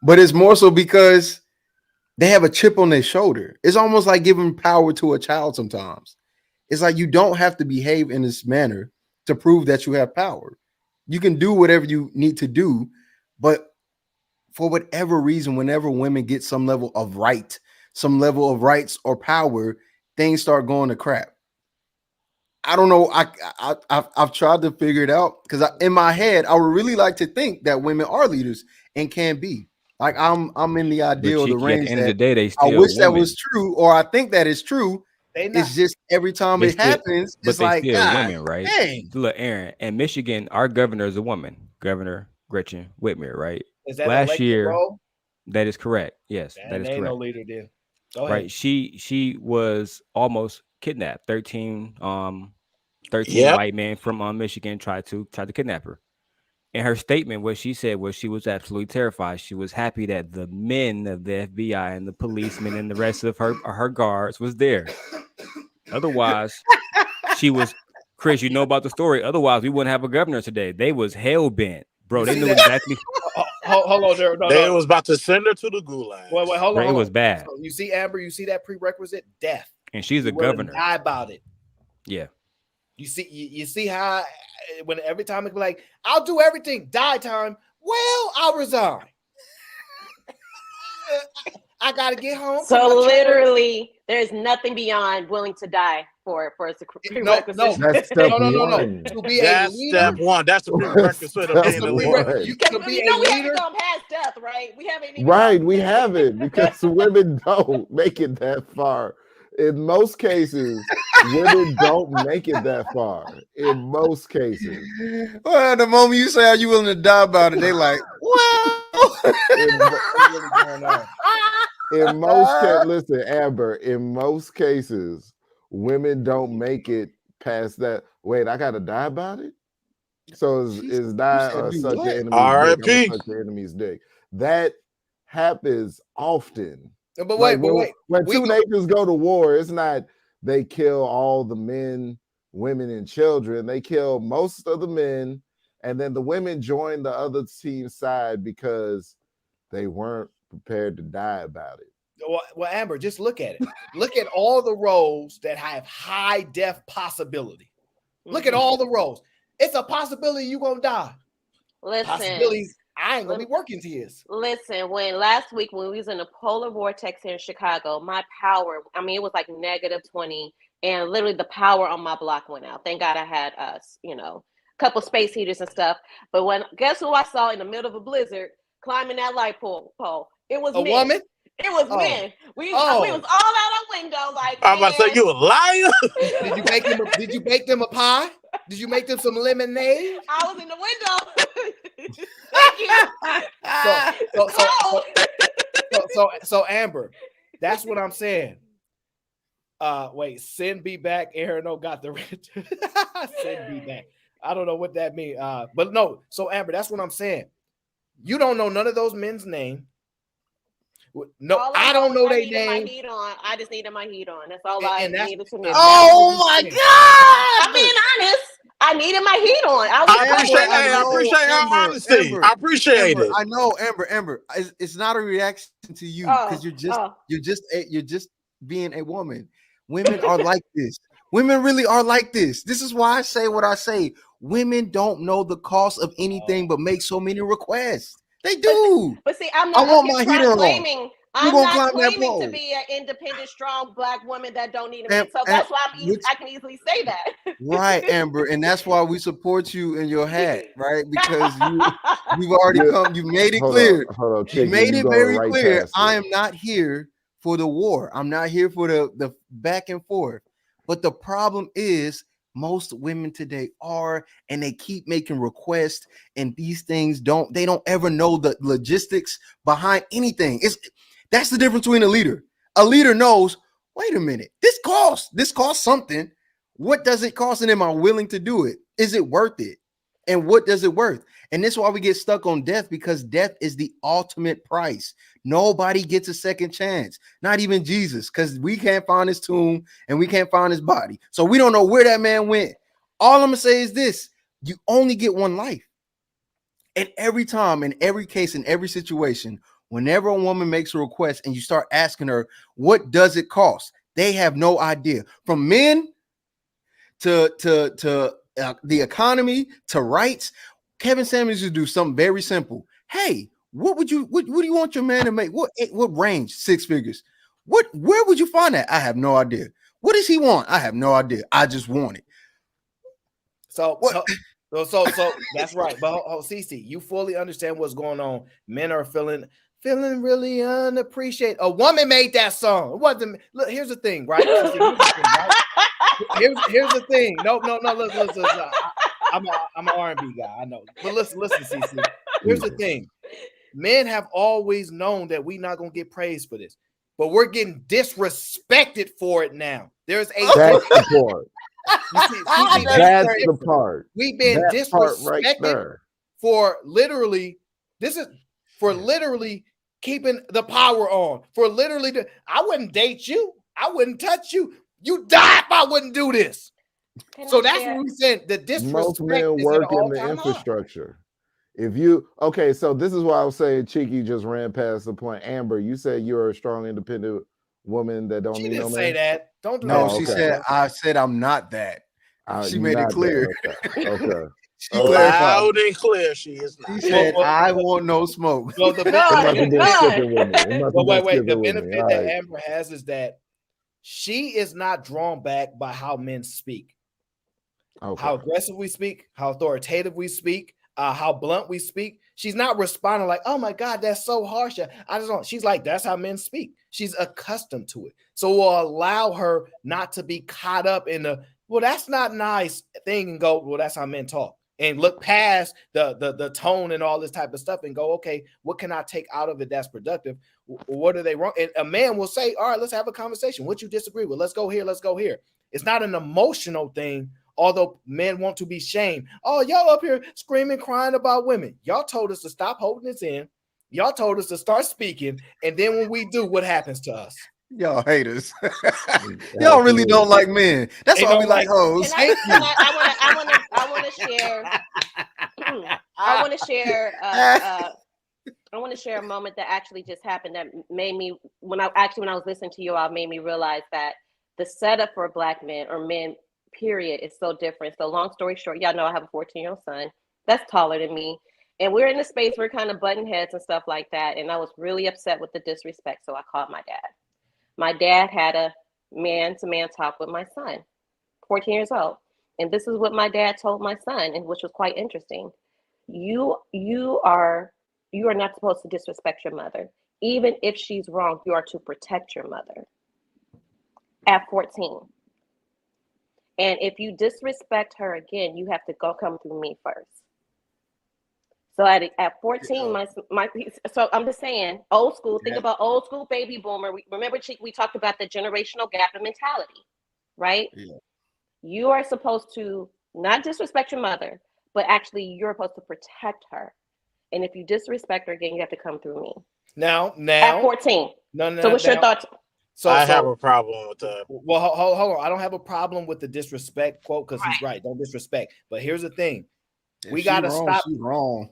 Speaker 3: But it's more so because they have a chip on their shoulder. It's almost like giving power to a child sometimes. It's like you don't have to behave in this manner to prove that you have power. You can do whatever you need to do, but for whatever reason, whenever women get some level of rights or power, things start going to crap. I don't know. I've tried to figure it out because in my head, I would really like to think that women are leaders and can be. Like I'm in the ideal, the range.
Speaker 5: At the end of the day, they still
Speaker 3: I wish that
Speaker 5: women.
Speaker 3: was true, or I think that is true. It's just every time it happens, it's like
Speaker 5: women, right?
Speaker 3: Dang.
Speaker 5: Look, Aaron, in Michigan, our governor is a woman, Governor Gretchen Whitmer, right?
Speaker 1: Is that
Speaker 5: last year?
Speaker 1: Role?
Speaker 5: That is correct. Yes, that is correct.
Speaker 1: No leader then. Go ahead.
Speaker 5: Right. She was almost kidnapped. 13 white men from Michigan tried to kidnap her. In her statement, what she said was she was absolutely terrified. She was happy that the men of the FBI and the policemen and the rest of her guards was there. Otherwise, she was, Chris, you know about the story. Otherwise, we wouldn't have a governor today. They was hell bent, bro. They knew exactly.
Speaker 1: Hold on there.
Speaker 6: They was about to send her to the gulag.
Speaker 1: Wait, hold on.
Speaker 5: It was bad.
Speaker 1: So you see, Amber, you see that prerequisite? Death.
Speaker 5: And she's a governor.
Speaker 1: Die about it.
Speaker 5: Yeah.
Speaker 1: You see how when every time it's like, I'll do everything, die time. Well, I'll resign. I gotta get home.
Speaker 8: So literally, there's nothing beyond willing to die for a prerequisite.
Speaker 1: No.
Speaker 4: That's step one.
Speaker 1: To be
Speaker 6: That's
Speaker 1: a leader,
Speaker 6: step one. That's the prerequisite of being a leader.
Speaker 1: You
Speaker 8: Because
Speaker 1: can be
Speaker 8: we haven't
Speaker 1: leader.
Speaker 8: gone past death, right? We haven't even
Speaker 4: Right, we haven't, because women don't make it that far. In most cases, women don't make it that far. In most cases.
Speaker 3: Well, the moment you say, are you willing to die about it? They like, well.
Speaker 4: In most cases, listen, Amber, in most cases, women don't make it past that. Wait, I gotta die about it? So is die or such an enemy's dick? I'm such an enemy's dick. That happens often.
Speaker 1: But wait,
Speaker 4: when two nations go to war, it's not they kill all the men, women, and children. They kill most of the men, and then the women join the other team's side because they weren't prepared to die about it.
Speaker 1: Well, Amber, just look at it. Look at all the roles that have high death possibility. Look at all the roles. It's a possibility you're gonna die.
Speaker 8: Listen,
Speaker 1: possibilities. I ain't gonna be working tears.
Speaker 8: listen. Last week when we was in the polar vortex here in Chicago, my power, I mean, it was like -20, and literally the power on my block went out. Thank God I had a couple space heaters and stuff. But guess who I saw in the middle of a blizzard climbing that light pole? It was
Speaker 1: A
Speaker 8: men.
Speaker 1: woman?
Speaker 8: It was
Speaker 1: Oh.
Speaker 8: men. We was all out our window, like,
Speaker 6: I'm about to say, you a liar?
Speaker 1: Did you bake them? Did you bake them a pie? Did you make them some lemonade?
Speaker 8: I was in the window. Thank you.
Speaker 1: So Amber, that's what I'm saying. Wait, send me back. I.N.O got the rent. Send me back. I don't know what that means. But no. So Amber, that's what I'm saying. You don't know none of those men's name. No, I don't know their name.
Speaker 8: My heat on. I just needed my heat on. That's all
Speaker 1: And
Speaker 8: I needed to know.
Speaker 2: Oh my God!
Speaker 8: I'm being honest. I needed my heat on.
Speaker 6: I appreciate her honesty.
Speaker 3: Amber,
Speaker 6: I appreciate
Speaker 3: Amber,
Speaker 6: it.
Speaker 3: I know, Amber. It's not a reaction to you because you're just being a woman. Women are like this. Women really are like this. This is why I say what I say. Women don't know the cost of anything but make so many requests. They do.
Speaker 8: But see, I'm
Speaker 3: I
Speaker 8: not
Speaker 3: want my heater
Speaker 8: claiming.
Speaker 3: on.
Speaker 8: I'm
Speaker 3: gonna
Speaker 8: not
Speaker 3: climb that
Speaker 8: claiming
Speaker 3: pole.
Speaker 8: to be an independent, strong Black woman that don't need a man. So that's why I can easily say that.
Speaker 3: Right, Amber, and that's why we support you in your hat, right? Because you've already you made it clear.
Speaker 4: Hold on,
Speaker 3: you
Speaker 4: Chicky,
Speaker 3: made it very
Speaker 4: right
Speaker 3: clear.
Speaker 4: past
Speaker 3: I
Speaker 4: it.
Speaker 3: am not here for the war. I'm not here for the back and forth. But the problem is most women today are, and they keep making requests, and these things don't ever know the logistics behind anything. That's the difference between a leader. A leader knows, wait a minute, this costs something. What does it cost, and am I willing to do it? Is it worth it? And what does it worth? And this is why we get stuck on death, because death is the ultimate price. Nobody gets a second chance, not even Jesus, because we can't find his tomb and we can't find his body. So we don't know where that man went. All I'm gonna say is this: you only get one life. And every time, in every case, in every situation, whenever a woman makes a request and you start asking her, what does it cost? They have no idea. From men to the economy to rights, Kevin Samuels would do something very simple. Hey, what do you want your man to make? What range? 6 figures. Where would you find that? I have no idea. What does he want? I have no idea. I just want it.
Speaker 1: So that's right. But Cece, you fully understand what's going on. Men are feeling really unappreciated. A woman made that song. It wasn't. Look, here's the thing, right? Here's the thing. No. Listen. I'm an R&B guy. I know, but listen, Cece. Here's the thing. Men have always known that we're not gonna get praised for this, but we're getting disrespected for it now. That's the part.
Speaker 4: That's the part.
Speaker 1: We've been disrespected for literally. For literally keeping the power on. For literally, I wouldn't date you. I wouldn't touch you. You die if I wouldn't do this. So that's what we said. The disrespect.
Speaker 4: Most men work in the infrastructure. So this is why I was saying Cheeky just ran past the point. Amber, you said you're a strong, independent woman that don't need no man.
Speaker 1: She didn't say that. Don't do
Speaker 3: that.
Speaker 1: No,
Speaker 3: she said, I said I'm not that. She made it clear.
Speaker 4: Okay.
Speaker 6: Loud and clear, she is not.
Speaker 3: She said, I want no smoke.
Speaker 1: Well, the benefit that Amber has is that she is not drawn back by how men speak. Okay. How aggressive we speak, how authoritative we speak, how blunt we speak. She's not responding like, oh my God, that's so harsh. I just don't. She's like, that's how men speak. She's accustomed to it. So we'll allow her not to be caught up in the, well, that's not nice thing, and go, well, that's how men talk. And look past the tone and all this type of stuff and go, okay, what can I take out of it that's productive? What are they wrong? And a man will say, all right, let's have a conversation. What you disagree with? Let's go here. Let's go here. It's not an emotional thing, although men want to be shamed. Oh, y'all up here screaming, crying about women. Y'all told us to stop holding this in. Y'all told us to start speaking. And then when we do, what happens to us?
Speaker 3: Y'all haters. Y'all really don't like men. That's why we like hoes.
Speaker 8: I want to share. I want to share a moment that actually just happened that made me, when I was listening to you all, made me realize that the setup for Black men or men, period, is so different. So long story short, y'all know I have a 14-year-old son that's taller than me. And we're in a space we're kind of butting heads and stuff like that. And I was really upset with the disrespect. So I called my dad. My dad had a man-to-man talk with my son, 14 years old. And this is what my dad told my son, and which was quite interesting. You are not supposed to disrespect your mother. Even if she's wrong, you are to protect your mother. At 14. And if you disrespect her again, you have to come through me first. So at 14, so I'm just saying, old school, think about old school baby boomer. Remember, we talked about the generational gap of mentality, right?
Speaker 3: Yeah.
Speaker 8: You are supposed to not disrespect your mother, but actually you're supposed to protect her. And if you disrespect her again, you have to come through me.
Speaker 1: Now,
Speaker 8: At 14. So what's your thoughts?
Speaker 6: I have a problem with that.
Speaker 1: Well, hold on. I don't have a problem with the disrespect quote because he's right. Don't disrespect. But here's the thing. We got to stop.
Speaker 3: She's wrong.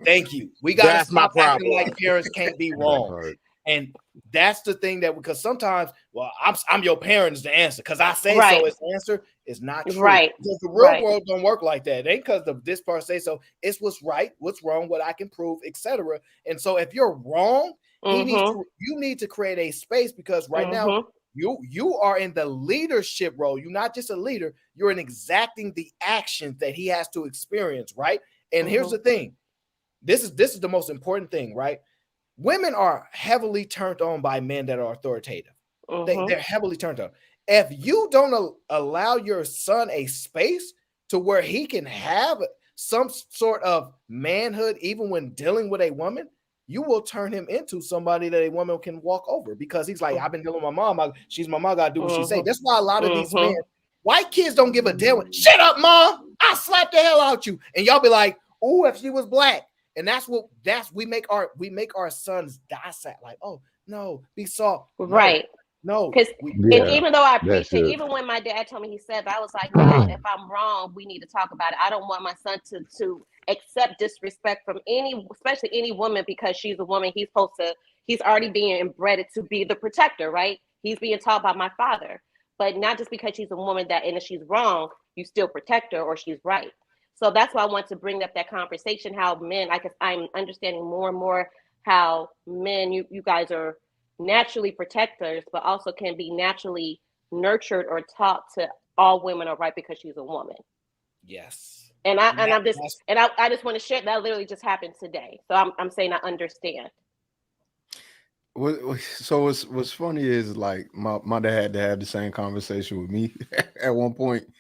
Speaker 1: Thank you. We got to stop
Speaker 6: my
Speaker 1: acting
Speaker 6: problem.
Speaker 1: like parents can't be wrong. And that's the thing that, because sometimes, well, I'm your parent is the answer. Because I say so as the answer is not true.
Speaker 8: Right.
Speaker 1: Because the real world don't work like that. It ain't because of this part say so. It's what's right, what's wrong, what I can prove, etc. And so if you're wrong, you need to create a space, because right now you are in the leadership role. You're not just a leader, you're in exacting the actions that he has to experience, right? And here's the thing. This is the most important thing, right? Women are heavily turned on by men that are authoritative. They're heavily turned on. If you don't allow your son a space to where he can have some sort of manhood, even when dealing with a woman, you will turn him into somebody that a woman can walk over, because he's like, I've been dealing with my mom. She's my mom. I gotta do what she say. That's why a lot of these men, white kids, don't give a damn. Shut up, mom. I slap the hell out you. And y'all be like, oh, if she was black. And we make our sons dissect, like, oh no, be soft.
Speaker 8: Right.
Speaker 1: No.
Speaker 8: Because and even though I appreciate, even when my dad told me he said, I was like, no, if I'm wrong, we need to talk about it. I don't want my son to accept disrespect from especially any woman, because she's a woman. He's already being bred to be the protector, right? He's being taught by my father, but not just because she's a woman and if she's wrong, you still protect her, or she's right. So that's why I want to bring up that conversation, how men, I'm understanding more and more how men, you guys are naturally protectors, but also can be naturally nurtured or taught to all women are right because she's a woman.
Speaker 1: Yes.
Speaker 8: And I just want to share that literally just happened today. So I'm saying I understand.
Speaker 3: So what's funny is, like, my dad had to have the same conversation with me at one point,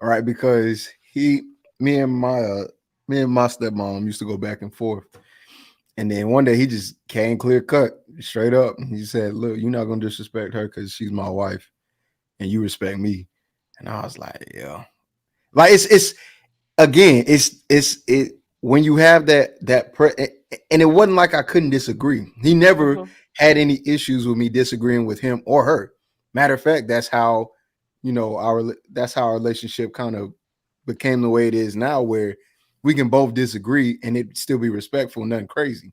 Speaker 3: all right? Because me and my stepmom used to go back and forth, and then one day he just came clear cut, straight up. He said, "Look, you're not gonna disrespect her because she's my wife, and you respect me." And I was like, "Yeah." Like it's when you have that and it wasn't like I couldn't disagree. He never had any issues with me disagreeing with him or her. Matter of fact, that's how our relationship kind of became the way it is now, where we can both disagree and it still be respectful, nothing crazy.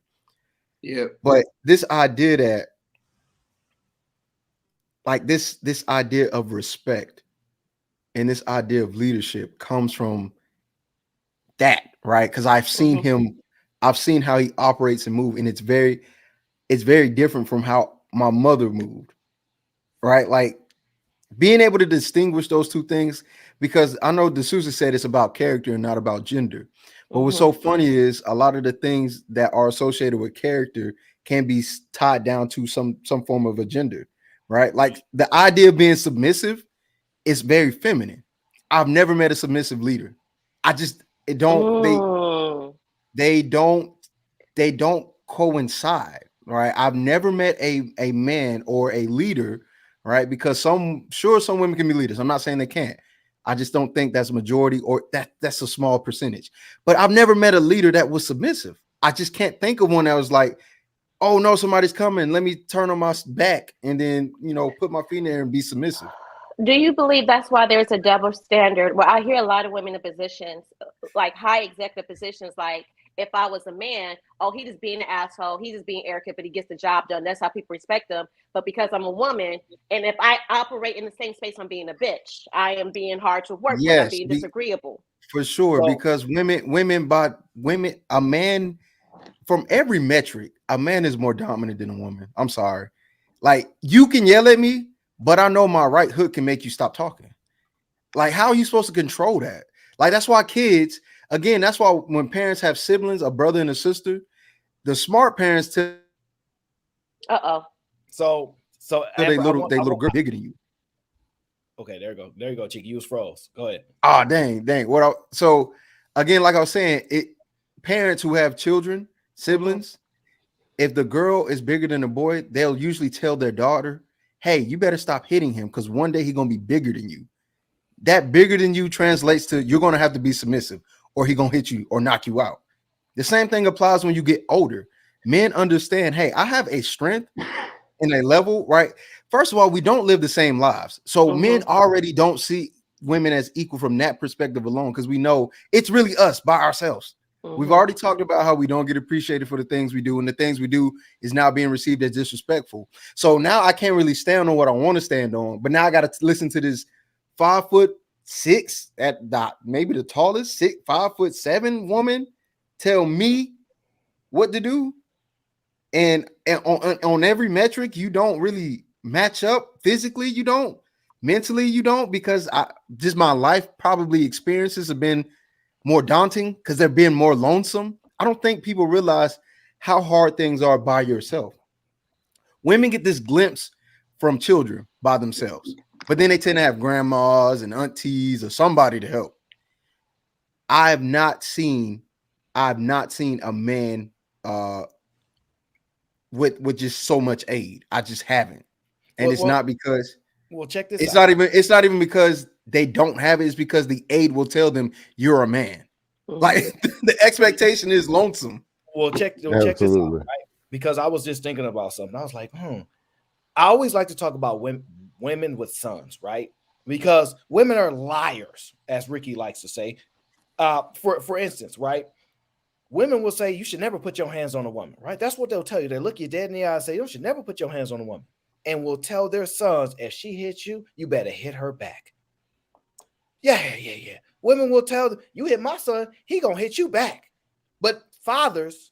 Speaker 9: Yeah.
Speaker 3: But this idea that, like, this idea of respect and this idea of leadership comes from that, right? Because I've seen how he operates and move, and it's very different from how my mother moved, right? Like, being able to distinguish those two things, because I know D'Souza said it's about character and not about gender. But what's so funny is a lot of the things that are associated with character can be tied down to some form of a gender, right? Like, the idea of being submissive is very feminine. I've never met a submissive leader. They don't coincide, right? I've never met a man or a leader, right? Because some women can be leaders. I'm not saying they can't. I just don't think that's a majority, or that's a small percentage. But I've never met a leader that was submissive. I just can't think of one that was like, oh no, somebody's coming, let me turn on my back and then put my feet in there and be submissive.
Speaker 8: Do you believe that's why there's a double standard? Well, I hear a lot of women in positions, like high executive positions, like, if I was a man, oh, he just being an asshole, he's just being arrogant, but he gets the job done. That's how people respect him. But because I'm a woman, and if I operate in the same space, I'm being a bitch. I am being hard to work with. I'm being disagreeable.
Speaker 3: For sure,
Speaker 1: So-
Speaker 3: because women, a man from every metric, a man is more dominant than a woman. I'm sorry. Like, you can yell at me, but I know my right hook can make you stop talking. Like, how are you supposed to control that? Like, that's why kids, again, that's why when parents have siblings, a brother and a sister, the smart parents tell
Speaker 1: So
Speaker 3: they
Speaker 1: Amber,
Speaker 3: little girl bigger than you.
Speaker 1: okay, there you go, Chicky. You was froze. Go ahead.
Speaker 3: Oh, dang. So again, like I was saying, parents who have children, siblings, if the girl is bigger than the boy, they'll usually tell their daughter, hey, you better stop hitting him because one day he's gonna be bigger than you. That bigger than you translates to you're gonna have to be submissive, or he's gonna hit you or knock you out. The same thing applies when you get older. Men understand, hey, I have a strength and a level, right? First of all, we don't live the same lives. So men already don't see women as equal from that perspective alone, because we know it's really us by ourselves. We've already talked about how we don't get appreciated for the things we do, and the things we do is now being received as disrespectful. So now I can't really stand on what I want to stand on, but now I got to listen to this 5'6" at dot, maybe the tallest 5'7" woman tell me what to do. And on every metric, you don't really match up physically. You don't, mentally, you don't, because just my life probably experiences have been more daunting because they're being more lonesome. I don't think people realize how hard things are by yourself. Women get this glimpse from children by themselves, but then they tend to have grandmas and aunties or somebody to help. I've not seen a man with just so much aid. I just haven't. And it's not because
Speaker 1: check this
Speaker 3: it's
Speaker 1: out.
Speaker 3: It's not even because they don't have it. It's because the aid will tell them you're a man. Like, the expectation is lonesome.
Speaker 1: Well, check this out, right? Because I was just thinking about something. I was like, I always like to talk about women with sons, right? Because women are liars, as Ricky likes to say. For instance, right? Women will say you should never put your hands on a woman, right? That's what they'll tell you. They look you dead in the eye and say you should never put your hands on a woman, and will tell their sons, if she hits you, you better hit her back. Yeah. Women will tell them, you hit my son, he gonna hit you back. But fathers,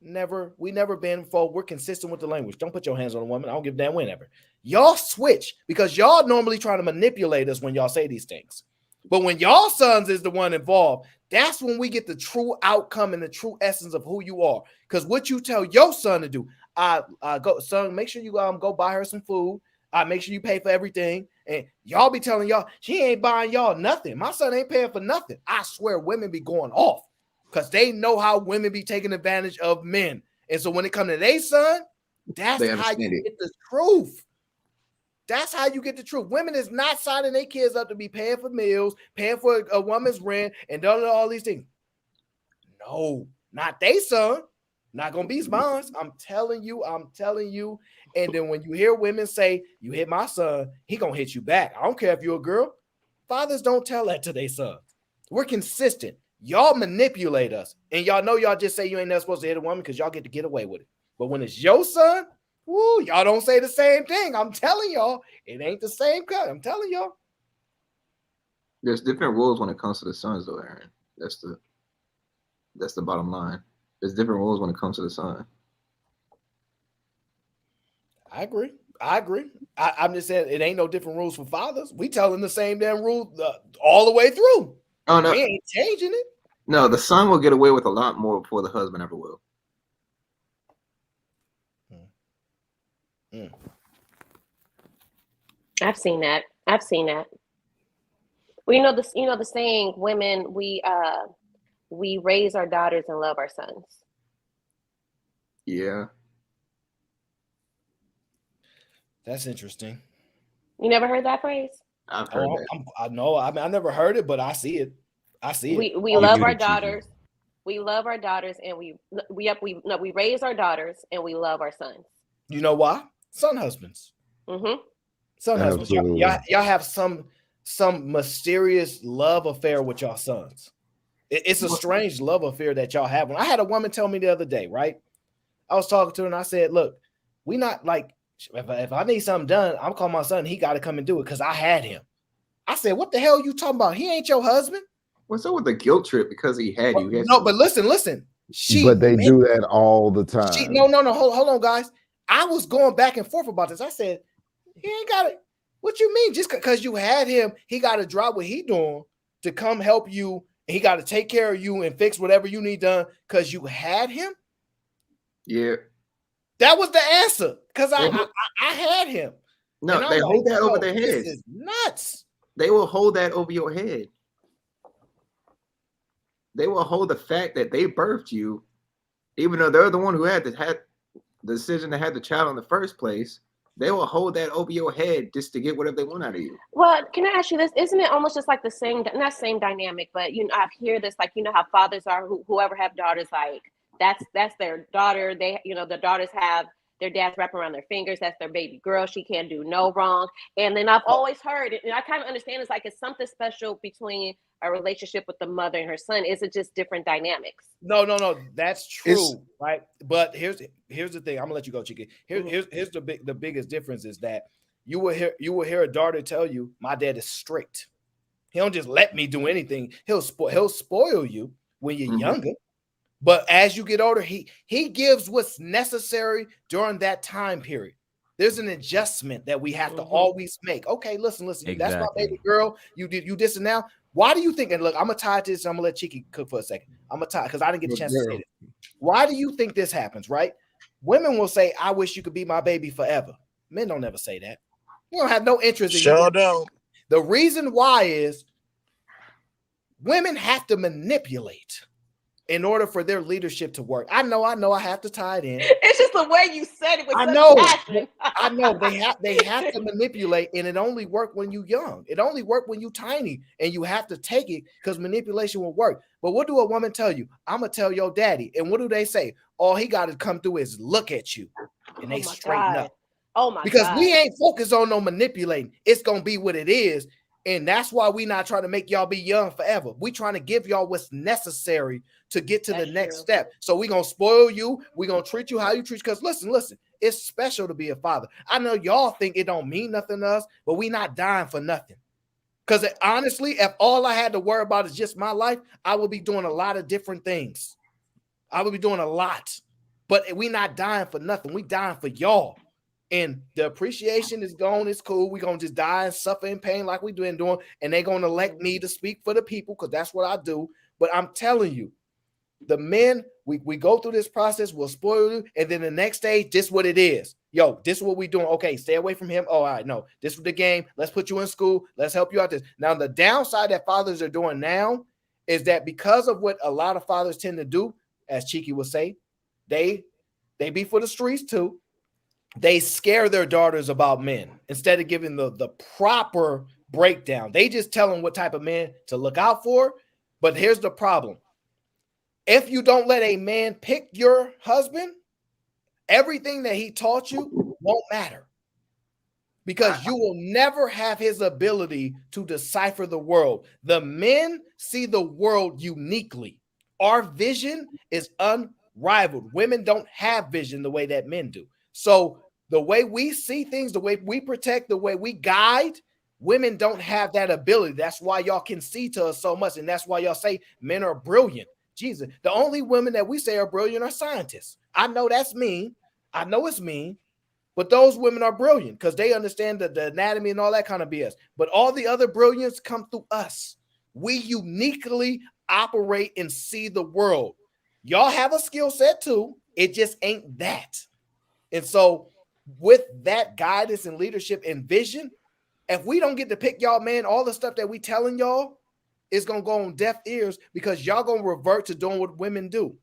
Speaker 1: we never been for. We're consistent with the language. Don't put your hands on a woman. I don't give a damn whenever. Y'all switch because y'all normally trying to manipulate us when y'all say these things. But when y'all sons is the one involved, that's when we get the true outcome and the true essence of who you are. Because what you tell your son to do, go, son, make sure you go buy her some food. Make sure you pay for everything. And y'all be telling y'all, she ain't buying y'all nothing. My son ain't paying for nothing. I swear women be going off because they know how women be taking advantage of men. And so when it comes to their son, that's how you get the truth. That's how you get the truth. Women is not signing their kids up to be paying for meals, paying for a woman's rent, and all these things. No, not they son. Not gonna be mine. I'm telling you. And then when you hear women say, you hit my son, he gonna hit you back. I don't care if you're a girl. Fathers don't tell that to their sons. We're consistent. Y'all manipulate us. And y'all know y'all just say you ain't never supposed to hit a woman because y'all get to get away with it. But when it's your son, woo, y'all don't say the same thing. I'm telling y'all, it ain't the same cut. I'm telling y'all.
Speaker 9: There's different rules when it comes to the sons, though, Aaron. That's the bottom line. There's different rules when it comes to the son.
Speaker 1: I agree. I'm just saying it ain't no different rules for fathers. We tell them the same damn rule all the way through.
Speaker 9: Oh no,
Speaker 1: we ain't changing it.
Speaker 9: No, the son will get away with a lot more before the husband ever will.
Speaker 8: I've seen that. Well, you know the saying, women, we raise our daughters and love our sons.
Speaker 9: Yeah.
Speaker 1: That's interesting.
Speaker 8: You never heard that phrase?
Speaker 9: I've heard that.
Speaker 1: I know. I mean, I never heard it, but I see it.
Speaker 8: We love our daughters. We love our daughters, and we raise our daughters and we love our sons.
Speaker 1: You know why? Son husbands. Son husbands. Y'all have some mysterious love affair with y'all sons. It's a strange love affair that y'all have. When I had a woman tell me the other day, right? I was talking to her and I said, look, we not like, if I need something done, I'm calling my son. He got to come and do it because I had him. I said, what the hell are you talking about? He ain't your husband.
Speaker 9: What's up with the guilt trip because he had you?
Speaker 1: No, but listen.
Speaker 4: But they do that all the time.
Speaker 1: No. Hold on, guys. I was going back and forth about this. I said, he ain't got it. What you mean? Just because you had him, he got to drop what he doing to come help you. And he got to take care of you and fix whatever you need done because you had him?
Speaker 9: Yeah.
Speaker 1: That was the answer. Because I had him.
Speaker 9: No, they hold that over their heads.
Speaker 1: This is nuts.
Speaker 9: They will hold that over your head. They will hold the fact that they birthed you, even though they're the one who had the decision to have the child in the first place. They will hold that over your head just to get whatever they want out of you.
Speaker 8: Well, can I ask you this? Isn't it almost just like the same, not same dynamic, but I hear this, like, how fathers are, whoever have daughters, like that's their daughter. They, the daughters have their dads wrapping around their fingers. That's their baby girl. She can't do no wrong. And then I've always heard it, and I kind of understand it's like it's something special between a relationship with the mother and her son. Is it just different dynamics?
Speaker 1: No. That's true, right? But here's the thing. I'm gonna let you go, Chicky. Here's the biggest difference is that you will hear a daughter tell you, my dad is strict. He don't just let me do anything. He'll spoil you when you're younger. But as you get older, he gives what's necessary during that time period. There's an adjustment that we have to always make. Okay, listen. Exactly. That's my baby girl. You this and now. Why do you think? And look, I'm gonna tie this. I'm gonna let Cheeky cook for a second. I'm gonna tie because I didn't get a chance to say this. Why do you think this happens? Right? Women will say, "I wish you could be my baby forever." Men don't ever say that. You don't have no interest in
Speaker 6: sure don't.
Speaker 1: The reason why is women have to manipulate in order for their leadership to work. I know I have to tie it in.
Speaker 8: It's just the way you said it with
Speaker 1: I
Speaker 8: such
Speaker 1: know.
Speaker 8: passion.
Speaker 1: I know they have to manipulate, and it only work when you young. It only work when you tiny, and you have to take it because manipulation will work. But what do a woman tell you? I'm gonna tell your daddy. And what do they say? All he got to come through is look at you, and they straighten up.
Speaker 8: Oh my
Speaker 1: because
Speaker 8: God.
Speaker 1: We ain't focused on no manipulating. It's gonna be what it is. And that's why we not trying to make y'all be young forever. We trying to give y'all what's necessary to get to the next step. So we gonna spoil you. We gonna treat you how you treat. Because listen, it's special to be a father. I know y'all think it don't mean nothing to us, but we not dying for nothing. Because honestly, if all I had to worry about is just my life, I would be doing a lot of different things. I would be doing a lot. But we not dying for nothing. We dying for y'all. And the appreciation is gone. It's cool. We're going to just die and suffer in pain like we've been doing. And they're going to elect me to speak for the people because that's what I do. But I'm telling you, the men, we go through this process, we'll spoil you. And then the next stage, this is what it is. Yo, this is what we doing. Okay, stay away from him. Oh, all right, no. This is the game. Let's put you in school. Let's help you out this. Now, the downside that fathers are doing now is that because of what a lot of fathers tend to do, as Cheeky would say, they be for the streets too. They scare their daughters about men instead of giving the proper breakdown. They just tell them what type of man to look out for. But here's the problem. If you don't let a man pick your husband, everything that he taught you won't matter. Because you will never have his ability to decipher the world. The men see the world uniquely. Our vision is unrivaled. Women don't have vision the way that men do. So the way we see things, the way we protect, the way we guide, women don't have that ability. That's why y'all can see to us so much. And that's why y'all say men are brilliant. Jesus, the only women that we say are brilliant are scientists. I know that's mean. I know it's mean. But those women are brilliant because they understand the anatomy and all that kind of BS. But all the other brilliance come through us. We uniquely operate and see the world. Y'all have a skill set too. It just ain't that. And so with that guidance and leadership and vision, if we don't get to pick y'all, man, all the stuff that we telling y'all is going to go on deaf ears because y'all going to revert to doing what women do.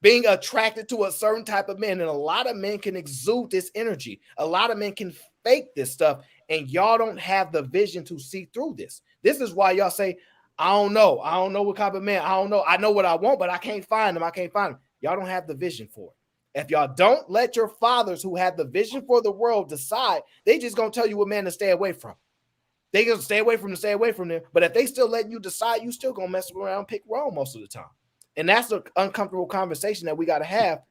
Speaker 1: Being attracted to a certain type of man. And a lot of men can exude this energy. A lot of men can fake this stuff. And y'all don't have the vision to see through this. This is why y'all say, I don't know. I don't know what type of man. I don't know. I know what I want, but I can't find them. Y'all don't have the vision for it. If y'all don't let your fathers who have the vision for the world decide, they just going to tell you what man to stay away from. They going to stay away from them. But if they still letting you decide, you still going to mess around and pick wrong most of the time. And that's an uncomfortable conversation that we got to have,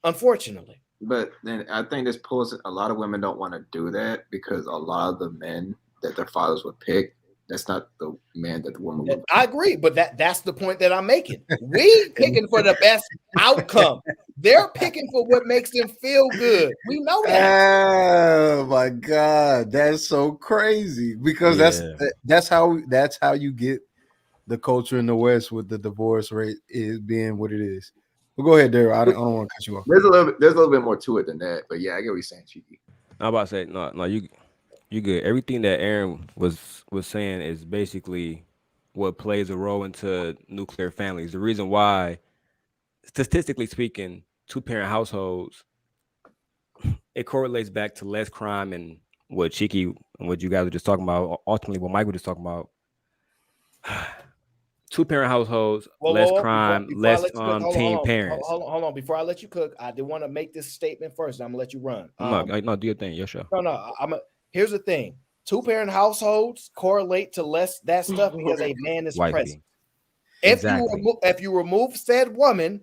Speaker 1: unfortunately.
Speaker 9: But then I think this pulls a lot of women don't want to do that because a lot of the men that their fathers would pick that's not the man that the woman would.
Speaker 1: I agree, but that's the point that I'm making. We picking for the best outcome. They're picking for what makes them feel good. We know that.
Speaker 3: Oh my God, that's so crazy because that's how you get the culture in the West with the divorce rate is being what it is. But go ahead, Daryl. I don't want to cut you off.
Speaker 9: There's a little bit more to it than that, but yeah, I get what you're saying, Cheeky.
Speaker 5: I'm about to say no, you good. Everything that Aaron was saying is basically what plays a role into nuclear families. The reason why, statistically speaking, 2-parent households, it correlates back to less crime and what Cheeky and what you guys were just talking about. Ultimately, what Mike was just talking about. 2-parent households, less crime, less teen parents.
Speaker 1: Hold on. Before I let you cook, I did want to make this statement first. I'm gonna let you run.
Speaker 5: No, do your thing. Yes, sure.
Speaker 1: No. Here's the thing: 2-parent households correlate to less that stuff because a man is present. If you remove said woman,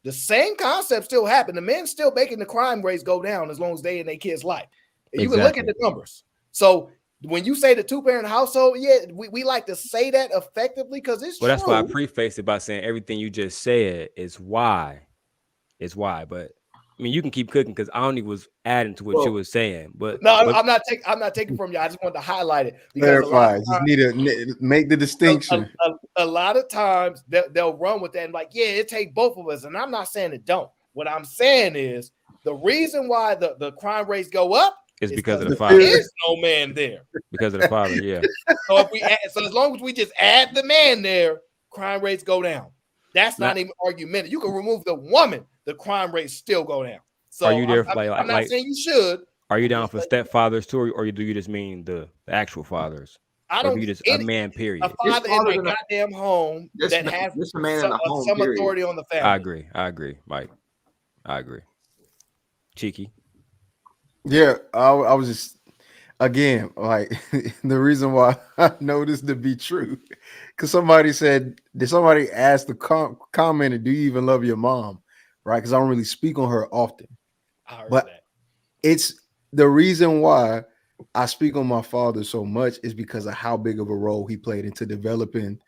Speaker 1: the same concept still happen. The men still making the crime rates go down as long as they in their kids' life. You can look at the numbers. So when you say the 2-parent household, we like to say that effectively because it's true.
Speaker 5: That's why I prefaced it by saying everything you just said is why. But I mean, you can keep cooking because I only was adding to what you were saying. But
Speaker 1: no, I'm not taking from you. I just wanted to highlight it because
Speaker 3: just need to make the distinction.
Speaker 1: A lot of times they'll run with that and like, it take both of us. And I'm not saying it don't. What I'm saying is the reason why the crime rates go up
Speaker 5: is because of the father.
Speaker 1: There is no man there.
Speaker 5: Because of the father, yeah.
Speaker 1: So as long as we just add the man there, crime rates go down. That's not even argumentative. You can remove the woman, the crime rates still go down. So
Speaker 5: are you there?
Speaker 1: I'm not saying you should.
Speaker 5: Are you down for stepfathers too, or do you just mean the actual fathers?
Speaker 1: I don't.
Speaker 5: Or do you just a man, period.
Speaker 1: A father in my goddamn home that has some authority on the family.
Speaker 5: I agree, Mike. I agree. Cheeky.
Speaker 3: Yeah, I was just again like the reason why I know this to be true because somebody asked the commented, "Do you even love your mom?" Right? Because I don't really speak on her often, but it's the reason why I speak on my father so much is because of how big of a role he played into developing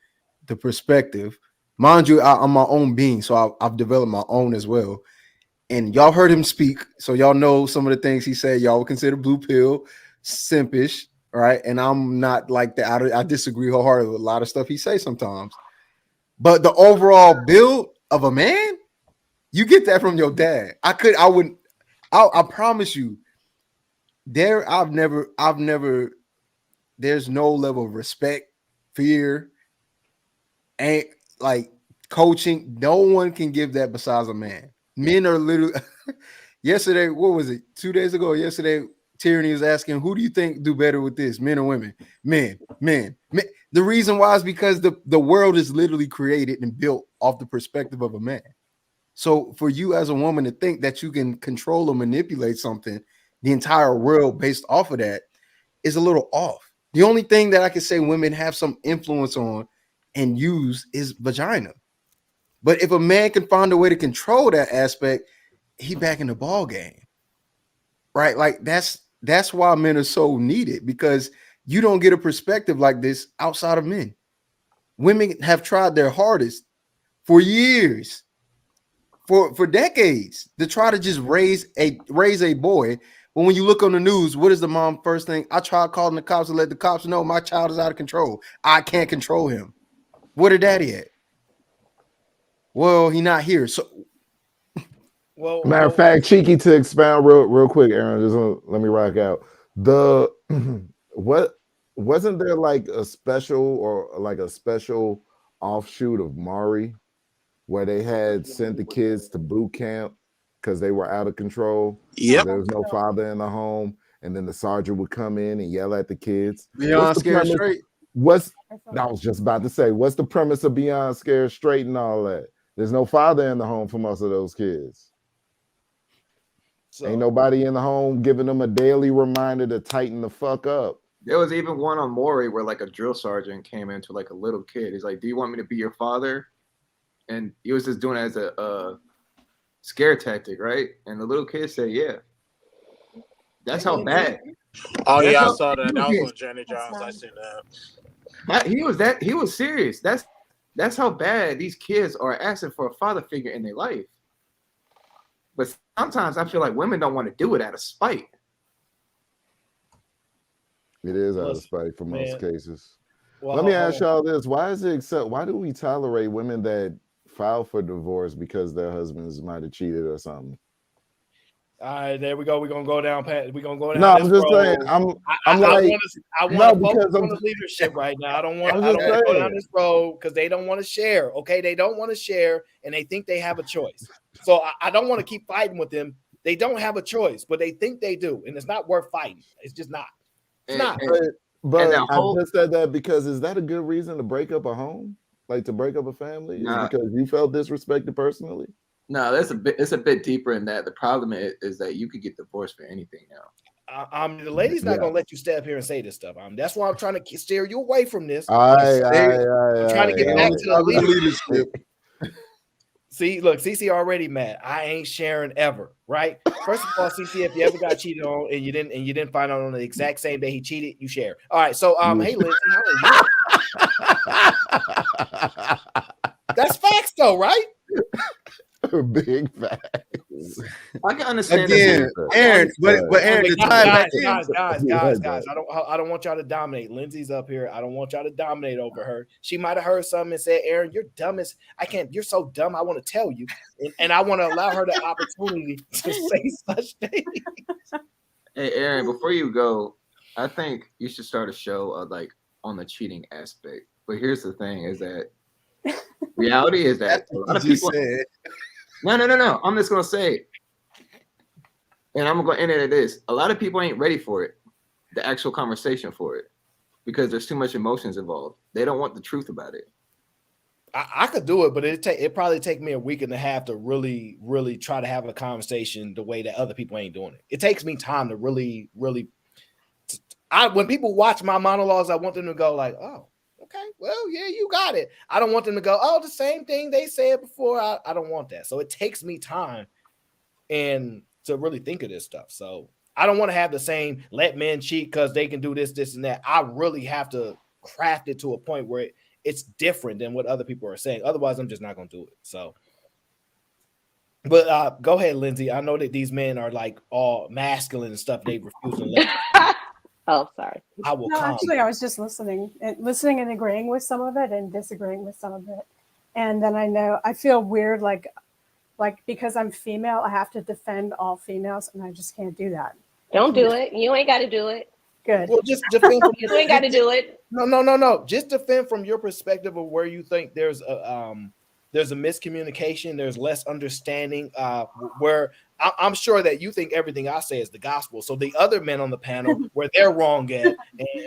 Speaker 3: the perspective. Mind you, I'm my own being, so I've developed my own as well. And y'all heard him speak, so y'all know some of the things he said. Y'all would consider blue pill, simpish, right? And I'm not like that. I disagree wholeheartedly with a lot of stuff he says sometimes. But the overall build of a man, you get that from your dad. I promise you, I've never. There's no level of respect, fear, and like coaching. No one can give that besides a man. Men are literally yesterday. What was it? 2 days ago? Yesterday, Tyranny was asking, "Who do you think do better with this, men or women?" Men. The reason why is because the world is literally created and built off the perspective of a man. So for you as a woman to think that you can control or manipulate something, the entire world based off of that, is a little off. The only thing that I can say women have some influence on and use is vagina. But if a man can find a way to control that aspect, he back in the ball game, right? Like that's why men are so needed because you don't get a perspective like this outside of men. Women have tried their hardest for years, for decades, to try to just raise a boy. But when you look on the news, what is the mom first thing? I tried calling the cops to let the cops know my child is out of control. I can't control him. Where did daddy at? Well, he not here. So,
Speaker 4: matter of fact, Cheeky, to expound real quick, Aaron, just let me rock out. What wasn't there like a special offshoot of Maury where they had sent the kids to boot camp because they were out of control?
Speaker 6: Yep.
Speaker 4: There was no father in the home, and then the sergeant would come in and yell at the kids.
Speaker 3: Beyond Scared Straight.
Speaker 4: I was just about to say, what's the premise of Beyond Scared Straight and all that? There's no father in the home for most of those kids. So, ain't nobody in the home giving them a daily reminder to tighten the fuck up.
Speaker 9: There was even one on Maury where like a drill sergeant came into like a little kid. He's like, "Do you want me to be your father?" And he was just doing it as a scare tactic, right? And the little kid said, "Yeah." That's how bad.
Speaker 6: Oh yeah, I saw that. That was on Janet Jones. I seen that.
Speaker 9: He was serious. That's how bad these kids are asking for a father figure in their life. But sometimes I feel like women don't want to do it out of spite.
Speaker 4: It is out of
Speaker 1: Listen,
Speaker 4: spite for most
Speaker 1: man.
Speaker 4: cases.
Speaker 1: Well,
Speaker 4: Let me
Speaker 1: hold
Speaker 4: ask
Speaker 1: on.
Speaker 4: y'all this: why do we tolerate women that file for divorce because their husbands might have cheated or something?
Speaker 1: All right, there we go. We're gonna go down. We're gonna go down
Speaker 4: No,
Speaker 1: this
Speaker 4: I'm just saying.
Speaker 1: road.
Speaker 4: I'm
Speaker 1: I
Speaker 4: like,
Speaker 1: want
Speaker 4: no,
Speaker 1: to focus
Speaker 4: because
Speaker 1: on the leadership right now. I don't want
Speaker 4: I'm
Speaker 1: to
Speaker 4: just
Speaker 1: go down
Speaker 4: saying.
Speaker 1: this road because they don't want to share. Okay, they don't want to share, and they think they have a choice. So I don't want to keep fighting with them. They don't have a choice, but they think they do, and it's not worth fighting. It's just not. It's not.
Speaker 4: But I just said that because is that a good reason to break up a home? Like to break up a family?
Speaker 9: Nah.
Speaker 4: Is because you felt disrespected personally?
Speaker 9: No, it's a bit deeper in that. The problem is that you could get divorced for anything now.
Speaker 1: The lady's not gonna let you stay up here and say this stuff. That's why I'm trying to steer you away from this.
Speaker 4: I'm
Speaker 1: trying to get back to the
Speaker 3: leadership.
Speaker 1: See, look, CC already mad. I ain't sharing ever, right? First of all, CC, if you ever got cheated on and you didn't find out on the exact same day he cheated, you share. All right, so hey Lindsay, how are you? That's facts though, right?
Speaker 4: Big facts.
Speaker 9: I can understand
Speaker 3: again, Aaron, but Aaron, the time
Speaker 1: guys, I don't want y'all to dominate. Lindsay's up here. I don't want y'all to dominate over her. She might have heard something and said, Aaron, you're dumb as I can't, you're so dumb. I want to tell you. And I want to allow her the opportunity to say such things.
Speaker 9: Hey Aaron, before you go, I think you should start a show like on the cheating aspect. But here's the thing: is that reality is that a lot of people. No. I'm just gonna say it, and I'm gonna end it at this: a lot of people ain't ready for it, the actual conversation for it, because there's too much emotions involved. They don't want the truth about it.
Speaker 1: I could do it, but it probably take me a week and a half to really, really try to have a conversation the way that other people ain't doing it. It takes me time to really, really. When people watch my monologues, I want them to go like, "Oh, okay, well, yeah, you got it." I don't want them to go, "Oh, the same thing they said before." I don't want that. So it takes me time and to really think of this stuff. So I don't want to have the same let men cheat because they can do this, this, and that. I really have to craft it to a point where it's different than what other people are saying. Otherwise, I'm just not going to do it. So, but go ahead, Lindsay. I know that these men are like all masculine and stuff. They refuse to let.
Speaker 8: Oh, sorry.
Speaker 1: I will.
Speaker 10: No, actually, I was just listening and agreeing with some of it and disagreeing with some of it. And then I feel weird, like because I'm female, I have to defend all females, and I just can't do that.
Speaker 8: Don't do it. You ain't got to do it.
Speaker 10: Good.
Speaker 1: Well, just defend.
Speaker 8: You ain't got to do it.
Speaker 1: No. Just defend from your perspective of where you think there's a miscommunication, there's less understanding. Where I'm sure that you think everything I say is the gospel. So the other men on the panel where they're wrong at,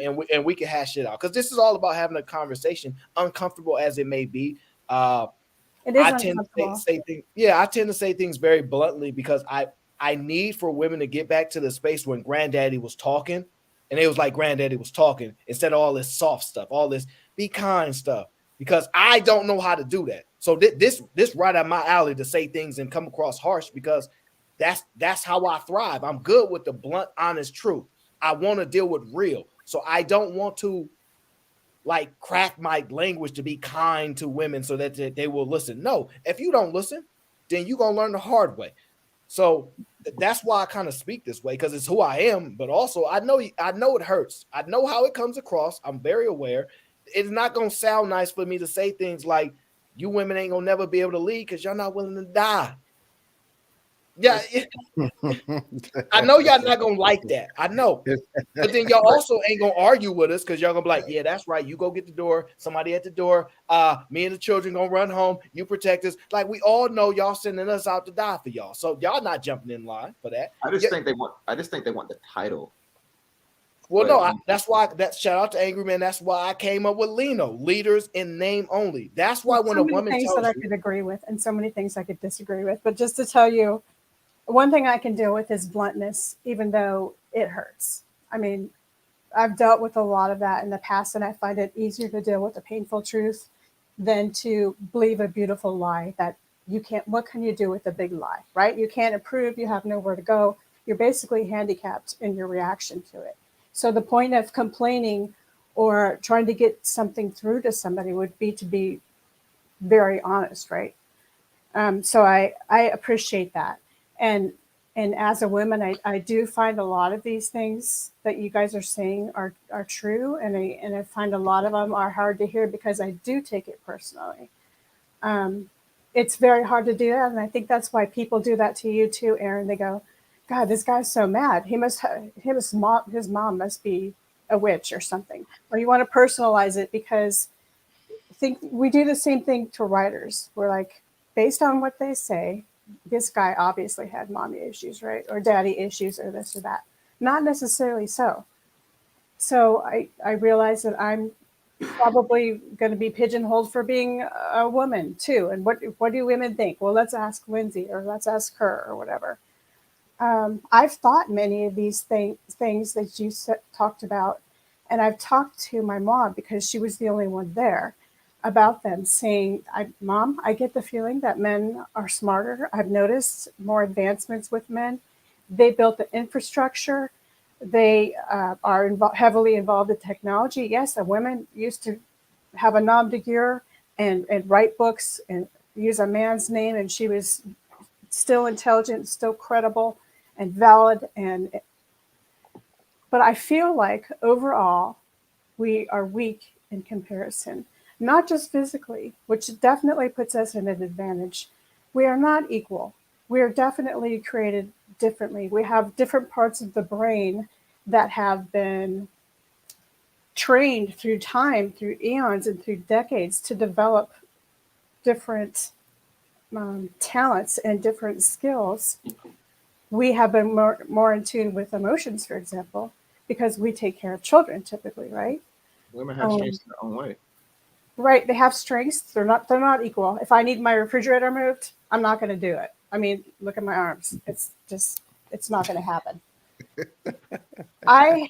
Speaker 1: and we can hash it out because this is all about having a conversation, uncomfortable as it may be.
Speaker 10: It is
Speaker 1: I tend to say things. Yeah, I tend to say things very bluntly because I need for women to get back to the space when Granddaddy was talking. And it was like Granddaddy was talking instead of all this soft stuff, all this be kind stuff, because I don't know how to do that. So this right up my alley to say things and come across harsh because that's how I thrive. I'm good with the blunt, honest truth. I want to deal with real. So I don't want to like craft my language to be kind to women so that they will listen. No, if you don't listen, then you're going to learn the hard way. So that's why I kind of speak this way because it's who I am. But also, I know it hurts. I know how it comes across. I'm very aware. It's not going to sound nice for me to say things like, you women ain't going to never be able to lead because y'all not willing to die. Yeah, I know y'all not going to like that. I know. But then y'all also ain't going to argue with us because y'all going to be like, yeah, that's right. You go get the door. Somebody at the door. Me and the children going to run home. You protect us. Like we all know y'all sending us out to die for y'all. So y'all not jumping in line for that.
Speaker 9: I just think they want the title.
Speaker 1: Well, no, that's why shout out to Angry Man. That's why I came up with Lino, leaders in name only. That's why when a woman
Speaker 10: things
Speaker 1: tells
Speaker 10: that I could agree with and so many things I could disagree with. But just to tell you, one thing I can deal with is bluntness, even though it hurts. I mean, I've dealt with a lot of that in the past, and I find it easier to deal with the painful truth than to believe a beautiful lie that you can't. What can you do with a big lie, right? You can't improve. You have nowhere to go. You're basically handicapped in your reaction to it. So the point of complaining or trying to get something through to somebody would be to be very honest, right? So I appreciate that. And as a woman, I do find a lot of these things that you guys are saying are true. And I find a lot of them are hard to hear because I do take it personally. It's very hard to do that. And I think that's why people do that to you too, Aaron. They go, God, this guy's so mad. His mom must be a witch or something. Or you want to personalize it because think we do the same thing to writers. We're like, based on what they say, this guy obviously had mommy issues, right? Or daddy issues or this or that. Not necessarily so. So I realize that I'm probably going to be pigeonholed for being a woman too. And what do women think? Well, let's ask Lindsay or let's ask her or whatever. I've thought many of these things that you talked about, and I've talked to my mom because she was the only one there about them, saying, Mom, I get the feeling that men are smarter. I've noticed more advancements with men. They built the infrastructure. They are heavily involved in technology. Yes, women used to have a nom de guerre and write books and use a man's name, and she was still intelligent, still credible and valid. But I feel like overall we are weak in comparison, not just physically, which definitely puts us in an advantage. We are not equal. We are definitely created differently. We have different parts of the brain that have been trained through time, through eons, and through decades to develop different talents and different skills. We have been more in tune with emotions, for example, because we take care of children typically, right?
Speaker 9: Women have strengths in their own way.
Speaker 10: Right, they have strengths. They're not equal. If I need my refrigerator moved, I'm not going to do it. I mean, look at my arms. It's not going to happen. I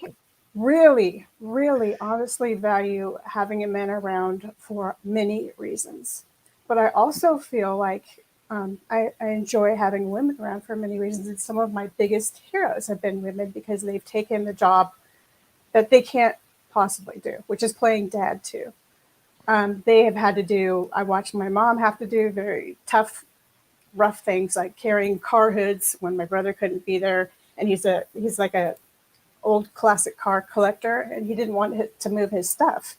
Speaker 10: really, really honestly value having a man around for many reasons. But I also feel like I enjoy having women around for many reasons. And some of my biggest heroes have been women because they've taken the job that they can't possibly do, which is playing dad too. They have had to do, I watched my mom have to do very tough, rough things like carrying car hoods when my brother couldn't be there. And he's like a old classic car collector, and he didn't want to move his stuff.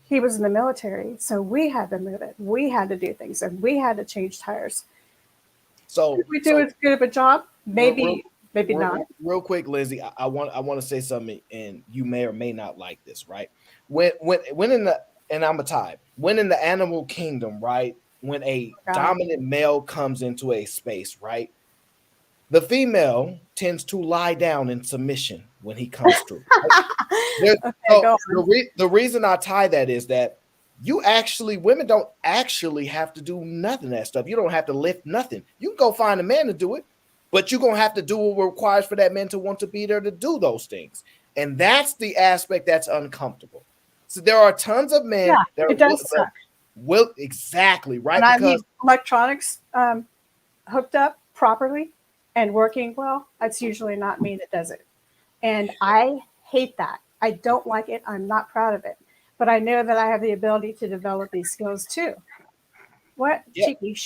Speaker 10: He was in the military, so we had to move it. We had to do things, and we had to change tires.
Speaker 1: So
Speaker 10: did we do as good of a job? Maybe not.
Speaker 1: Real quick, Lindsay, I want to say something, and you may or may not like this, right? When in the, and I'm a type, when in the animal kingdom, right? When a dominant male comes into a space, right? The female tends to lie down in submission when he comes through. Right? The reason I tie that is that women don't actually have to do nothing of that stuff. You don't have to lift nothing. You can go find a man to do it, but you're going to have to do what requires for that man to want to be there to do those things. And that's the aspect that's uncomfortable. So there are tons of men that
Speaker 10: it does suck.
Speaker 1: Will exactly right.
Speaker 10: And I need electronics hooked up properly and working well. That's usually not me that does it. And I hate that. I don't like it. I'm not proud of it. But I know that I have the ability to develop these skills too. What? Yeah. Cheeky.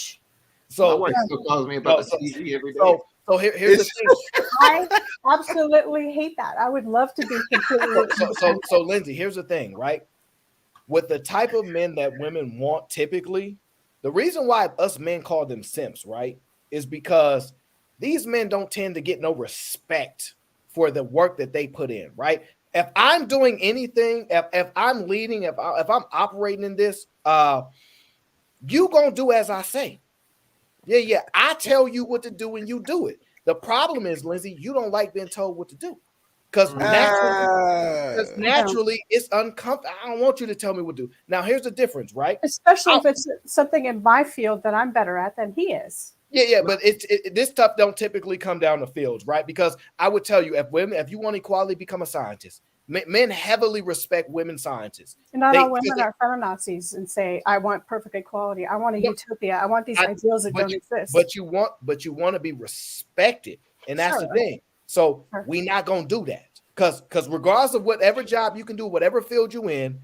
Speaker 9: So my wife still calls me about the TV every day.
Speaker 1: So here's the thing.
Speaker 10: I absolutely hate that. I would love to be completely
Speaker 1: so Lindsay, here's the thing, right? With the type of men that women want typically, the reason why us men call them simps, right, is because these men don't tend to get no respect for the work that they put in, right? If I'm doing anything, if I'm leading, if I'm operating in this, you gonna do as I say. Yeah. I tell you what to do and you do it. The problem is, Lindsay, you don't like being told what to do. Because naturally it's uncomfortable. I don't want you to tell me what to do. Now, here's the difference, right?
Speaker 10: Especially if it's something in my field that I'm better at than he is.
Speaker 1: Yeah, but this stuff don't typically come down the fields, right? Because I would tell you, if you want equality, become a scientist. Men heavily respect women scientists.
Speaker 10: And not all women are feminazis and say, I want perfect equality. I want a utopia. I want these ideals that don't exist.
Speaker 1: But you want to be respected. And that's the thing. So we're not going to do that. Because regardless of whatever job you can do, whatever field you in,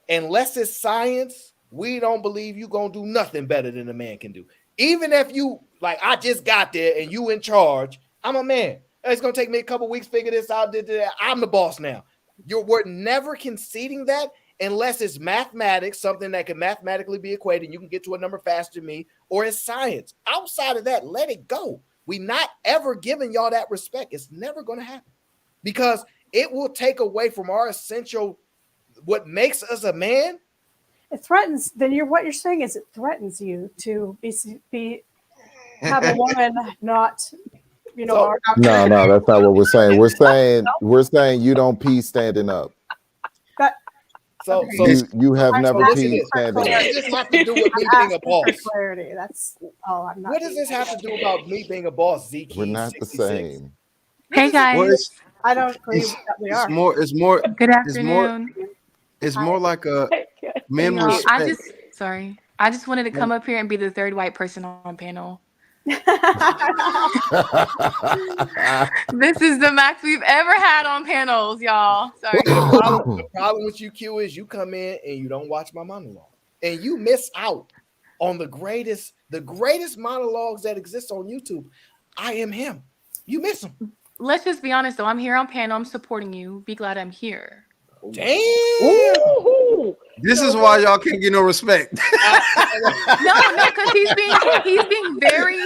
Speaker 1: unless it's science, we don't believe you gonna do nothing better than a man can do. Even if you like, I just got there and you in charge, I'm a man. It's gonna take me a couple weeks to figure this out. I'm the boss now. We're never conceding that unless it's mathematics, something that can mathematically be equated. You can get to a number faster than me, or it's science. Outside of that, let it go. We not ever giving y'all that respect. It's never going to happen because it will take away from our essential, what makes us a man.
Speaker 10: It threatens. Then what you're saying is it threatens you to have a woman not,
Speaker 1: So,
Speaker 4: No, that's not what we're saying. We're saying you don't pee standing up.
Speaker 1: So
Speaker 4: you have never peed standing
Speaker 1: what
Speaker 4: up.
Speaker 1: does this have to do with me being a boss?
Speaker 10: Clarity. That's all. I'm not.
Speaker 1: What does this have to do about me being a boss, Zeke?
Speaker 4: We're not the same.
Speaker 11: Hey guys,
Speaker 3: Well,
Speaker 10: I don't agree with that. We are.
Speaker 3: It's more.
Speaker 11: good afternoon.
Speaker 3: It's more like a men
Speaker 10: No,
Speaker 3: respect.
Speaker 11: I just wanted to come up here and be the third white person on panel. This is the max we've ever had on panels, y'all. Sorry.
Speaker 1: The problem with you, Q, is you come in and you don't watch my monologue, and you miss out on the greatest monologues that exist on YouTube. I am him. You miss them.
Speaker 11: Let's just be honest, though. I'm here on panel. I'm supporting you. Be glad I'm here.
Speaker 1: Damn.
Speaker 3: This is why y'all can't get no respect.
Speaker 11: No, because he's being very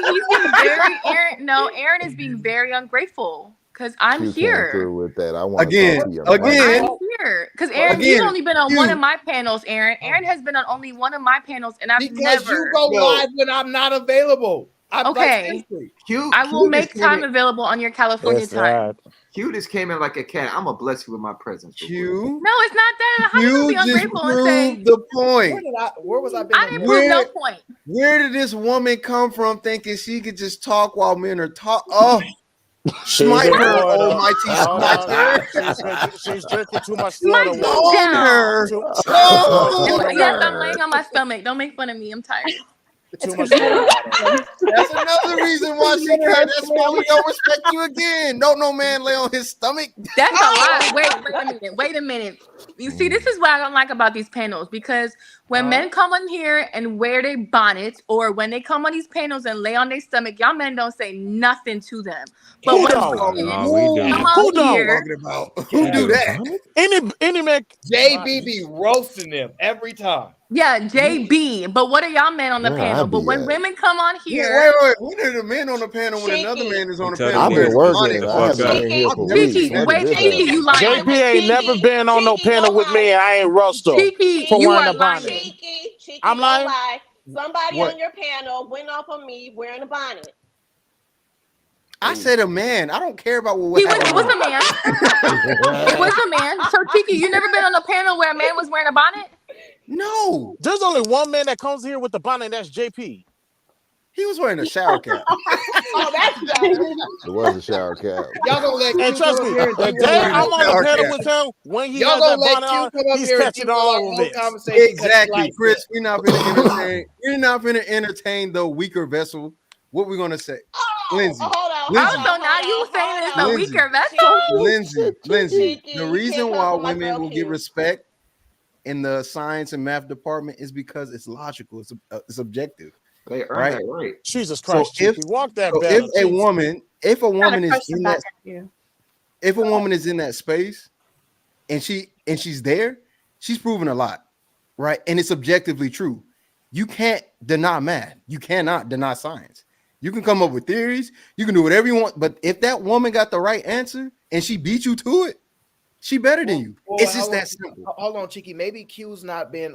Speaker 11: Aaron is being very ungrateful because I'm
Speaker 4: You
Speaker 11: here.
Speaker 4: came through with that. I want
Speaker 3: Again,
Speaker 4: to talk to you.
Speaker 3: again.
Speaker 11: I'm here because Aaron, you've only been on one of my panels. Aaron has been on only one of my panels, and I've
Speaker 1: Because
Speaker 11: never.
Speaker 1: you go live when I'm not available.
Speaker 11: Okay. I will make time available on your California time.
Speaker 9: Q just came in like a cat. I'm gonna bless you with my presence.
Speaker 3: Q.
Speaker 11: No, it's not that. How you
Speaker 3: You
Speaker 11: gonna be
Speaker 3: just
Speaker 11: ungrateful and say
Speaker 3: proved the point.
Speaker 1: Where was I?
Speaker 11: I didn't prove no point.
Speaker 3: Where did this woman come from thinking she could just talk while men are talk? Oh, smite her, almighty smiter.
Speaker 6: She's drinking too much
Speaker 11: Smite
Speaker 6: water.
Speaker 11: me
Speaker 3: On
Speaker 11: down.
Speaker 3: her.
Speaker 11: Yes, I'm laying on my stomach. Don't make fun of me. I'm tired.
Speaker 6: Too much water.
Speaker 3: That's another reason why she cried. That's why we don't respect you again. Don't no man lay on his stomach.
Speaker 11: That's a lie. Wait a minute. You see, this is what I don't like about these panels because when men come on here and wear their bonnets, or when they come on these panels and lay on their stomach, y'all men don't say nothing to them. But when women come on here,
Speaker 3: Who do that?
Speaker 6: Any man.
Speaker 1: JB be roasting them every time.
Speaker 11: yeah, JB. But what are y'all men on the panel? But when women come on here,
Speaker 3: Wait. When are the men on the panel when another man is on the panel?
Speaker 4: I've been working. I haven't been here for weeks.
Speaker 11: Cheeky, you lying.
Speaker 6: JB ain't never been on no panel with me, and I ain't roast her
Speaker 11: Cheeky,
Speaker 6: for
Speaker 11: you
Speaker 6: wearing
Speaker 11: are
Speaker 6: a bonnet.
Speaker 11: lying.
Speaker 12: Cheeky,
Speaker 6: I'm lying.
Speaker 12: Somebody
Speaker 3: What?
Speaker 12: on your panel went off on me wearing a bonnet.
Speaker 3: I said a man. I don't care about what
Speaker 11: It was
Speaker 3: happened.
Speaker 11: a man. It was a man. So Cheeky, you never been on a panel where a man was wearing a bonnet?
Speaker 3: No.
Speaker 6: There's only one man that comes here with the bonnet, and that's JP.
Speaker 3: He was wearing a shower cap.
Speaker 12: Oh, that's better.
Speaker 4: It was a shower cap.
Speaker 1: Y'all gonna let
Speaker 6: And
Speaker 1: Q
Speaker 6: trust
Speaker 1: come
Speaker 6: me,
Speaker 1: up here and
Speaker 6: the
Speaker 1: do
Speaker 6: day
Speaker 1: one
Speaker 6: I'm on the
Speaker 3: shower
Speaker 6: panel
Speaker 3: cap.
Speaker 6: with him, when he
Speaker 1: y'all
Speaker 6: has
Speaker 1: gonna
Speaker 6: that
Speaker 1: let
Speaker 6: bonnet
Speaker 1: Q
Speaker 6: on,
Speaker 1: come up
Speaker 6: he's
Speaker 1: here and
Speaker 6: catching
Speaker 1: do
Speaker 6: all
Speaker 1: our
Speaker 6: over
Speaker 1: whole
Speaker 6: this.
Speaker 1: conversation. 'cause he
Speaker 3: Exactly,
Speaker 1: likes
Speaker 3: Chris.
Speaker 1: it.
Speaker 3: We're not going to entertain. We're not going to entertain the weaker vessel. What we're going to say, Lindsay.
Speaker 12: Hold
Speaker 3: Lindsay.
Speaker 11: Oh, so now you saying it's a
Speaker 3: Lindsay.
Speaker 11: weaker vessel?
Speaker 3: Lindsay.
Speaker 12: Cheeky,
Speaker 3: The
Speaker 12: you
Speaker 3: reason
Speaker 12: can't
Speaker 3: why
Speaker 12: come for my
Speaker 3: women
Speaker 12: girl
Speaker 3: will
Speaker 12: Q.
Speaker 3: get respect in the science and math department is because it's logical. It's objective.
Speaker 9: They earn
Speaker 3: Right?
Speaker 9: that right.
Speaker 6: Jesus Christ,
Speaker 3: So if
Speaker 6: JP, walk that
Speaker 3: so
Speaker 6: better.
Speaker 3: if a woman is in that
Speaker 10: you.
Speaker 3: if a woman is in that space and she's there, she's proven a lot, right? And it's objectively true. You can't deny math. You cannot deny science. You can come up with theories. You can do whatever you want. But if that woman got the right answer and she beat you to it, she better than you.
Speaker 1: Well,
Speaker 3: It's just that simple.
Speaker 1: Hold on, Cheeky. Maybe Q's not been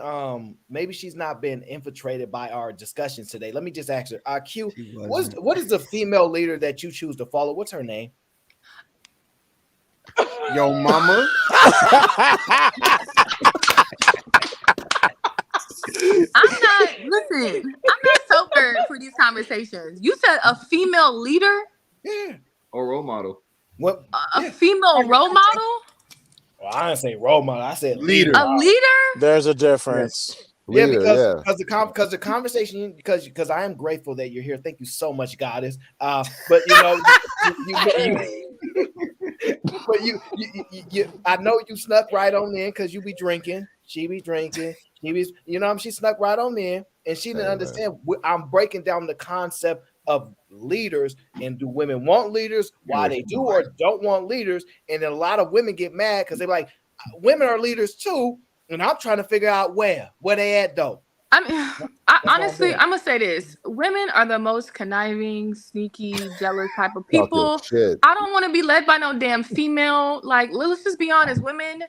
Speaker 1: maybe she's not been infiltrated by our discussions today. Let me just ask her. Q, what is the female leader that you choose to follow? What's her name?
Speaker 3: Yo, mama.
Speaker 11: I'm not sober for these conversations. You said a female leader?
Speaker 1: Yeah.
Speaker 9: Or role model.
Speaker 1: What?
Speaker 11: A female role model?
Speaker 1: Well, I didn't say role model. I said
Speaker 3: Leader.
Speaker 11: A leader?
Speaker 6: There's a difference.
Speaker 1: Yeah,
Speaker 4: Leader,
Speaker 1: because the conversation, because I am grateful that you're here. Thank you so much, Goddess. But you know, But I know you snuck right on in because you be drinking. She be drinking. She be, she snuck right on in, and she didn't understand. I'm breaking down the concept of leaders, and do women want leaders? Why they do or don't want leaders? And then a lot of women get mad because they're like, women are leaders too, and I'm trying to figure out where they at though.
Speaker 11: I mean, honestly, I'm gonna say this: women are the most conniving, sneaky, jealous type of
Speaker 4: Talking
Speaker 11: people.
Speaker 4: shit.
Speaker 11: I don't want to be led by no damn female. Like, let's just be honest: women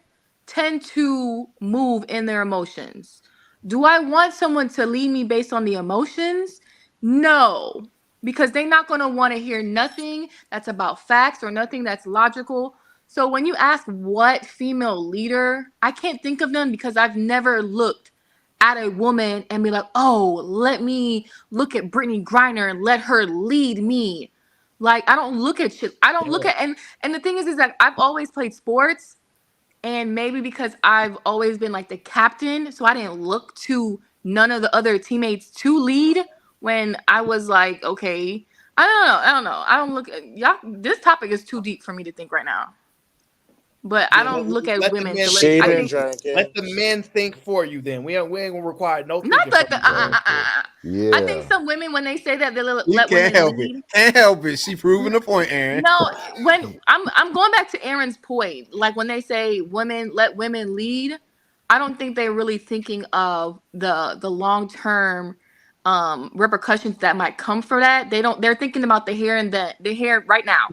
Speaker 11: tend to move in their emotions. Do I want someone to lead me based on the emotions? No, because they're not gonna want to hear nothing that's about facts or nothing that's logical. So when you ask what female leader, I can't think of them because I've never looked at a woman and be like, oh, let me look at Brittany Griner and let her lead me. Like, I don't look at shit. I don't look at, and the thing is that I've always played sports, and maybe because I've always been like the captain, so I didn't look to none of the other teammates to lead when I was like, okay, I don't know. I don't look at y'all. This topic is too deep for me to think right now. But I don't look at women to
Speaker 6: She
Speaker 11: I
Speaker 6: been
Speaker 11: think
Speaker 6: drinking.
Speaker 1: Let the men think for you. Then we ain't gonna require no
Speaker 11: not
Speaker 1: thinking.
Speaker 11: that
Speaker 4: Yeah.
Speaker 11: I think some women, when they say that, they
Speaker 3: You
Speaker 11: let
Speaker 3: can't
Speaker 11: women
Speaker 3: help
Speaker 11: lead.
Speaker 3: it. Can't help it. She proving the point, Aaron.
Speaker 11: No, when I'm going back to Aaron's point, like when they say women let women lead, I don't think they're really thinking of the long term repercussions that might come for that. They're thinking about the here and the here right now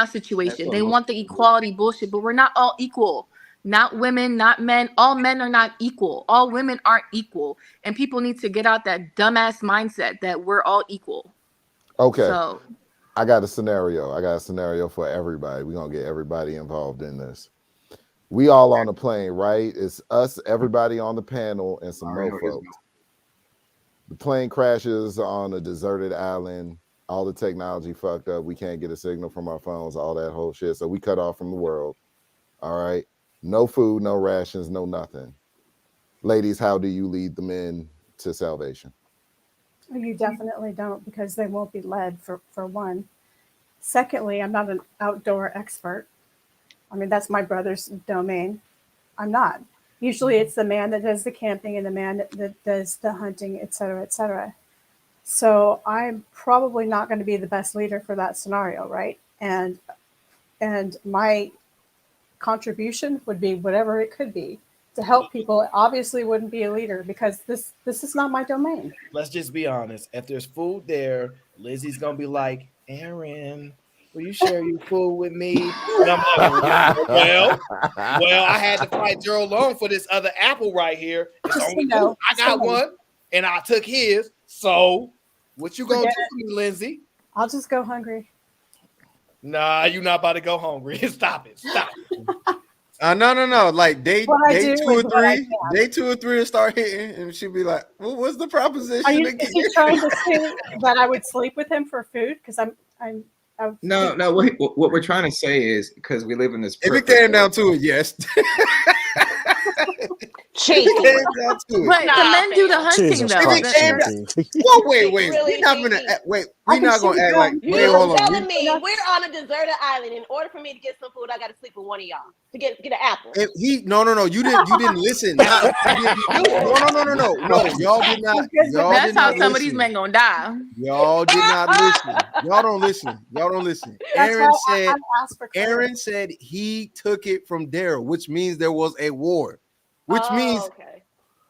Speaker 11: situation. They want the equality bullshit, but we're not all equal. Not women, not men. All men are not equal. All women aren't equal. And people need to get out that dumbass mindset that we're all equal.
Speaker 4: Okay.
Speaker 11: So
Speaker 4: I got a scenario for everybody. We're gonna get everybody involved in this. We all on the plane, right? It's us, everybody on the panel, and some mofos. The plane crashes on a deserted island. All the technology fucked up. We can't get a signal from our phones, all that whole shit. So we cut off from the world. All right. No food, no rations, no nothing. Ladies, how do you lead the men to salvation?
Speaker 10: You definitely don't, because they won't be led, for one. Secondly, I'm not an outdoor expert. I mean, that's my brother's domain. I'm not. Usually it's the man that does the camping and the man that does the hunting, et cetera, et cetera. So I'm probably not going to be the best leader for that scenario, right? And my contribution would be whatever it could be to help people. It obviously wouldn't be a leader, because this is not my domain.
Speaker 1: Let's just be honest. If there's food there, Lizzie's gonna be like, Aaron, will you share your food with me? And I'm like, well, I had to fight Gerald Long for this other apple right here. It's only two. I got one, and I took his. So, what you gonna do for me, Lindsay?
Speaker 10: I'll just go hungry.
Speaker 1: Nah, you're not about to go hungry. Stop it.
Speaker 3: No. Like day
Speaker 10: What I do
Speaker 3: 2 or
Speaker 10: is what I
Speaker 3: 3,
Speaker 10: can.
Speaker 3: day 2 or 3 will start hitting, and she'll be like, "Well, what's the proposition?"
Speaker 10: Are you trying to say that I would sleep with him for food? Because
Speaker 9: No. What we're trying to say is, because we live in this.
Speaker 3: If it came down to it, yes.
Speaker 12: Cheeky.
Speaker 11: But the men do the hunting though.
Speaker 3: Well, wait.
Speaker 12: Really,
Speaker 3: We're not gonna act like. Wait, hold on.
Speaker 12: Telling me we're on a deserted island. In order for me to get some food, I got to sleep with one of y'all to get an apple.
Speaker 3: No. You didn't listen. No. Y'all did not.
Speaker 11: That's how some of these men gonna die.
Speaker 3: Y'all did not listen. Y'all don't listen. Aaron said he took it from Daryl, which means there was a war. Which means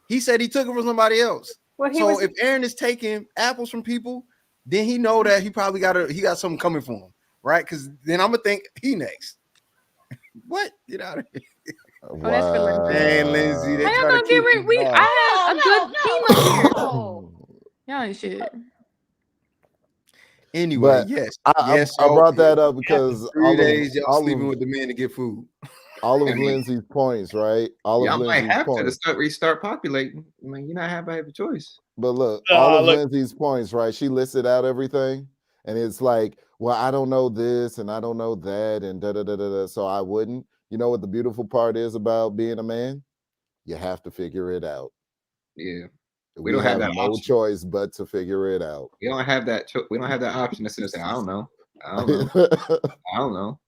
Speaker 3: he said he took it from somebody else. So if Aaron is taking apples from people, then he know that he probably got something coming for him, right? Because then I'm gonna think he next. What? Get out of here.
Speaker 11: Oh, that's for Lindsay.
Speaker 3: Man, Lindsay, they
Speaker 11: How y'all
Speaker 3: try
Speaker 11: gonna
Speaker 3: to
Speaker 11: get
Speaker 3: keep
Speaker 11: rid?
Speaker 3: you
Speaker 11: I have a good team up here. Y'all ain't shit.
Speaker 3: Anyway,
Speaker 4: But
Speaker 3: yes.
Speaker 4: I brought that up because
Speaker 3: 3 days y'all sleeping with the men to get food.
Speaker 4: All of Lindsay's points, right?
Speaker 9: Y'all might have to restart populating. I mean, you're not have a choice.
Speaker 4: But look, all of Lindsay's points, right? She listed out everything, and it's like, well, I don't know this and I don't know that, and da da da da. So I wouldn't. You know what the beautiful part is about being a man? You have to figure it out.
Speaker 9: Yeah,
Speaker 4: we don't have no choice but to figure it out.
Speaker 9: We don't have that. We don't have that option to sit and say, I don't know. I don't know.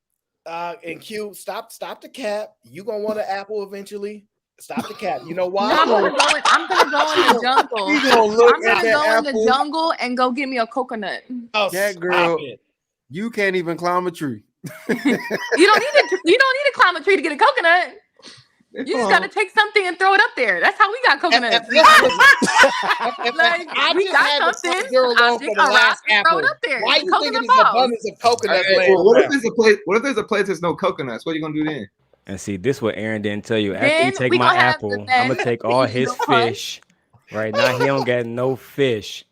Speaker 1: And Q, stop the cap. You gonna want an apple eventually. Stop the cap. You know why?
Speaker 11: No, I'm gonna go in the jungle.
Speaker 3: He gonna look
Speaker 11: I'm
Speaker 3: at
Speaker 11: gonna
Speaker 3: that
Speaker 11: go in the
Speaker 3: apple.
Speaker 11: jungle and go get me a coconut.
Speaker 1: Oh,
Speaker 3: That
Speaker 1: stop
Speaker 3: girl,
Speaker 1: it.
Speaker 3: you can't even climb a tree.
Speaker 11: You don't need to climb a tree to get a coconut. You just gotta take something and throw it up there. That's how we got coconuts.
Speaker 1: Like, I
Speaker 11: we
Speaker 1: just
Speaker 11: got
Speaker 1: had the
Speaker 11: something.
Speaker 1: front door alone for the last
Speaker 11: Throw
Speaker 1: apple.
Speaker 11: it up there.
Speaker 1: Why
Speaker 11: The
Speaker 1: you thinking
Speaker 11: coconut
Speaker 1: there's
Speaker 11: falls.
Speaker 1: abundance of coconuts
Speaker 9: Hey,
Speaker 1: laying
Speaker 9: well, what if
Speaker 1: around?
Speaker 9: there's a place? What if there's a place there's no coconuts? What are you gonna do then?
Speaker 5: And see, this what Aaron didn't tell you. After
Speaker 11: Then
Speaker 5: he take
Speaker 11: we
Speaker 5: my
Speaker 11: gonna have
Speaker 5: apple,
Speaker 11: the
Speaker 5: I'm
Speaker 11: men
Speaker 5: gonna take
Speaker 11: to
Speaker 5: all
Speaker 11: eat
Speaker 5: his
Speaker 11: the hunt.
Speaker 5: fish. Right now, he don't get no fish.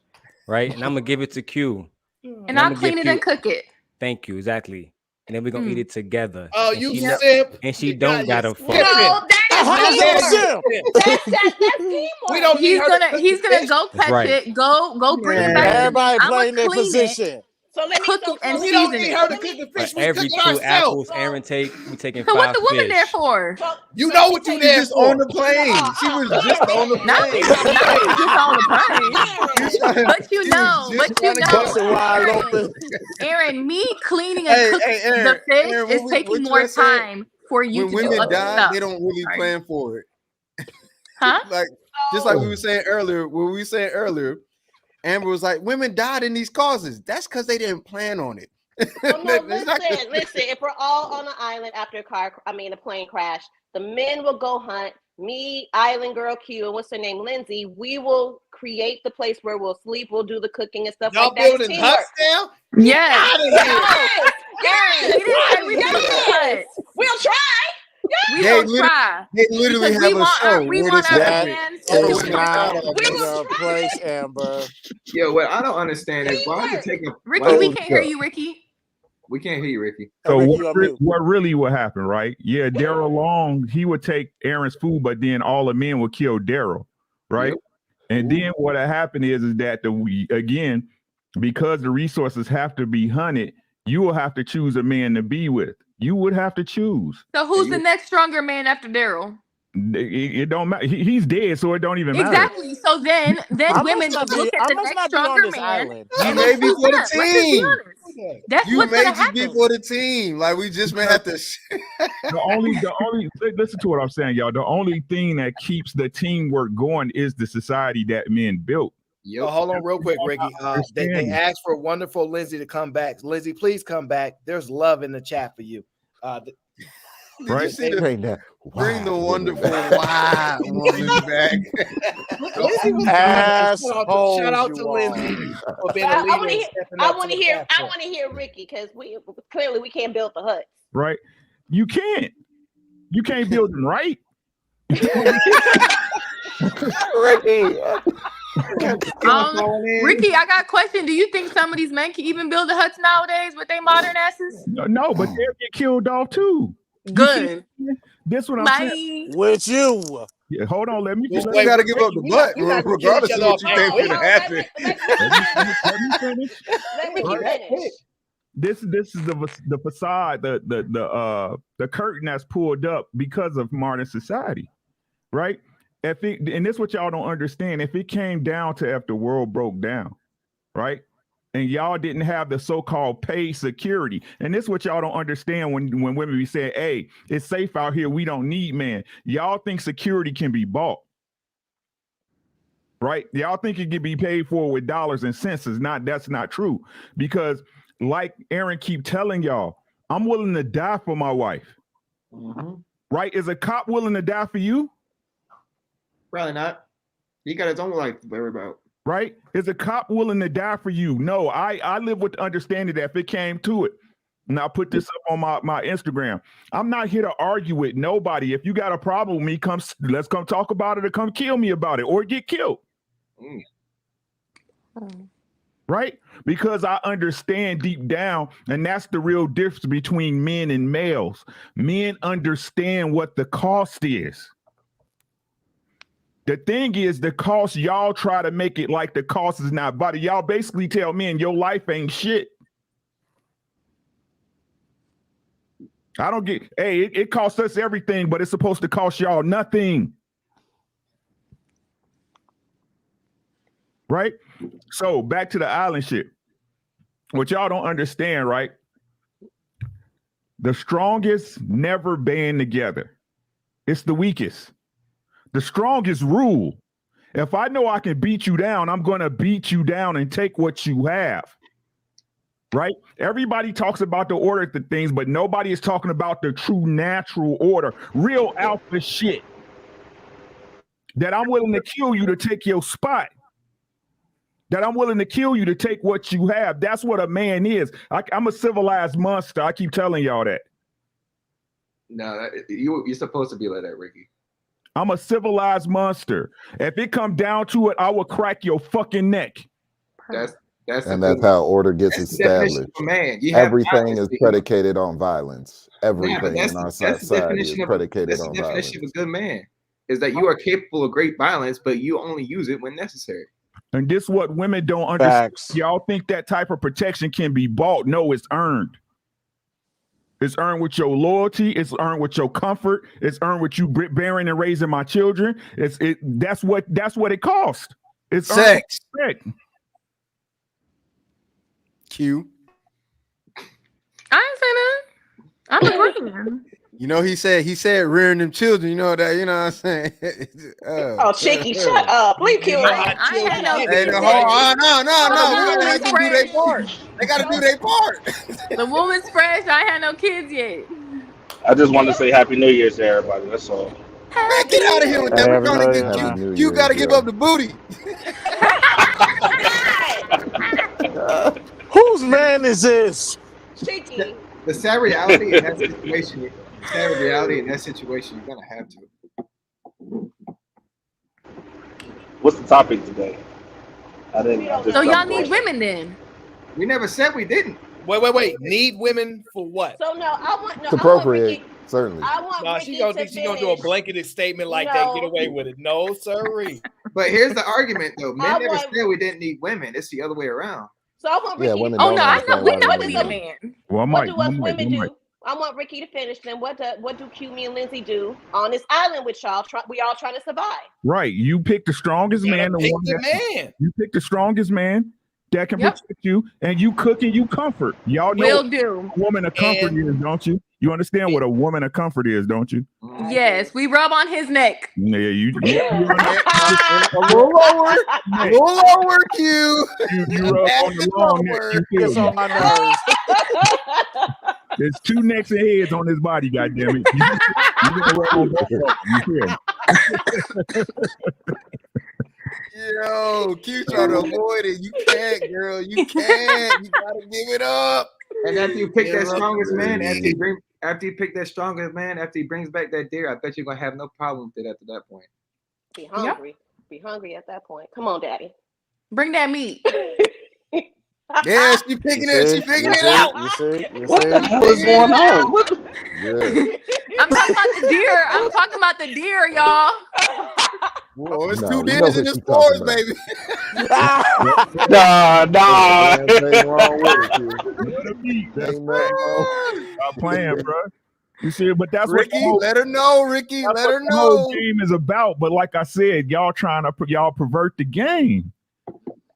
Speaker 5: Right, and I'm gonna give it to Q.
Speaker 11: And I'll clean it and cook it.
Speaker 5: Thank you, exactly. And then we're gonna eat it together.
Speaker 1: Oh,
Speaker 5: and
Speaker 1: you
Speaker 5: she
Speaker 1: simp.
Speaker 5: and she
Speaker 1: You
Speaker 5: don't
Speaker 1: got
Speaker 5: got a fuck.
Speaker 11: No, that
Speaker 12: That's teamwork.
Speaker 1: We don't need
Speaker 11: he's
Speaker 1: her to
Speaker 11: gonna
Speaker 1: cook
Speaker 11: he's
Speaker 1: the
Speaker 11: gonna
Speaker 1: fish.
Speaker 11: go
Speaker 5: That's
Speaker 11: catch
Speaker 5: right.
Speaker 11: it. Go bring it back.
Speaker 6: Everybody
Speaker 11: I'ma
Speaker 6: playing their
Speaker 11: clean
Speaker 6: position.
Speaker 12: So let me
Speaker 11: Cook it and
Speaker 1: We don't
Speaker 11: season
Speaker 1: need
Speaker 11: it.
Speaker 1: her to cook the
Speaker 5: For
Speaker 1: fish. We
Speaker 5: every
Speaker 1: cook it
Speaker 5: 2
Speaker 1: ourselves.
Speaker 5: apples Aaron we taking
Speaker 11: So
Speaker 5: 5
Speaker 11: what the woman
Speaker 5: fish.
Speaker 11: there for?
Speaker 1: You know what you
Speaker 3: She
Speaker 1: there
Speaker 3: just
Speaker 1: for.
Speaker 3: on the plane. She was just on the
Speaker 11: Not
Speaker 3: plane.
Speaker 11: just on the plane. But you know,
Speaker 6: Bust it wide open.
Speaker 11: Aaron, me cleaning and cooking
Speaker 3: Aaron,
Speaker 11: the fish
Speaker 3: Aaron,
Speaker 11: is
Speaker 3: what
Speaker 11: taking
Speaker 3: you
Speaker 11: more
Speaker 3: had said,
Speaker 11: time for you
Speaker 3: when
Speaker 11: to do
Speaker 3: women
Speaker 11: other
Speaker 3: die,
Speaker 11: stuff.
Speaker 3: they don't really plan for it.
Speaker 11: Huh?
Speaker 3: Like just like we were saying earlier, Amber was like, women died in these causes. That's because they didn't plan on it.
Speaker 12: Well, no, listen. If we're all on an island after a plane crash, the men will go hunt. Me, Island Girl Q, and what's her name, Lindsay. We will create the place where we'll sleep. We'll do the cooking and stuff
Speaker 1: Y'all
Speaker 12: like that.
Speaker 1: building huts now?
Speaker 11: Yes.
Speaker 12: Yes.
Speaker 11: Aaron, he didn't say we did
Speaker 12: Yes. We'll try.
Speaker 11: We will try.
Speaker 3: They literally
Speaker 11: Because
Speaker 3: have
Speaker 11: we
Speaker 3: a
Speaker 11: want
Speaker 3: show
Speaker 11: our
Speaker 3: where this
Speaker 11: our
Speaker 6: That
Speaker 11: hands
Speaker 3: Oh,
Speaker 6: is
Speaker 3: wait,
Speaker 6: not
Speaker 3: hold on,
Speaker 6: the place, Amber.
Speaker 9: Yo, what I don't understand is why is it taking?
Speaker 11: Ricky, we can't hear you, Ricky.
Speaker 9: We can't hear you, Ricky.
Speaker 7: So
Speaker 6: Ricky,
Speaker 7: what really would happen, right? Yeah, Daryl Long, he would take Aaron's food, but then all the men would kill Daryl, right?
Speaker 9: Yep.
Speaker 7: And then what happened is that again, because the resources have to be hunted, you will have to choose a man to be with. You would have to choose.
Speaker 11: So who's the next stronger man after Daryl?
Speaker 7: It don't matter. He's dead, so it don't even matter.
Speaker 11: Exactly. So then women will look at the next stronger man.
Speaker 6: Island.
Speaker 3: You may be for the team.
Speaker 11: That's
Speaker 3: You
Speaker 11: what's
Speaker 3: may
Speaker 11: gonna
Speaker 3: just be
Speaker 11: happen.
Speaker 3: for the team. Like we just may have to.
Speaker 7: The only listen to what I'm saying, y'all. The only thing that keeps the teamwork going is the society that men built.
Speaker 1: Oh, hold on real quick, Ricky. They asked for wonderful Lindsay to come back. Lindsay, please come back. There's love in the chat for you.
Speaker 7: Right?
Speaker 3: Bring the wonderful wild woman back.
Speaker 1: Shout out to Lindsay for being a leader.
Speaker 12: I want to hear Ricky because we can't build the hut.
Speaker 7: Right? You can't build them, right?
Speaker 11: Ricky, I got a question. Do you think some of these men can even build the huts nowadays with their modern asses?
Speaker 7: No, but they'll get killed off too.
Speaker 11: Good.
Speaker 7: This what I'm saying.
Speaker 6: With you.
Speaker 7: Yeah, hold on. Let me just.
Speaker 3: You got to give up the butt, regardless of what you think is going to happen.
Speaker 12: Let Ricky finish.
Speaker 7: This is the facade, the curtain that's pulled up because of modern society, right? And this is what y'all don't understand. If it came down to if the world broke down, right? And y'all didn't have the so-called paid security. And this is what y'all don't understand when women be saying, hey, it's safe out here. We don't need man. Y'all think security can be bought. Right? Y'all think it can be paid for with dollars and cents. That's not true. Because like Aaron keep telling y'all, I'm willing to die for my wife.
Speaker 9: Mm-hmm.
Speaker 7: Right? Is a cop willing to die for you?
Speaker 9: Probably not. He got his own life to worry about.
Speaker 7: Right? Is a cop willing to die for you? No, I live with the understanding that if it came to it, and I'll put this up on my Instagram. I'm not here to argue with nobody. If you got a problem with me, let's come talk about it or come kill me about it or get killed. Right? Because I understand deep down, and that's the real difference between men and males. Men understand what the cost is. The thing is, the cost, y'all try to make it like the cost is not body. Y'all basically tell men your life ain't shit. I don't get, hey, it costs us everything, but it's supposed to cost y'all nothing. Right? So back to the island shit. What y'all don't understand, right? The strongest never band together. It's the weakest. The strongest rule. If I know I can beat you down, I'm going to beat you down and take what you have. Right? Everybody talks about the order of the things, but nobody is talking about the true natural order. Real alpha shit. That I'm willing to kill you to take your spot. That I'm willing to kill you to take what you have. That's what a man is. I'm a civilized monster. I keep telling y'all that.
Speaker 9: No, you're supposed to be like that, Ricky.
Speaker 7: I'm a civilized monster. If it come down to it, I will crack your fucking neck.
Speaker 9: That's
Speaker 4: how order gets established.
Speaker 9: Man,
Speaker 4: everything is predicated on violence. Everything in our society is predicated on violence. That's the definition
Speaker 9: of a good man. Is that you are capable of great violence, but you only use it when necessary.
Speaker 7: And this is what women don't understand. Y'all think that type of protection can be bought. No, it's earned. It's earned with your loyalty. It's earned with your comfort. It's earned with you bearing and raising my children. That's what it costs. It's
Speaker 3: sex.
Speaker 11: Q. I ain't saying that. I'm agreeing.
Speaker 3: You know, he said rearing them children. You know that. You know what I'm saying?
Speaker 12: Cheeky, shut up. Leave Q.
Speaker 11: I had no kids.
Speaker 3: No. We gotta have them do their part. They gotta do their part.
Speaker 11: The woman's fresh. I had no kids yet.
Speaker 13: I just want to say Happy New Year's to everybody. That's all.
Speaker 3: Man, get out of here with that. We're trying to get Q. You gotta give up the booty.
Speaker 6: Whose man is this?
Speaker 12: Cheeky.
Speaker 9: The sad reality in that situation, you're gonna have to.
Speaker 13: What's the topic today?
Speaker 11: So y'all need women then?
Speaker 9: We never said we didn't.
Speaker 1: Wait. Need women for what?
Speaker 12: So I want
Speaker 4: it's appropriate. Certainly.
Speaker 12: I want Ricky
Speaker 1: she gonna do a blanketed statement like that. Get away with it. No, sirree.
Speaker 9: But here's the argument, though. Men never said we didn't need women. It's the other way around.
Speaker 12: So I want Ricky.
Speaker 4: Women
Speaker 11: I know women
Speaker 12: What
Speaker 11: need a man.
Speaker 7: Well,
Speaker 12: what do us women do? I want Ricky to finish. Then what do Q, me, and Lindsay do on this island with y'all? We all trying to survive.
Speaker 7: Right. You pick the strongest man. You pick the strongest man that can protect you, and you cook and you comfort. Y'all know
Speaker 11: Will do.
Speaker 7: A woman of comfort is, don't you? You understand what a woman of comfort is, don't you?
Speaker 11: Yes, we rub on his neck.
Speaker 7: Yeah, you
Speaker 3: a little lower, Q.
Speaker 7: You rub on the long neck.
Speaker 6: It's on my nerves.
Speaker 7: There's two necks and heads on his body, goddammit. You gonna rub on both of them.
Speaker 3: Yo, Q trying to avoid it. You can't, girl. You can't. You gotta give it up.
Speaker 9: And after you pick that strongest man, after you pick that strongest man, after he brings back that deer, I bet you're gonna have no problem with it after that point.
Speaker 12: Be hungry. Be hungry at that point. Come on, Daddy.
Speaker 11: Bring that meat.
Speaker 3: Yeah, she picking it. She picking it out.
Speaker 13: What the hell is going on?
Speaker 11: I'm talking about the deer. I'm talking about the deer, y'all.
Speaker 3: Whoa, it's two dinners in the stores, baby.
Speaker 13: Nah.
Speaker 7: Stop playing, bro. You see, but that's
Speaker 3: Ricky.
Speaker 7: What
Speaker 3: let her know, Ricky. Let her know.
Speaker 7: The whole game is about. But like I said, y'all pervert the game.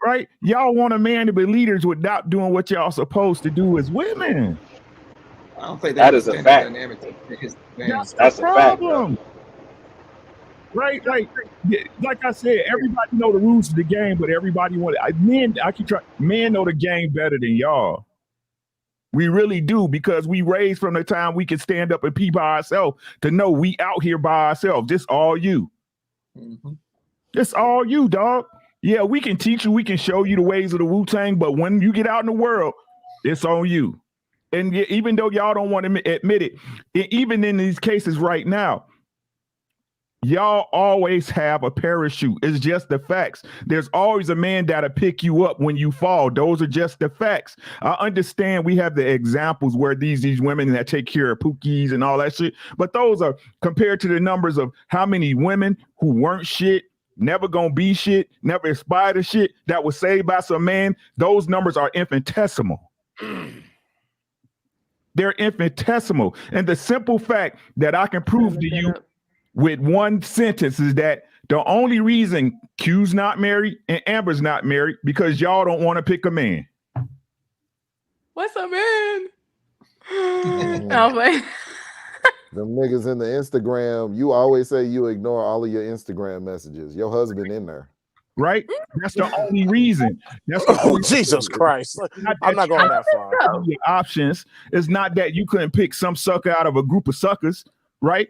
Speaker 7: Right? Y'all want a man to be leaders without doing what y'all supposed to do as women.
Speaker 9: I don't think
Speaker 13: that is a fact.
Speaker 7: That's a problem. Right? Like I said, everybody know the rules of the game, but everybody men know the game better than y'all. We really do, because we raised from the time we can stand up and pee by ourselves to know we out here by ourselves. This all you.
Speaker 9: Mm-hmm.
Speaker 7: It's all you, dog. Yeah, we can teach you, we can show you the ways of the Wu-Tang, but when you get out in the world, it's on you. And even though y'all don't want to admit it, even in these cases right now, y'all always have a parachute. It's just the facts. There's always a man that'll pick you up when you fall. Those are just the facts. I understand we have the examples where these women that take care of pookies and all that shit, but those are compared to the numbers of how many women who weren't shit, never gonna be shit, never aspired to shit, that was saved by some man. Those numbers are infinitesimal. They're infinitesimal. And the simple fact that I can prove to you with one sentence is that the only reason Q's not married and Amber's not married because y'all don't want to pick a man.
Speaker 11: What's a man? Oh, but
Speaker 4: Them niggas in the Instagram, you always say you ignore all of your Instagram messages. Your husband in there.
Speaker 7: Right? That's the only reason. That's the
Speaker 6: Oh,
Speaker 7: only
Speaker 6: Jesus Christ. I'm not going that far.
Speaker 7: your options. It's not that you couldn't pick some sucker out of a group of suckers, right?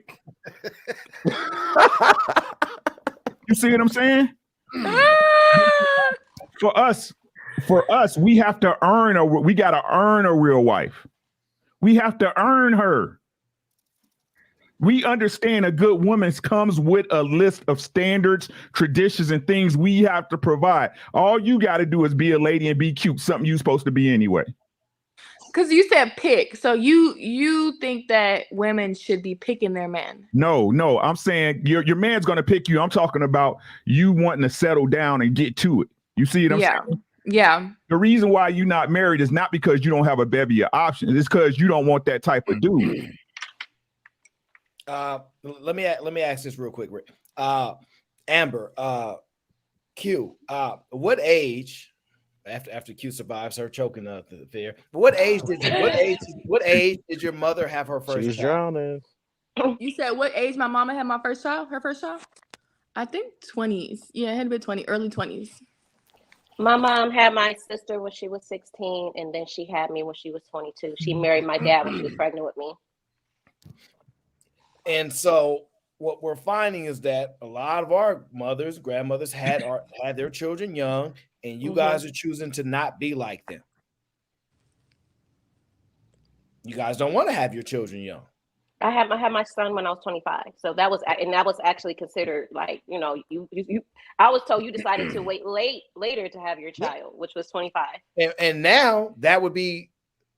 Speaker 7: You see what I'm saying? For us, we have to we got to earn a real wife. We have to earn her. We understand a good woman comes with a list of standards, traditions, and things we have to provide. All you got to do is be a lady and be cute, something you're supposed to be anyway.
Speaker 11: because you said pick, so you think that women should be picking their man?
Speaker 7: No, I'm saying your man's gonna pick you. I'm talking about you wanting to settle down and get to it. You see what I'm saying?
Speaker 11: Yeah.
Speaker 7: The reason why you're not married is not because you don't have a bevy of options. It's because you don't want that type of dude.
Speaker 1: Let me ask this real quick, Rick. Amber, Q, what age after Q survives her choking the fear? What age did your mother have her first
Speaker 13: She's
Speaker 1: child?
Speaker 13: drowning.
Speaker 11: You said what age my mama had my first child? Her first child? I think 20s. Yeah, it had to be early 20s.
Speaker 12: My mom had my sister when she was 16, and then she had me when she was 22. She married my dad when she was pregnant with me.
Speaker 1: And so what we're finding is that a lot of our mothers, grandmothers had their children young, and you guys are choosing to not be like them. You guys don't want to have your children young.
Speaker 12: I had my son when I was 25, so that was actually considered like, you know, you I was told you decided to wait later to have your child, which was 25.
Speaker 1: And now that would be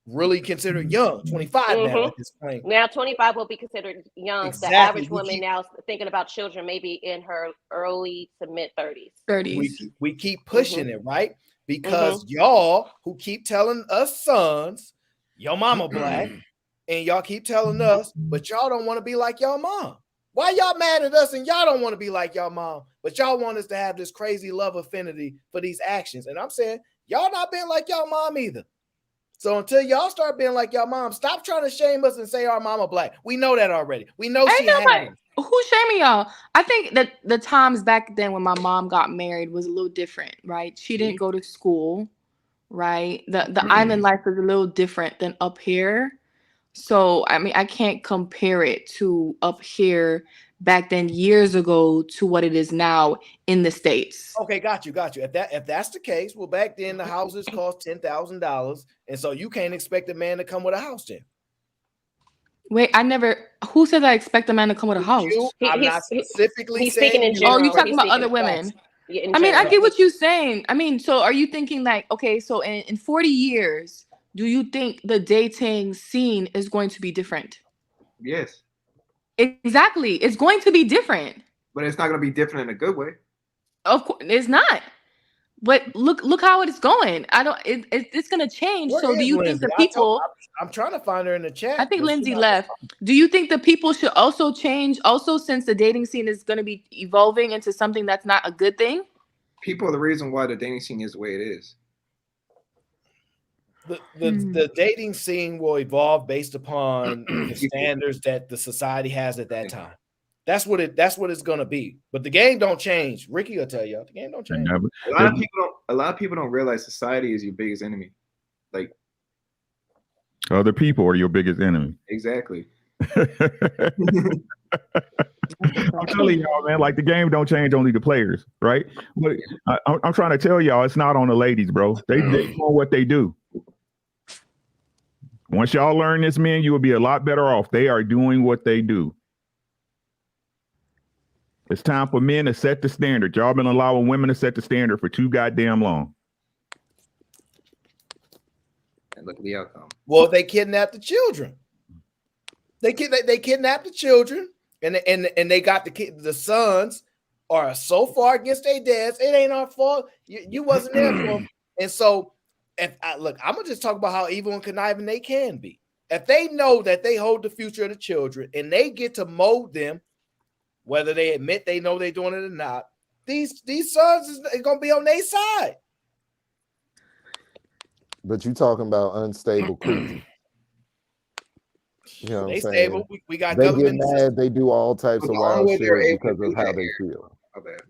Speaker 1: really considered young, 25 now at this point.
Speaker 12: Now 25 will be considered young.
Speaker 1: Exactly.
Speaker 12: The average woman now is thinking about children maybe in her early to mid 30s.
Speaker 1: We keep pushing it, right? Because y'all who keep telling us sons, your mama black, and y'all keep telling us, but y'all don't want to be like y'all mom. Why y'all mad at us and y'all don't want to be like y'all mom, but y'all want us to have this crazy love affinity for these actions? And I'm saying, y'all not being like y'all mom either. So until y'all start being like y'all mom, stop trying to shame us and say our mama black. We know that already. We know she had us.
Speaker 11: Who's shaming y'all? I think that the times back then when my mom got married was a little different, right? She didn't go to school, right? The island life is a little different than up here. So, I mean, I can't compare it to up here back then years ago to what it is now in the States.
Speaker 1: Okay, got you. If that's the case, well, back then the houses cost $10,000, and so you can't expect a man to come with a house then.
Speaker 11: Wait, who said I expect a man to come with a house?
Speaker 1: I'm not specifically
Speaker 12: saying speaking in general.
Speaker 11: Oh, you're talking about other women. I mean, I get what you're saying. I mean, so are you thinking like, okay, so in 40 years, do you think the dating scene is going to be different?
Speaker 9: Yes.
Speaker 11: Exactly. It's going to be different.
Speaker 9: But it's not going to be different in a good way.
Speaker 11: Of course, it's not. But look how it's going. It's going to change.
Speaker 1: Where
Speaker 11: so do you
Speaker 1: Lindsay?
Speaker 11: think the people...
Speaker 1: I'm trying to find her in the chat.
Speaker 11: I think Lindsay left. Do you think the people should also change also since the dating scene is going to be evolving into something that's not a good thing?
Speaker 9: People are the reason why the dating scene is the way it is.
Speaker 1: The dating scene will evolve based upon the standards that the society has at that time. That's what it's gonna be. But the game don't change. Ricky will tell you the game don't change.
Speaker 9: A lot of people don't realize society is your biggest enemy. Like
Speaker 7: other people are your biggest enemy.
Speaker 9: Exactly.
Speaker 7: I'm telling y'all, man, like the game don't change, only the players, right? But I'm trying to tell y'all, it's not on the ladies, bro. They know what they do. Once y'all learn this, man, you will be a lot better off. They are doing what they do. It's time for men to set the standard. Y'all been allowing women to set the standard for too goddamn long.
Speaker 9: And look at the outcome.
Speaker 1: Well, they kidnapped the children. They kidnapped the children, and they got the sons are so far against their dads. It ain't our fault. You wasn't there for them. And so, I'm gonna just talk about how evil and conniving they can be. If they know that they hold the future of the children and they get to mold them, whether they admit they know they're doing it or not, these sons is gonna be on their side.
Speaker 4: But you talking about unstable creatures. You know what I'm
Speaker 1: They
Speaker 4: saying?
Speaker 1: stable. We got
Speaker 4: They get
Speaker 1: government
Speaker 4: mad.
Speaker 1: assistance.
Speaker 4: They do all types
Speaker 9: But
Speaker 4: of
Speaker 9: the only
Speaker 4: wild
Speaker 9: way they're
Speaker 4: shit
Speaker 9: able to
Speaker 4: because
Speaker 9: do
Speaker 4: of how
Speaker 9: that,
Speaker 4: they
Speaker 9: Aaron.
Speaker 4: feel.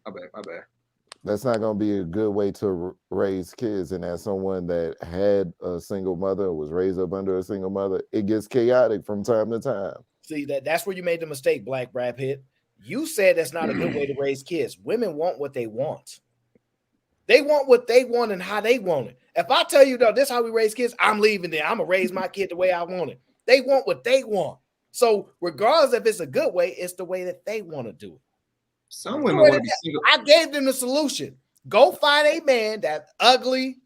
Speaker 9: My bad.
Speaker 4: That's not going to be a good way to raise kids. And as someone that had a single mother, was raised up under a single mother, it gets chaotic from time to time.
Speaker 1: See, that's where you made the mistake, Black Brad Pitt. You said that's not a good way to raise kids. Women want what they want. They want what they want and how they want it. If I tell you, though, this is how we raise kids, I'm leaving there. I'm going to raise my kid the way I want it. They want what they want. So regardless if it's a good way, it's the way that they want to do it.
Speaker 9: Some women want to be single.
Speaker 1: I gave them the solution. Go find a man that's ugly.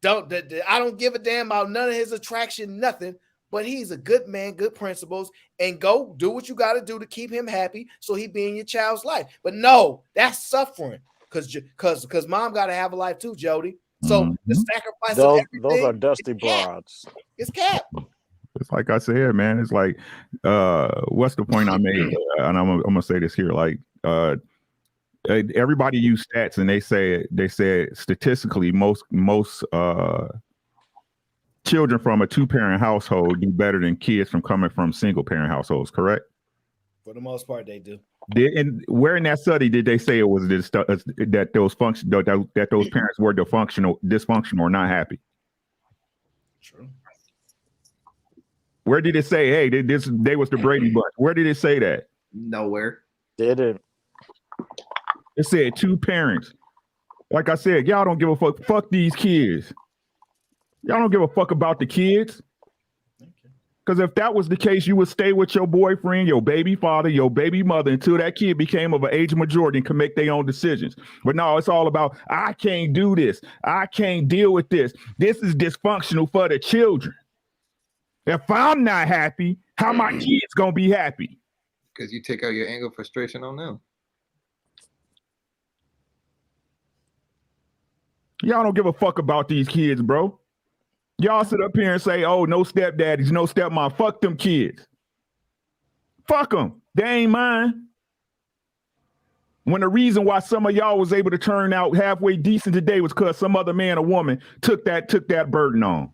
Speaker 1: I don't give a damn about none of his attraction, nothing. But he's a good man, good principles, and go do what you got to do to keep him happy so he be in your child's life. But no, that's suffering because mom got to have a life too, Jody. So the sacrifice of everything,
Speaker 14: those are dusty broads.
Speaker 1: It's cap.
Speaker 7: It's like I said, man. It's like, what's the point I made? And I'm gonna say this here, like, everybody use stats, and they said statistically, most children from a 2-parent household do better than kids from coming from single-parent households. Correct?
Speaker 1: For the most part, they do.
Speaker 7: And where in that study did they say it was this, that those parents were dysfunctional or not happy?
Speaker 1: True.
Speaker 7: Where did it say, hey, they was the Brady Bunch? Where did it say that?
Speaker 9: Nowhere.
Speaker 14: Did it?
Speaker 7: It said 2 parents. Like I said, y'all don't give a fuck. Fuck these kids. Y'all don't give a fuck about the kids. Because if that was the case, you would stay with your boyfriend, your baby father, your baby mother until that kid became of an age majority and can make their own decisions. But no, it's all about, I can't do this. I can't deal with this. This is dysfunctional for the children. If I'm not happy, how my kids gonna be happy?
Speaker 9: Because you take out your anger, frustration on them.
Speaker 7: Y'all don't give a fuck about these kids, bro. Y'all sit up here and say, oh, no stepdaddies, no stepmom. Fuck them kids. Fuck them. They ain't mine. When the reason why some of y'all was able to turn out halfway decent today was because some other man or woman took that burden on.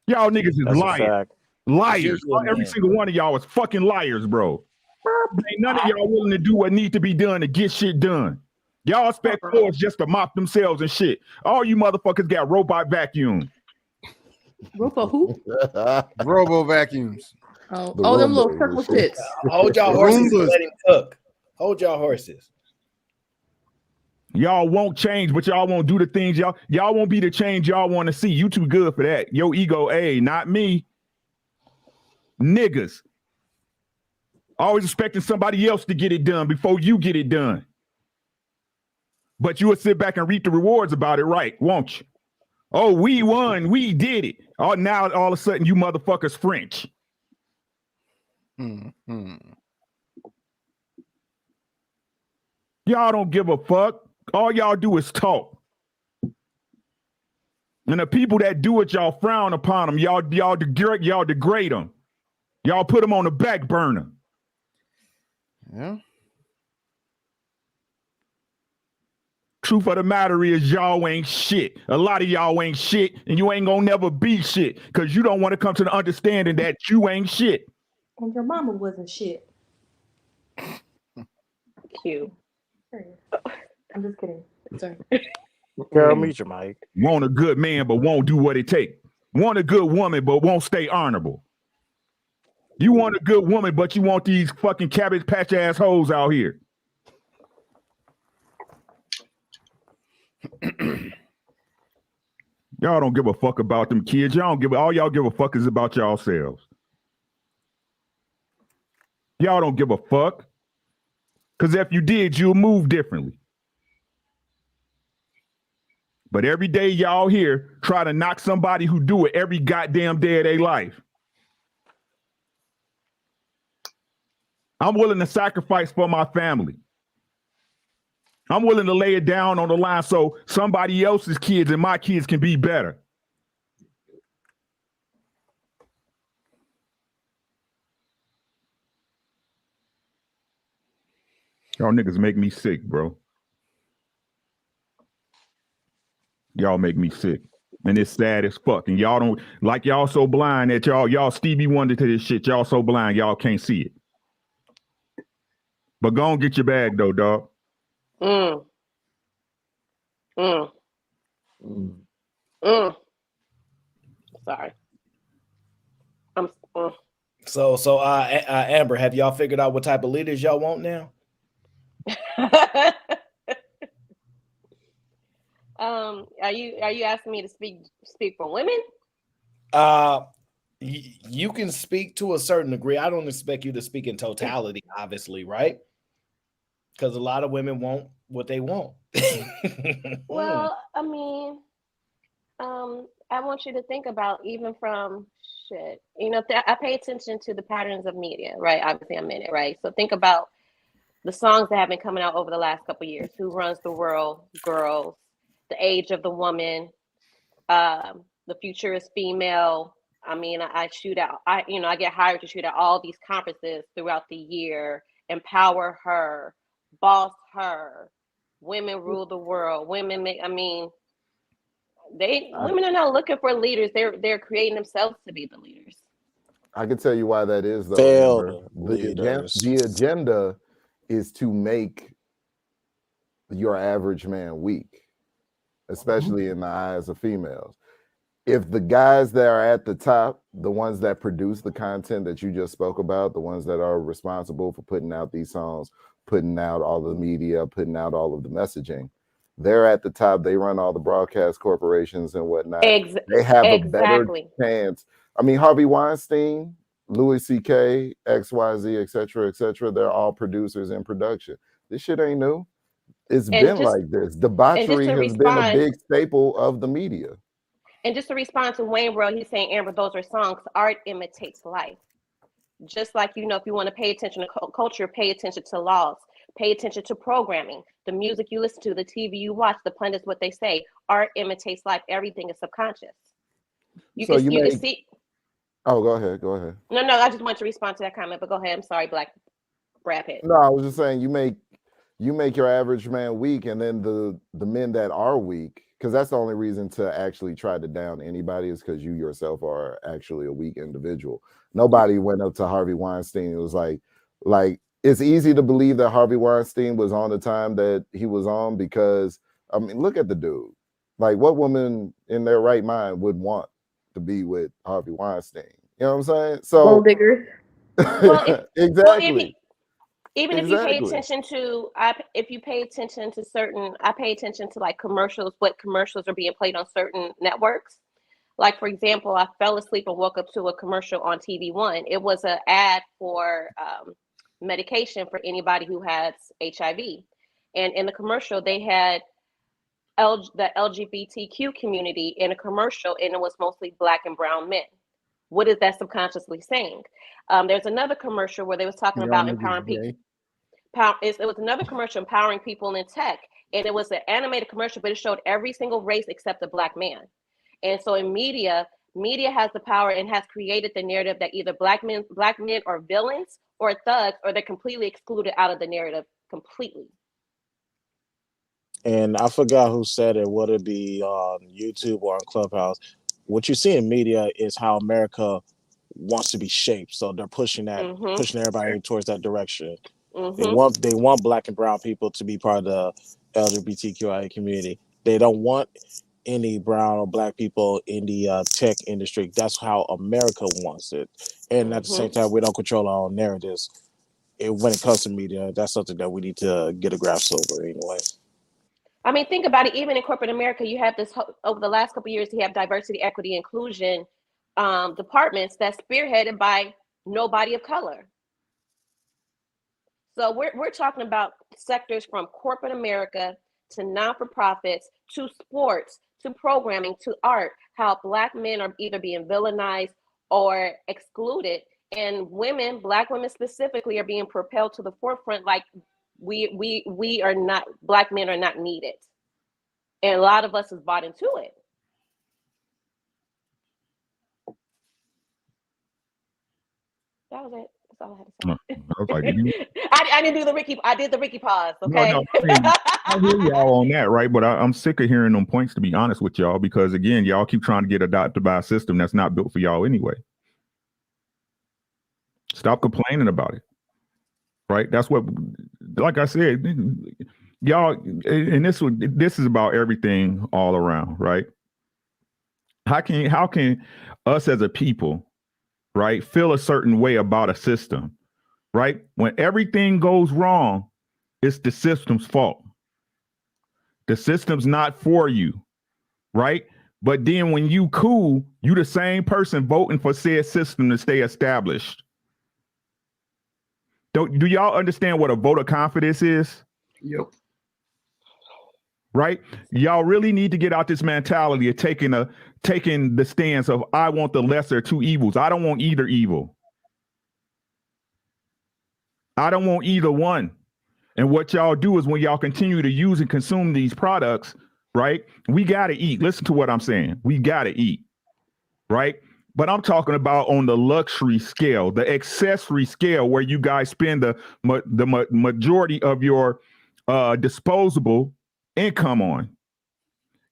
Speaker 7: Y'all niggas is liars. Liars. Every single one of y'all is fucking liars, bro. Ain't none of y'all willing to do what need to be done to get shit done. Y'all expect boys just to mop themselves and shit. All you motherfuckers got robot vacuum.
Speaker 11: Robo who?
Speaker 3: Robo vacuums.
Speaker 11: Oh, them little purple shits.
Speaker 1: Hold y'all horses and let him cook. Hold y'all horses.
Speaker 7: Y'all won't change, but y'all won't do the things y'all won't be the change y'all want to see. You too good for that. Your ego, hey, not me. Niggas. Always expecting somebody else to get it done before you get it done. But you will sit back and reap the rewards about it, right? Won't you? Oh, we won. We did it. Oh, now all of a sudden you motherfuckers French. Y'all don't give a fuck. All y'all do is talk. And the people that do it, y'all frown upon them. Y'all degrade them. Y'all put them on the back burner.
Speaker 3: Yeah.
Speaker 7: Truth of the matter is y'all ain't shit. A lot of y'all ain't shit, and you ain't gonna never be shit because you don't want to come to the understanding that you ain't shit.
Speaker 11: And your mama wasn't shit.
Speaker 12: Cute.
Speaker 11: I'm just kidding. Sorry.
Speaker 14: Girl, meet your mic.
Speaker 7: Want a good man, but won't do what it takes. Want a good woman, but won't stay honorable. You want a good woman, but you want these fucking cabbage patch ass hoes out here. Y'all don't give a fuck about them kids. All y'all give a fuck is about yourselves. Y'all don't give a fuck. Because if you did, you'll move differently. But every day y'all here try to knock somebody who do it every goddamn day of their life. I'm willing to sacrifice for my family. I'm willing to lay it down on the line so somebody else's kids and my kids can be better. Y'all niggas make me sick, bro. Y'all make me sick. And it's sad as fuck. And y'all don't, like, y'all so blind that y'all Stevie Wonder to this shit. Y'all so blind, y'all can't see it. But go and get your bag though, dog.
Speaker 12: Mm. Mm.
Speaker 4: Mm.
Speaker 12: Mm. Sorry. I'm.
Speaker 1: So, Amber, have y'all figured out what type of leaders y'all want now?
Speaker 12: Are you asking me to speak for women?
Speaker 1: You can speak to a certain degree. I don't expect you to speak in totality, obviously, right? Because a lot of women want what they want.
Speaker 12: Well, I mean, I want you to think about even from shit. You know, I pay attention to the patterns of media, right? Obviously, I'm in it, right? So think about the songs that have been coming out over the last couple of years. Who Runs the World, Girls, The Age of the Woman, The Future is Female. I mean, I shoot out. I get hired to shoot at all these conferences throughout the year. Empower Her, Boss Her, Women Rule the World. Women make. I mean, women are not looking for leaders. They're creating themselves to be the leaders.
Speaker 4: I can tell you why that is, though.
Speaker 14: Failed
Speaker 4: Amber.
Speaker 14: leaders.
Speaker 4: The agenda is to make your average man weak, especially in the eyes of females. If the guys that are at the top, the ones that produce the content that you just spoke about, the ones that are responsible for putting out these songs, putting out all the media, putting out all of the messaging, they're at the top. They run all the broadcast corporations and whatnot. They have a better chance. I mean, Harvey Weinstein, Louis C.K., XYZ, et cetera, they're all producers in production. This shit ain't new. It's been like this. Debauchery has been a big staple of the media.
Speaker 12: And just to respond to Wayne World, he's saying, Amber, those are songs. Art imitates life. Just like, if you want to pay attention to culture, pay attention to laws, pay attention to programming, the music you listen to, the TV you watch, the pundits, what they say. Art imitates life. Everything is subconscious. You can see.
Speaker 4: Oh, go ahead.
Speaker 12: No, I just want to respond to that comment, but go ahead. I'm sorry, Black Brad Pitt.
Speaker 4: No, I was just saying you make your average man weak, and then the men that are weak, because that's the only reason to actually try to down anybody is because you yourself are actually a weak individual. Nobody went up to Harvey Weinstein. It was like it's easy to believe that Harvey Weinstein was on the time that he was on, because I mean, look at the dude. Like, what woman in their right mind would want to be with Harvey Weinstein? You know what I'm saying? So
Speaker 11: gold diggers.
Speaker 4: Exactly.
Speaker 12: Even if you pay attention to, I pay attention to like commercials, what commercials are being played on certain networks. Like, for example, I fell asleep and woke up to a commercial on TV One. It was an ad for medication for anybody who has HIV. And in the commercial, they had the LGBTQ community in a commercial, and it was mostly Black and brown men. What is that subconsciously saying? There's another commercial where they was talking about empowering people. It was another commercial empowering people in tech, and it was an animated commercial, but it showed every single race except a Black man. And so in media has the power and has created the narrative that either Black men are villains or thugs, or they're completely excluded out of the narrative completely.
Speaker 14: And I forgot who said it, whether it be on YouTube or on Clubhouse. What you see in media is how America wants to be shaped. So they're pushing everybody towards that direction.
Speaker 12: Mm-hmm.
Speaker 14: They want Black and brown people to be part of the LGBTQIA community. They don't want any brown or Black people in the tech industry. That's how America wants it. And at the same time, we don't control our own narratives. When it comes to media, that's something that we need to get a grasp over anyway.
Speaker 12: I mean, think about it. Even in corporate America, you have this over the last couple of years. You have diversity, equity, inclusion departments that's spearheaded by nobody of color. So we're talking about sectors from corporate America to non-for-profits to sports to programming to art. How Black men are either being villainized or excluded, and Black women specifically, are being propelled to the forefront. Like we are not. Black men are not needed. And a lot of us has bought into it. That was it. That's all I had to say.
Speaker 7: I was like, you,
Speaker 12: I didn't do the Ricky. I did the Ricky pause. Okay.
Speaker 7: no, I mean, I hear y'all on that, right? But I'm sick of hearing them points, to be honest with y'all, because again, y'all keep trying to get adopted by a system that's not built for y'all anyway. Stop complaining about it, right? That's what, like I said, y'all, and this is about everything all around, right? How can us as a people, right, feel a certain way about a system, right? When everything goes wrong, it's the system's fault. The system's not for you, right? But then when you cool, you the same person voting for said system to stay established. Do y'all understand what a vote of confidence is?
Speaker 9: Yep.
Speaker 7: Right? Y'all really need to get out this mentality of taking the stance of I want the lesser two evils. I don't want either evil. I don't want either one. And what y'all do is when y'all continue to use and consume these products, right? We got to eat. Listen to what I'm saying. We got to eat, right? But I'm talking about on the luxury scale, the accessory scale, where you guys spend the majority of your disposable income on.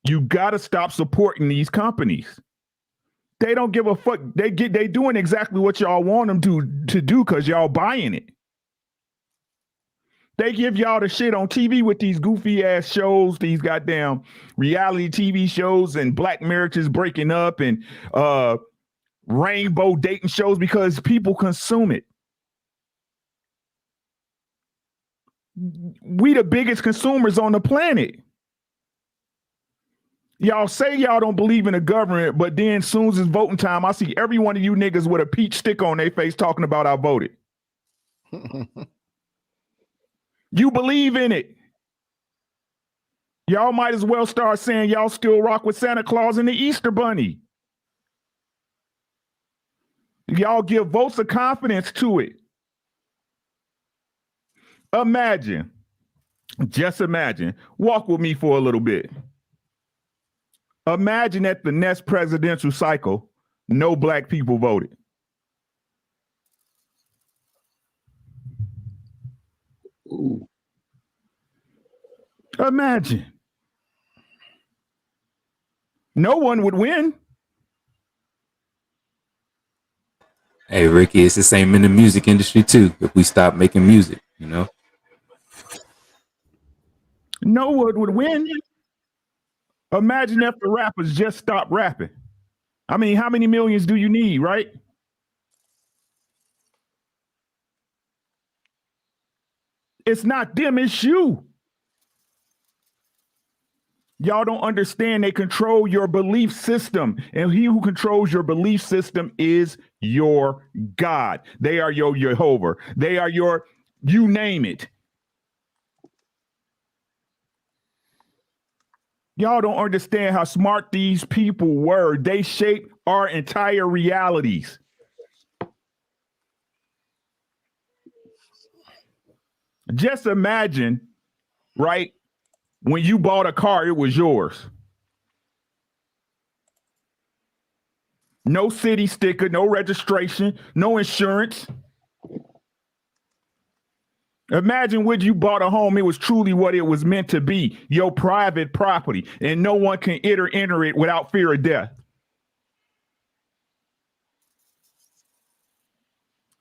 Speaker 7: You got to stop supporting these companies. They don't give a fuck. They doing exactly what y'all want them to do because y'all buying it. They give y'all the shit on TV with these goofy ass shows, these goddamn reality TV shows and black marriages breaking up and rainbow dating shows because people consume it. We the biggest consumers on the planet. Y'all say y'all don't believe in the government, but then as soon as it's voting time, I see every one of you niggas with a peach stick on their face talking about I voted. You believe in it. Y'all might as well start saying y'all still rock with Santa Claus and the Easter Bunny. Y'all give votes of confidence to it. Imagine, just imagine, walk with me for a little bit. Imagine at the next presidential cycle, no black people voted.
Speaker 9: Ooh.
Speaker 7: Imagine. No one would win.
Speaker 15: Hey, Ricky, it's the same in the music industry too. If we stop making music, you know?
Speaker 7: No one would win. Imagine if the rappers just stopped rapping. I mean, how many millions do you need, right? It's not them, it's you. Y'all don't understand they control your belief system. And he who controls your belief system is your God. They are your Jehovah. They are your, you name it. Y'all don't understand how smart these people were. They shaped our entire realities. Just imagine, right? When you bought a car, it was yours. No city sticker, no registration, no insurance. Imagine when you bought a home, it was truly what it was meant to be, your private property, and no one can enter it without fear of death.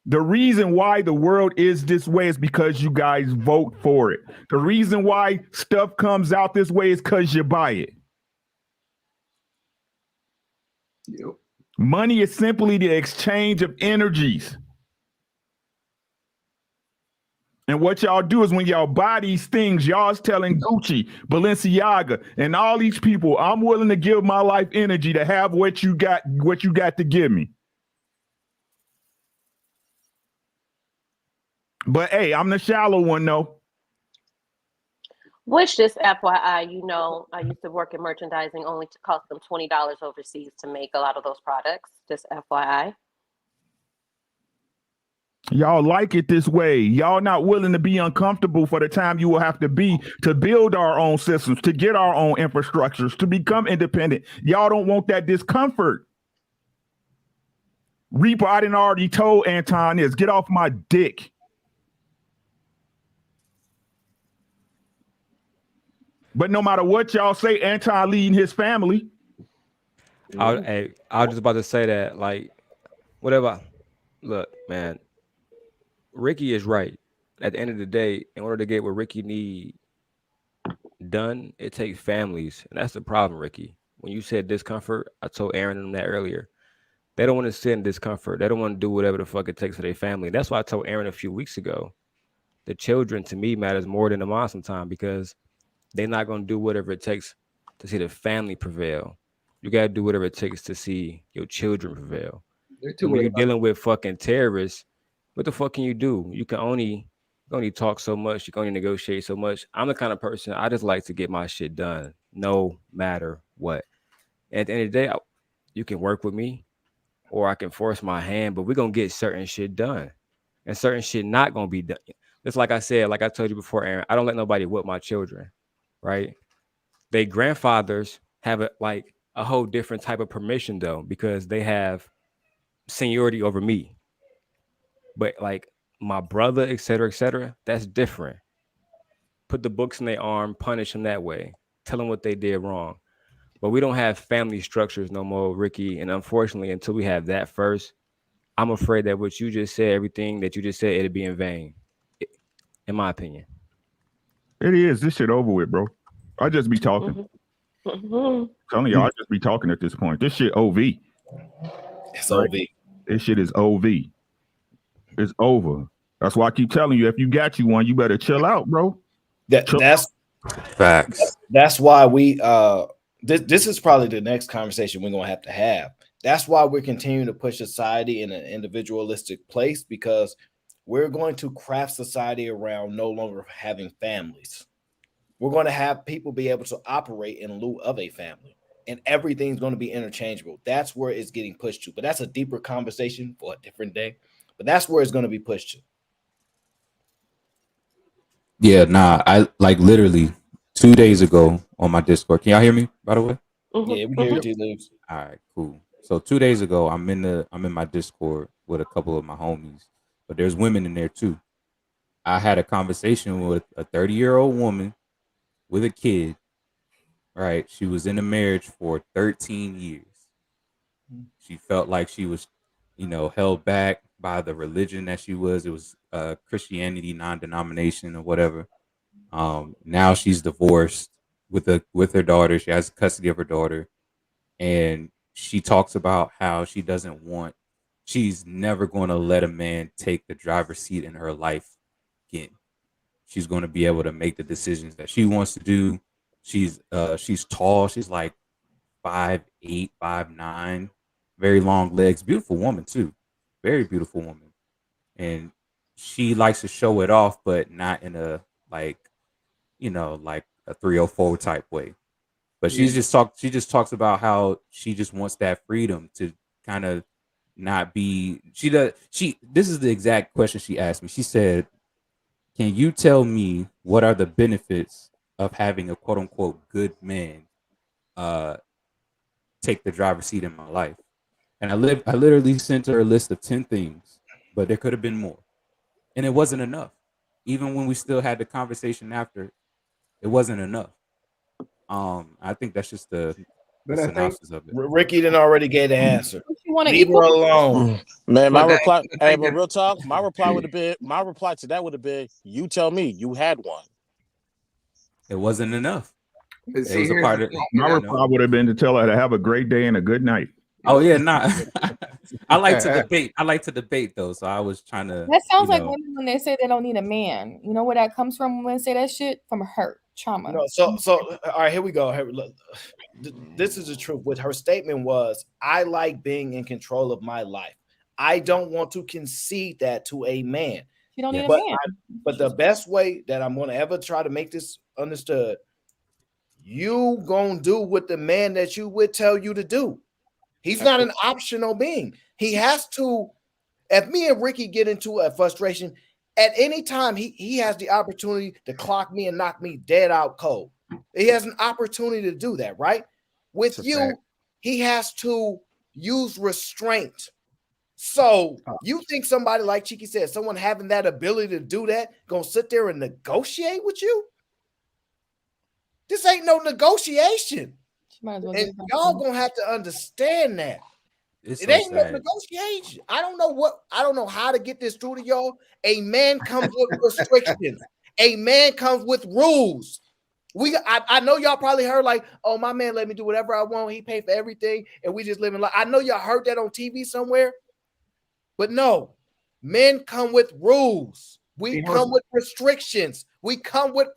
Speaker 7: The reason why the world is this way is because you guys vote for it. The reason why stuff comes out this way is because you buy it.
Speaker 9: Yep.
Speaker 7: Money is simply the exchange of energies. And what y'all do is when y'all buy these things, y'all's telling Gucci, Balenciaga, and all these people, I'm willing to give my life energy to have what you got to give me. But hey, I'm the shallow one though.
Speaker 8: Which, just FYI, you know, I used to work in merchandising, only to cost them $20 overseas to make a lot of those products. Just FYI.
Speaker 7: Y'all like it this way. Y'all not willing to be uncomfortable for the time you will have to be to build our own systems, to get our own infrastructures, to become independent. Y'all don't want that discomfort. Reaper, I didn't already told Anton this. Get off my dick. But no matter what y'all say, Anton leading his family.
Speaker 5: I was just about to say that, like, whatever. Look, man, Ricky is right. At the end of the day, in order to get what Ricky need done, it takes families, and that's the problem, Ricky. When you said discomfort, I told Aaron and them that earlier. They don't want to sit in discomfort. They don't want to do whatever the fuck it takes for their family. That's why I told Aaron a few weeks ago. The children to me matters more than the mom sometimes because they're not going to do whatever it takes to see the family prevail. You got to do whatever it takes to see your children prevail. And when you're dealing with fucking terrorists, what the fuck can you do? You can only talk so much. You can only negotiate so much. I'm the kind of person, I just like to get my shit done no matter what. At the end of the day, you can work with me or I can force my hand, but we're going to get certain shit done. And certain shit not going to be done. It's like I said, like I told you before, Aaron, I don't let nobody whip my children, right? They grandfathers have a whole different type of permission though, because they have seniority over me. But like my brother, et cetera, that's different. Put the books in their arm, punish them that way, tell them what they did wrong. But we don't have family structures no more, Ricky. And unfortunately, until we have that first, I'm afraid that what you just said, everything that you just said, it'll be in vain, in my opinion.
Speaker 7: It is. This shit over with, bro. I just be talking. Telling y'all, I just be talking at this point. This shit OV.
Speaker 1: It's right? OV.
Speaker 7: This shit is OV. It's over. That's why I keep telling you, if you got you one, you better chill out, bro.
Speaker 1: That's
Speaker 15: facts.
Speaker 1: That's why we this is probably the next conversation we're gonna have to have. That's why we're continuing to push society in an individualistic place, because we're going to craft society around no longer having families. We're going to have people be able to operate in lieu of a family, and everything's going to be interchangeable. That's where it's getting pushed to. But that's a deeper conversation for a different day. But that's where it's going to be pushed to.
Speaker 15: Yeah, nah, I like literally 2 days ago on my Discord. Can y'all hear me, by the way?
Speaker 1: Yeah, we hear you, Luke.
Speaker 15: All right, cool. So 2 days ago, I'm in my Discord with a couple of my homies, but there's women in there too. I had a conversation with a 30-year-old woman with a kid. Right, she was in a marriage for 13 years. She felt like she was, held back by the religion that she was. It was Christianity, non-denomination or whatever. Now she's divorced with her daughter. She has custody of her daughter, and she talks about how she's never going to let a man take the driver's seat in her life again. She's going to be able to make the decisions that she wants to do. She's tall. She's like 5'8", 5'9", very long legs. Beautiful woman too, very beautiful woman, and she likes to show it off, but not in a like a 304 type way. But she just talks about how she just wants that freedom to kind of not be. This is the exact question she asked me. She said, "Can you tell me what are the benefits of having a quote unquote good man take the driver's seat in my life?" And I literally sent her a list of 10 things, but there could have been more. And it wasn't enough. Even when we still had the conversation after, it wasn't enough. I think that's just the synopsis of it.
Speaker 1: Ricky didn't already get the answer.
Speaker 11: Leave
Speaker 1: her alone.
Speaker 14: Man, my reply, but real talk, my reply to that would have been, you tell me you had one.
Speaker 15: It wasn't enough.
Speaker 3: It was a part of
Speaker 7: my reply would have been to tell her to have a great day and a good night.
Speaker 15: Oh yeah, nah. I like to debate. I like to debate though, so I was trying to.
Speaker 11: That sounds like women when they say they don't need a man. You know where that comes from when they say that shit? From hurt, trauma.
Speaker 1: So all right, here we go. This is the truth. What her statement was, I like being in control of my life. I don't want to concede that to a man.
Speaker 11: You don't need a man.
Speaker 1: But the best way that I'm going to ever try to make this understood, you gonna do what the man that you would tell you to do. He's not an optional being. He has to. If me and Ricky get into a frustration, at any time he has the opportunity to clock me and knock me dead out cold. He has an opportunity to do that, right? With you, he has to use restraint. So you think somebody like Cheeky said, someone having that ability to do that, gonna sit there and negotiate with you? This ain't no negotiation. And y'all gonna have to understand that.
Speaker 15: It's
Speaker 1: It
Speaker 15: so
Speaker 1: ain't no
Speaker 15: sad.
Speaker 1: negotiation. I don't know how to get this through to y'all. A man comes with restrictions. A man comes with rules. I know y'all probably heard like, oh, my man let me do whatever I want. He paid for everything, and we just live in life. I know y'all heard that on TV somewhere, but no, men come with rules. We come with restrictions. We come with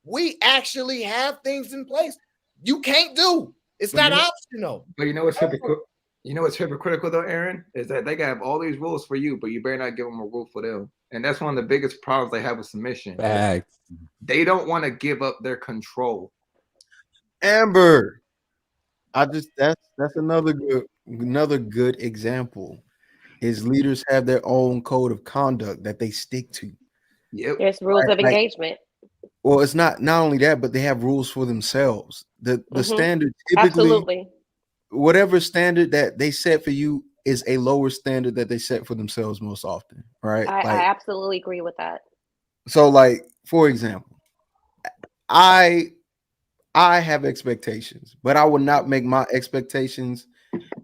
Speaker 1: we actually have things in place you can't do. It's not optional.
Speaker 9: But you know what's hypocritical? You know what's hypocritical though, Aaron, is that they have all these rules for you, but you better not give them a rule for them. And that's one of the biggest problems they have with submission.
Speaker 15: Facts.
Speaker 9: They don't want to give up their control.
Speaker 3: Amber, that's another good example. Is leaders have their own code of conduct that they stick to.
Speaker 9: Yep.
Speaker 12: There's rules of engagement.
Speaker 3: Well, it's not only that, but they have rules for themselves. The standard typically,
Speaker 12: absolutely,
Speaker 3: whatever standard that they set for you is a lower standard that they set for themselves most often, right?
Speaker 12: I absolutely agree with that.
Speaker 3: So, like, for example, I have expectations, but I will not make my expectations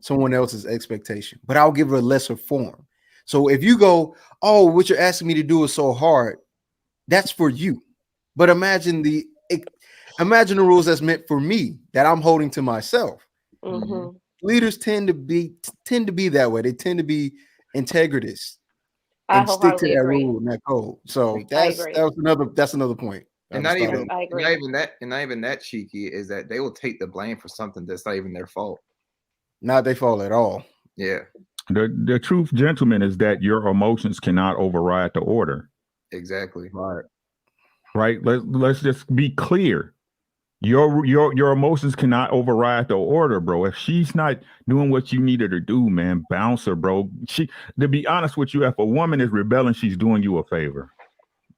Speaker 3: someone else's expectation, but I'll give it a lesser form. So if you go, oh, what you're asking me to do is so hard, that's for you. But imagine the rules that's meant for me that I'm holding to myself.
Speaker 12: Mm-hmm.
Speaker 3: Leaders tend to be that way. They tend to be integritous
Speaker 12: I
Speaker 3: and stick to
Speaker 12: wholeheartedly
Speaker 3: that
Speaker 12: agree.
Speaker 3: rule and that code. So that's another point.
Speaker 9: And not even that cheeky is that they will take the blame for something that's not even their fault.
Speaker 3: Not their fault at all.
Speaker 9: Yeah.
Speaker 7: The truth, gentlemen, is that your emotions cannot override the order.
Speaker 9: Exactly.
Speaker 3: Right.
Speaker 7: Let's just be clear. Your emotions cannot override the order, bro. If she's not doing what you needed her to do, man, bounce her, bro. To be honest with you, if a woman is rebelling, she's doing you a favor.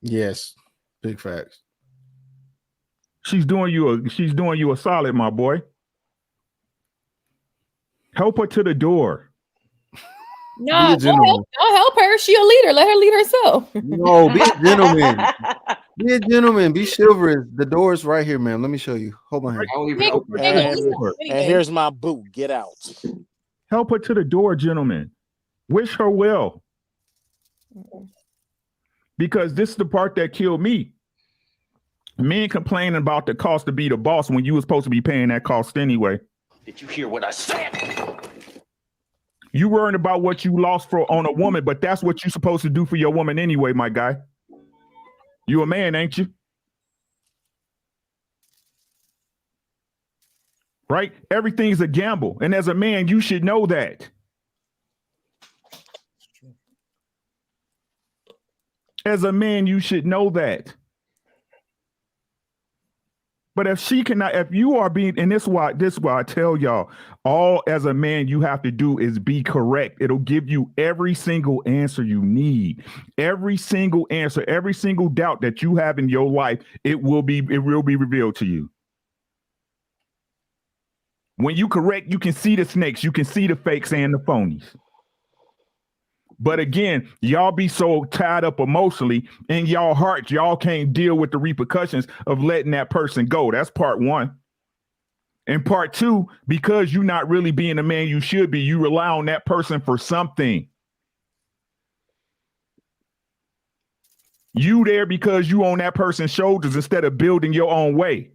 Speaker 3: Yes. Big facts.
Speaker 7: She's doing you a solid, my boy. Help her to the door.
Speaker 11: No, don't help her. She a leader. Let her lead herself.
Speaker 3: No, be a gentleman. Be a gentleman. Be chivalrous. The door is right here, man. Let me show you. Hold my hand.
Speaker 14: And here's my boot. Get out.
Speaker 7: Help her to the door, gentlemen. Wish her well. Because this is the part that killed me. Men complaining about the cost to be the boss when you were supposed to be paying that cost anyway.
Speaker 16: Did you hear what I said?
Speaker 7: You worrying about what you lost on a woman, but that's what you're supposed to do for your woman anyway, my guy. You a man, ain't you? Right? Everything's a gamble. And as a man, you should know that. As a man, you should know that. But if you are being, and this is why I tell y'all, all as a man you have to do is be correct. It'll give you every single answer you need. Every single answer, every single doubt that you have in your life, it will be revealed to you. When you correct, you can see the snakes, you can see the fakes and the phonies. But again, y'all be so tied up emotionally in y'all hearts, y'all can't deal with the repercussions of letting that person go. That's part one. And part two, because you're not really being the man you should be, you rely on that person for something. You there because you on that person's shoulders instead of building your own way.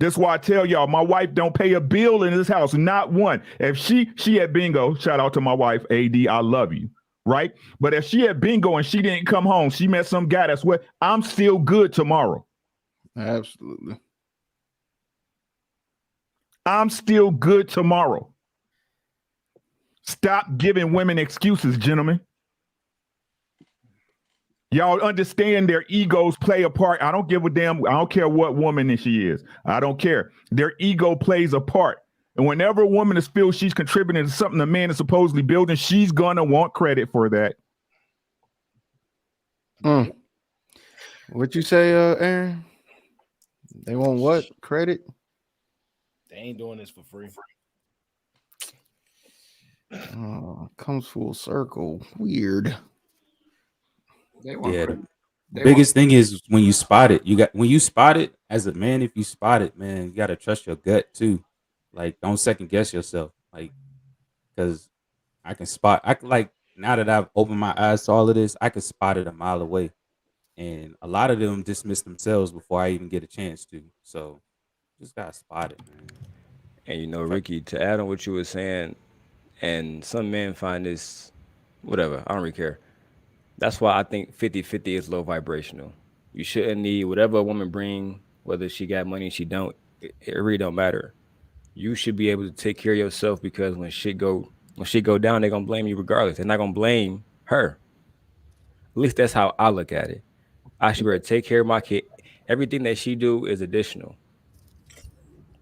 Speaker 7: That's why I tell y'all, my wife don't pay a bill in this house, not one. If she at bingo, shout out to my wife, AD, I love you, right? But if she at bingo and she didn't come home, she met some guy that's what, I'm still good tomorrow.
Speaker 3: Absolutely.
Speaker 7: I'm still good tomorrow. Stop giving women excuses, gentlemen. Y'all understand their egos play a part. I don't give a damn. I don't care what woman she is. I don't care. Their ego plays a part. And whenever a woman feels she's contributing to something the man is supposedly building, she's going to want credit for that.
Speaker 3: What you say, Aaron? They want what? Credit?
Speaker 1: They ain't doing this for free.
Speaker 3: Oh, comes full circle. Weird.
Speaker 9: They want
Speaker 15: Yeah,
Speaker 9: credit.
Speaker 15: the
Speaker 9: They want
Speaker 15: biggest thing is when you spot it. When you spot it as a man, if you spot it, man, you gotta trust your gut too. Like, don't second guess yourself. Like, because I can spot. I can, like, now that I've opened my eyes to all of this, I can spot it a mile away. And a lot of them dismiss themselves before I even get a chance to. So just gotta spot it, man.
Speaker 5: And Ricky, to add on what you were saying, and some men find this whatever, I don't really care. That's why I think 50-50 is low vibrational. You shouldn't need whatever a woman bring, whether she got money, she don't. It really don't matter. You should be able to take care of yourself because when shit go down, they're gonna blame you regardless. They're not gonna blame her. At least that's how I look at it. I should be able to take care of my kid. Everything that she do is additional.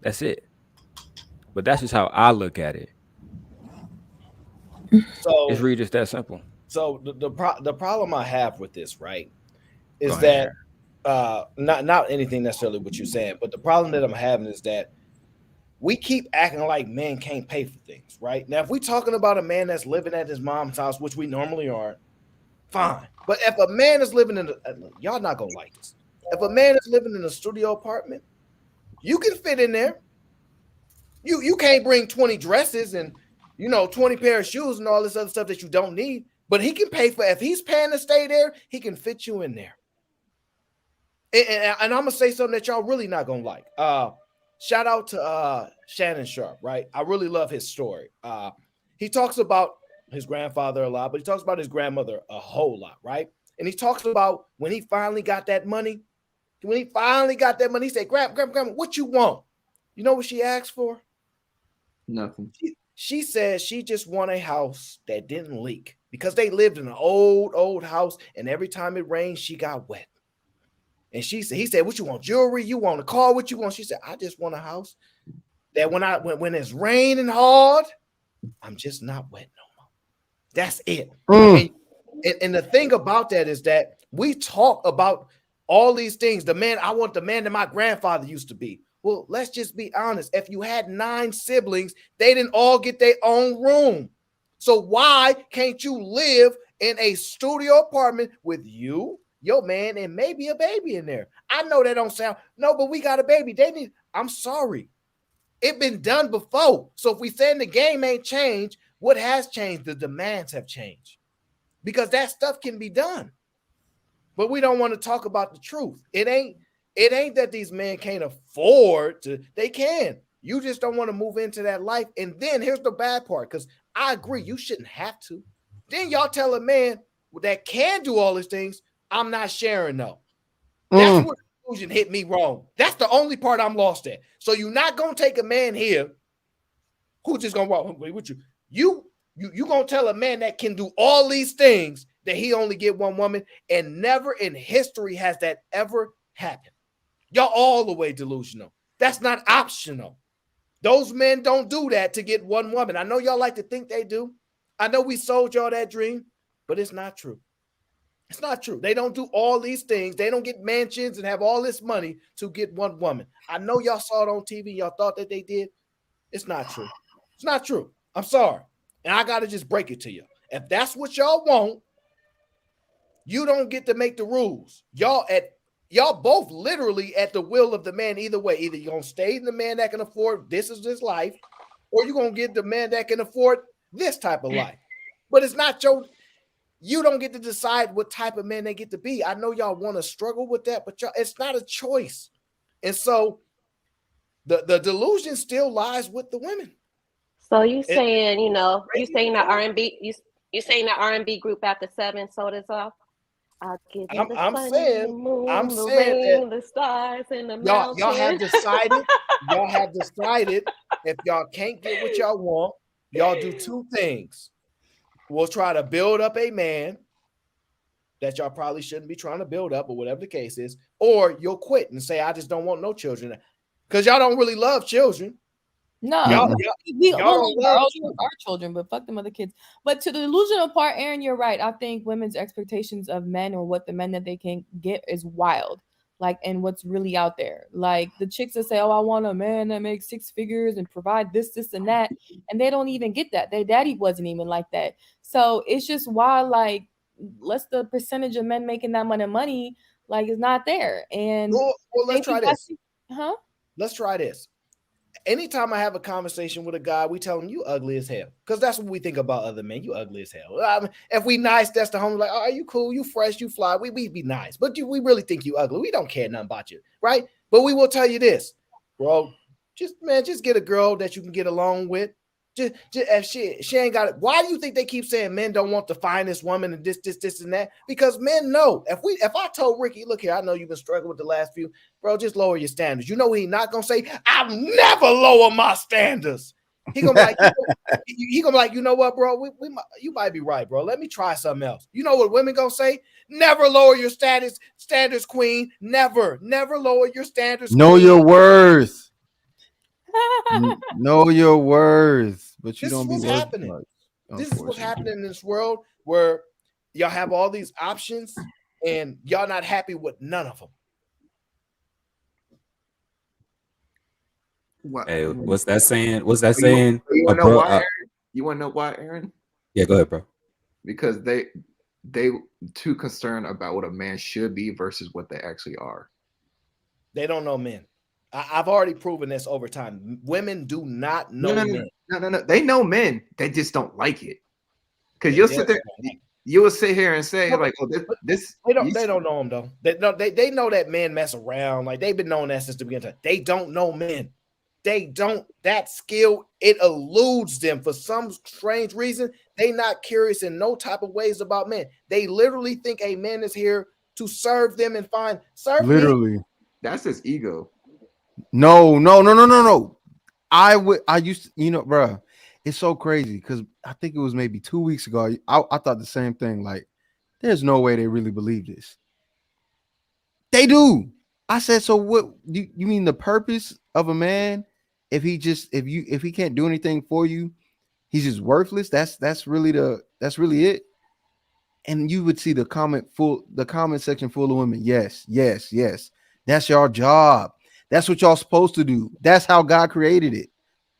Speaker 5: That's it. But that's just how I look at it. It's
Speaker 1: So
Speaker 5: really just that simple.
Speaker 1: so the problem I have with this, right,
Speaker 5: Go
Speaker 1: is
Speaker 5: ahead,
Speaker 1: that
Speaker 5: Aaron.
Speaker 1: not anything necessarily what you're saying, but the problem that I'm having is that we keep acting like men can't pay for things, right? Now, if we're talking about a man that's living at his mom's house, which we normally aren't, fine. But if a man is living in y'all not gonna like this. If a man is living in a studio apartment, you can fit in there. You can't bring 20 dresses and 20 pair of shoes and all this other stuff that you don't need, but he can pay for, if he's paying to stay there, he can fit you in there. And I'm gonna say something that y'all really not gonna like. Shout out to Shannon Sharp, right? I really love his story. He talks about his grandfather a lot, but he talks about his grandmother a whole lot, right? And he talks about when he finally got that money. When he finally got that money, he said, Grandma, what you want? You know what she asked for?
Speaker 9: nothing.
Speaker 1: She said she just want a house that didn't leak because they lived in an old house, and every time it rained, she got wet. And he said, what you want? Jewelry? You want a car? What you want? She said, I just want a house that when it's raining hard, I'm just not wet no more. That's it. And the thing about that is that we talk about all these things. I want the man that my grandfather used to be. Well, let's just be honest. If you had 9 siblings, they didn't all get their own room. So why can't you live in a studio apartment with you, your man, and maybe a baby in there? I know that don't sound, no, but we got a baby. I'm sorry. It been done before. So if we saying the game ain't changed, what has changed? The demands have changed. Because that stuff can be done. But we don't want to talk about the truth. It ain't that these men can't afford to, they can. You just don't want to move into that life. And then here's the bad part, because I agree, you shouldn't have to. Then y'all tell a man that can do all these things, I'm not sharing though. That's where the conclusion hit me wrong. That's the only part I'm lost at. So you're not gonna take a man here who just gonna walk with you. You gonna tell a man that can do all these things that he only get one woman, and never in history has that ever happened. Y'all all the way delusional. That's not optional. Those men don't do that to get one woman. I know y'all like to think they do. I know we sold y'all that dream, but it's not true. It's not true. They don't do all these things. They don't get mansions and have all this money to get one woman. I know y'all saw it on TV. Y'all thought that they did. It's not true. It's not true. I'm sorry. And I got to just break it to you. If that's what y'all want, you don't get to make the rules. Y'all both literally at the will of the man either way. Either you're going to stay in the man that can afford this is his life, or you're going to get the man that can afford this type of life. But it's not you don't get to decide what type of man they get to be. I know y'all want to struggle with that, but it's not a choice. And so the delusion still lies with the women.
Speaker 12: So you saying, you saying that R&B, you saying that R&B group after 7 sold us off? I'll give you the sun, the moon, the rain, the stars, and the mountains.
Speaker 1: Y'all have decided if y'all can't get what y'all want, y'all do 2 things. We'll try to build up a man that y'all probably shouldn't be trying to build up, or whatever the case is, or you'll quit and say, I just don't want no children. Because y'all don't really love children.
Speaker 11: No, we don't love our children, but fuck them other kids. But to the delusional part, Aaron, you're right. I think women's expectations of men or what the men that they can get is wild.
Speaker 17: like, and what's really out there. Like the chicks that say, "Oh, I want a man that makes 6 figures and provide this, this, and that," and they don't even get that. Their daddy wasn't even like that. So it's just why, like, let's the percentage of men making that money, like, is not there. And
Speaker 1: Well, let's
Speaker 17: they
Speaker 1: try
Speaker 17: think
Speaker 1: this.
Speaker 17: huh?
Speaker 1: Let's try this. Anytime I have a conversation with a guy, we tell him you ugly as hell, because that's what we think about other men. You ugly as hell. If we nice, that's the homie. Like, oh, you cool, you fresh, you fly. We be nice, but we really think you ugly. We don't care nothing about you, right? But we will tell you this, bro. Just get a girl that you can get along with. Just if she ain't got it. Why do you think they keep saying men don't want the finest woman and this and that? Because men know if I told Ricky, look here, I know you've been struggling with the last few, bro, just lower your standards. You know he not gonna say, I'll never lower my standards. He gonna be like, he gonna be like, you know what, bro? You might be right, bro. Let me try something else. You know what women gonna say? Never lower your standards, queen. Never lower your standards.
Speaker 3: Know
Speaker 1: queen.
Speaker 3: your worth. Know your worth, but you
Speaker 1: This is
Speaker 3: don't be
Speaker 1: what's
Speaker 3: worth
Speaker 1: happening.
Speaker 3: much.
Speaker 1: This is what's happening in this world where y'all have all these options and y'all not happy with none of them.
Speaker 9: What?
Speaker 15: Hey, what's that saying? What's that
Speaker 9: You
Speaker 15: saying?
Speaker 9: want to know why, Aaron? You want to know why, Aaron?
Speaker 15: Yeah, go ahead, bro.
Speaker 9: Because they too concerned about what a man should be versus what they actually are.
Speaker 1: They don't know men. I've already proven this over time. Women do not know men.
Speaker 9: No. They know men. They just don't like it. Because you'll sit there, you will sit here and say, like, "Oh, this."
Speaker 1: They don't know them though. They know that men mess around. Like they've been knowing that since the beginning. They don't know men. They don't. That skill, it eludes them for some strange reason. They not curious in no type of ways about men. They literally think a man is here to serve them and serve
Speaker 3: literally.
Speaker 1: me.
Speaker 9: That's his ego.
Speaker 3: No. I used to, bro. It's so crazy because I think it was maybe 2 weeks ago. I thought the same thing. Like, there's no way they really believe this. They do. I said, so what? You mean the purpose of a man? If he can't do anything for you, he's just worthless. That's really it. And you would see the comment section full of women. Yes. That's your job. That's what y'all supposed to do. That's how God created it.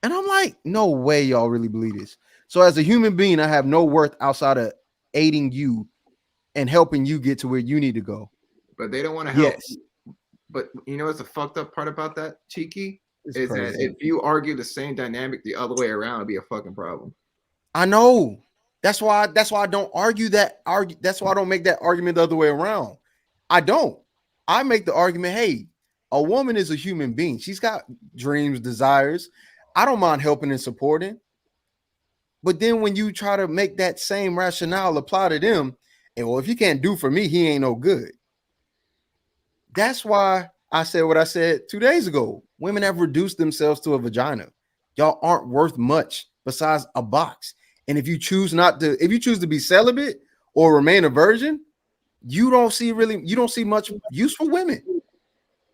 Speaker 3: And I'm like, no way y'all really believe this. So as a human being, I have no worth outside of aiding you and helping you get to where you need to go.
Speaker 9: But they don't want to help.
Speaker 3: Yes.
Speaker 9: But you know what's the fucked up part about that, Cheeky?
Speaker 3: It's
Speaker 9: is
Speaker 3: crazy.
Speaker 9: that if you argue the same dynamic the other way around, it'd be a fucking problem.
Speaker 3: I know. That's why I don't argue that. That's why I don't make that argument the other way around. I don't. I make the argument, hey, a woman is a human being. She's got dreams, desires. I don't mind helping and supporting. But then when you try to make that same rationale apply to them, and well, if you can't do for me, he ain't no good. That's why I said what I said 2 days ago. Women have reduced themselves to a vagina. Y'all aren't worth much besides a box. And if you choose to be celibate or remain a virgin, you don't see much use for women.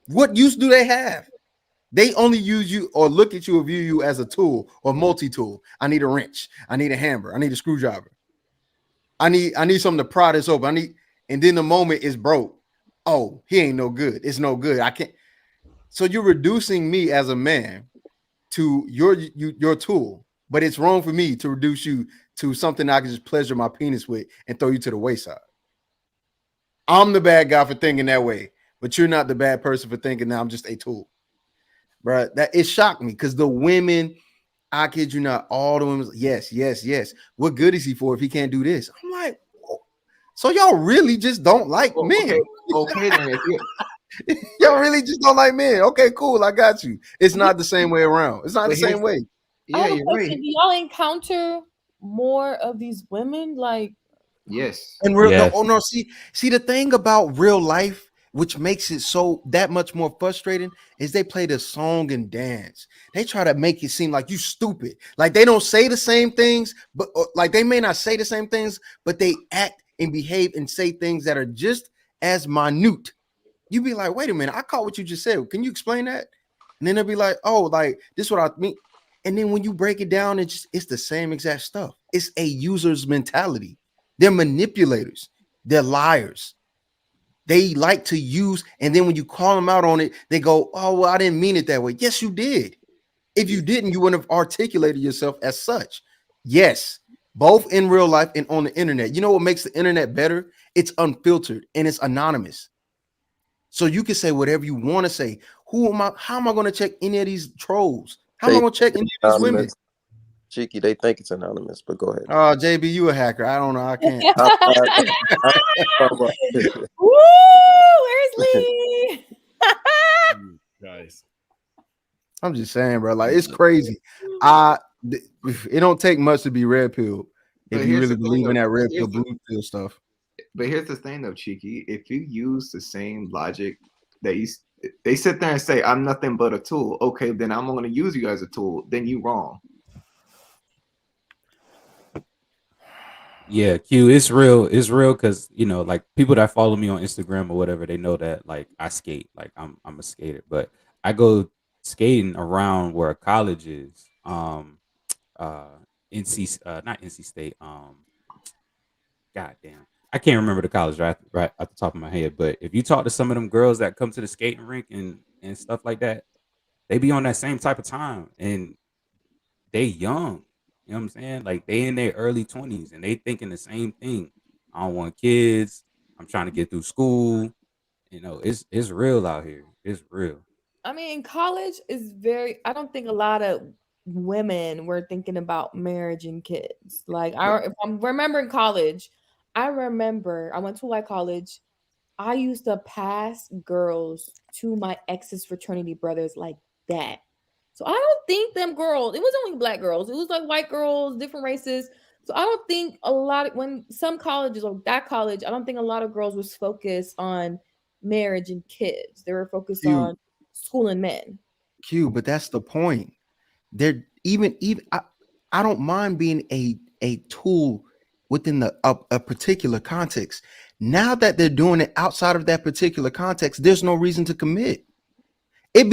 Speaker 3: What use do they have? They only use you or look at you or view you as a tool or multi-tool. I need a wrench. I need a hammer. I need a screwdriver. I need something to pry this open. And then the moment is broke. Oh, he ain't no good. It's no good. I can't. So you're reducing me as a man to your tool, but it's wrong for me to reduce you to something I can just pleasure my penis with and throw you to the wayside. I'm the bad guy for thinking that way, but you're not the bad person for thinking that I'm just a tool. Bro, that it shocked me because the women, I kid you not, all the women, yes. What good is he for if he can't do this? I'm like, oh, so y'all really just don't like men.
Speaker 9: Okay then.
Speaker 3: Y'all really just don't like men. Okay, cool. I got you. It's not the same way around. It's not the same way.
Speaker 17: Yeah, you're right. Do y'all encounter more of these women? Like,
Speaker 9: yes.
Speaker 3: And real no. See the thing about real life, which makes it so that much more frustrating, is they play the song and dance. They try to make it seem like you stupid. Like they don't say the same things, but like they may not say the same things, but they act and behave and say things that are just as minute. You be like, wait a minute, I caught what you just said. Can you explain that? And then they'll be like, oh, like this is what I mean. And then when you break it down, it's the same exact stuff. It's a user's mentality. They're manipulators. They're liars. They like to use, and then when you call them out on it, they go, "Oh, well, I didn't mean it that way." Yes, you did. If you didn't, you wouldn't have articulated yourself as such. Yes, both in real life and on the internet. You know what makes the internet better? It's unfiltered and it's anonymous. So you can say whatever you want to say. Who am I? How am I going to check any of these trolls? How am I
Speaker 18: They
Speaker 3: going to check any of these women?
Speaker 18: anonymous. Cheeky, they think it's anonymous, but go ahead.
Speaker 3: Oh, JB, you a hacker. I don't know. I can't.
Speaker 18: I'm
Speaker 17: Woo! Where's Lee?
Speaker 1: Guys.
Speaker 3: I'm just saying, bro. Like, it's crazy. It don't take much to be red pill if
Speaker 9: But
Speaker 3: you
Speaker 9: here's
Speaker 3: really
Speaker 9: the thing,
Speaker 3: believe in
Speaker 9: though.
Speaker 3: that red pill,
Speaker 9: Here's the-
Speaker 3: blue pill stuff.
Speaker 9: But here's the thing, though, Cheeky. If you use the same logic that they sit there and say, "I'm nothing but a tool." Okay, then I'm going to use you as a tool. Then you wrong.
Speaker 15: Yeah, Q, it's real. It's real because like people that follow me on Instagram or whatever, they know that like I skate. Like I'm a skater, but I go skating around where college is. NC, not NC State. God damn, I can't remember the college right at the top of my head. But if you talk to some of them girls that come to the skating rink and stuff like that, they be on that same type of time, and they young. You know what I'm saying? Like they in their early 20s and they thinking the same thing. I don't want kids. I'm trying to get through school. It's real out here. It's real.
Speaker 17: I mean, college is very. I don't think a lot of women were thinking about marriage and kids. Like, if I'm remembering college, I remember I went to a white college. I used to pass girls to my ex's fraternity brothers like that. So I don't think them girls, it was only black girls. It was like white girls, different races. So I don't think when some colleges or that college, I don't think a lot of girls was focused on marriage and kids. They were focused
Speaker 3: Q,
Speaker 17: on schooling men.
Speaker 3: but that's the point. They're even I don't mind being a tool within a particular context. Now that they're doing it outside of that particular context, there's no reason to commit. At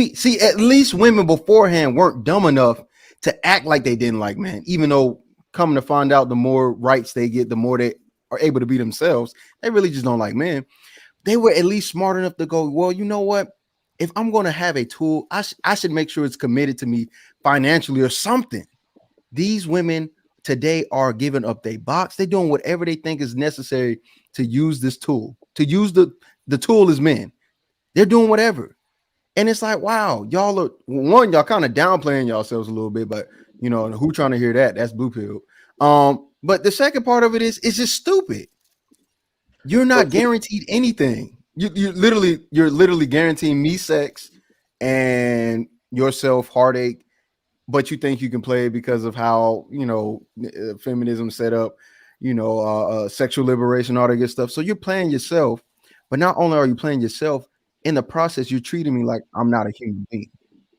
Speaker 3: least women beforehand weren't dumb enough to act like they didn't like men, even though coming to find out the more rights they get, the more they are able to be themselves. They really just don't like men. They were at least smart enough to go, well, you know what? If I'm going to have a tool, I should make sure it's committed to me financially or something. These women today are giving up their box. They're doing whatever they think is necessary to use this tool. To use the tool as men. They're doing whatever. And it's like, wow, y'all kind of downplaying yourselves a little bit, but who trying to hear that? That's blue pill. But the second part of it is it's just stupid. You're not guaranteed anything. You're literally guaranteeing me sex and yourself heartache, but you think you can play because of how feminism set up, sexual liberation, all that good stuff. So you're playing yourself, but not only are you playing yourself, in the process, you're treating me like I'm not a human being.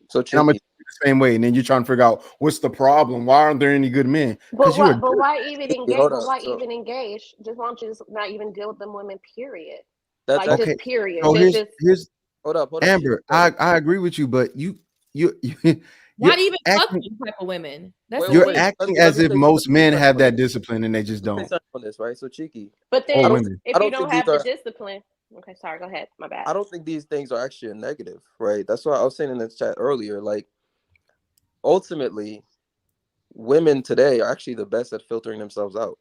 Speaker 18: So
Speaker 3: and I'm gonna treat you the same way, and then you're trying to figure out what's the problem. Why aren't there any good men? Because you're
Speaker 12: But why even engage?
Speaker 18: hold
Speaker 12: But
Speaker 18: on.
Speaker 12: why
Speaker 18: So
Speaker 12: even engage? Just why don't you just not even deal with them women? Period.
Speaker 18: that's
Speaker 12: Like
Speaker 3: okay.
Speaker 12: just period.
Speaker 3: So
Speaker 12: Just
Speaker 3: here's
Speaker 18: hold up.
Speaker 3: Amber. I agree with you, but you're
Speaker 17: Not even fuck
Speaker 3: acting,
Speaker 17: these type of women. That's
Speaker 18: Wait,
Speaker 17: the
Speaker 3: you're
Speaker 18: wait.
Speaker 17: thing.
Speaker 3: acting
Speaker 18: Let
Speaker 3: as
Speaker 18: me
Speaker 3: if
Speaker 18: say
Speaker 3: most men
Speaker 18: something
Speaker 3: have
Speaker 18: on
Speaker 3: that
Speaker 18: this.
Speaker 3: discipline and they just
Speaker 18: Let me say
Speaker 3: don't.
Speaker 18: something on this, right? So Cheeky,
Speaker 12: But
Speaker 3: Or
Speaker 12: then
Speaker 3: women.
Speaker 12: if
Speaker 18: I
Speaker 12: you
Speaker 18: don't
Speaker 12: don't
Speaker 18: think these
Speaker 12: have the
Speaker 18: are.
Speaker 12: discipline, okay, sorry, go ahead. My bad.
Speaker 18: I don't think these things are actually a negative, right? That's why I was saying in the chat earlier. Like, ultimately, women today are actually the best at filtering themselves out,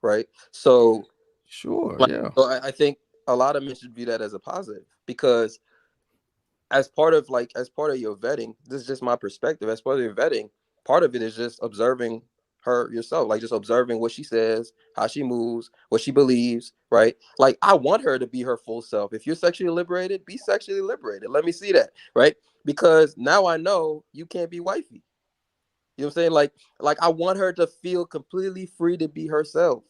Speaker 18: right? So,
Speaker 3: Sure,
Speaker 18: like,
Speaker 3: yeah.
Speaker 18: so I think a lot of men should view that as a positive because as part of your vetting, this is just my perspective. As part of your vetting, part of it is just observing her yourself, like just observing what she says, how she moves, what she believes, right? Like I want her to be her full self. If you're sexually liberated, be sexually liberated. Let me see that, right? Because now I know you can't be wifey. You know what I'm saying? Like I want her to feel completely free to be herself.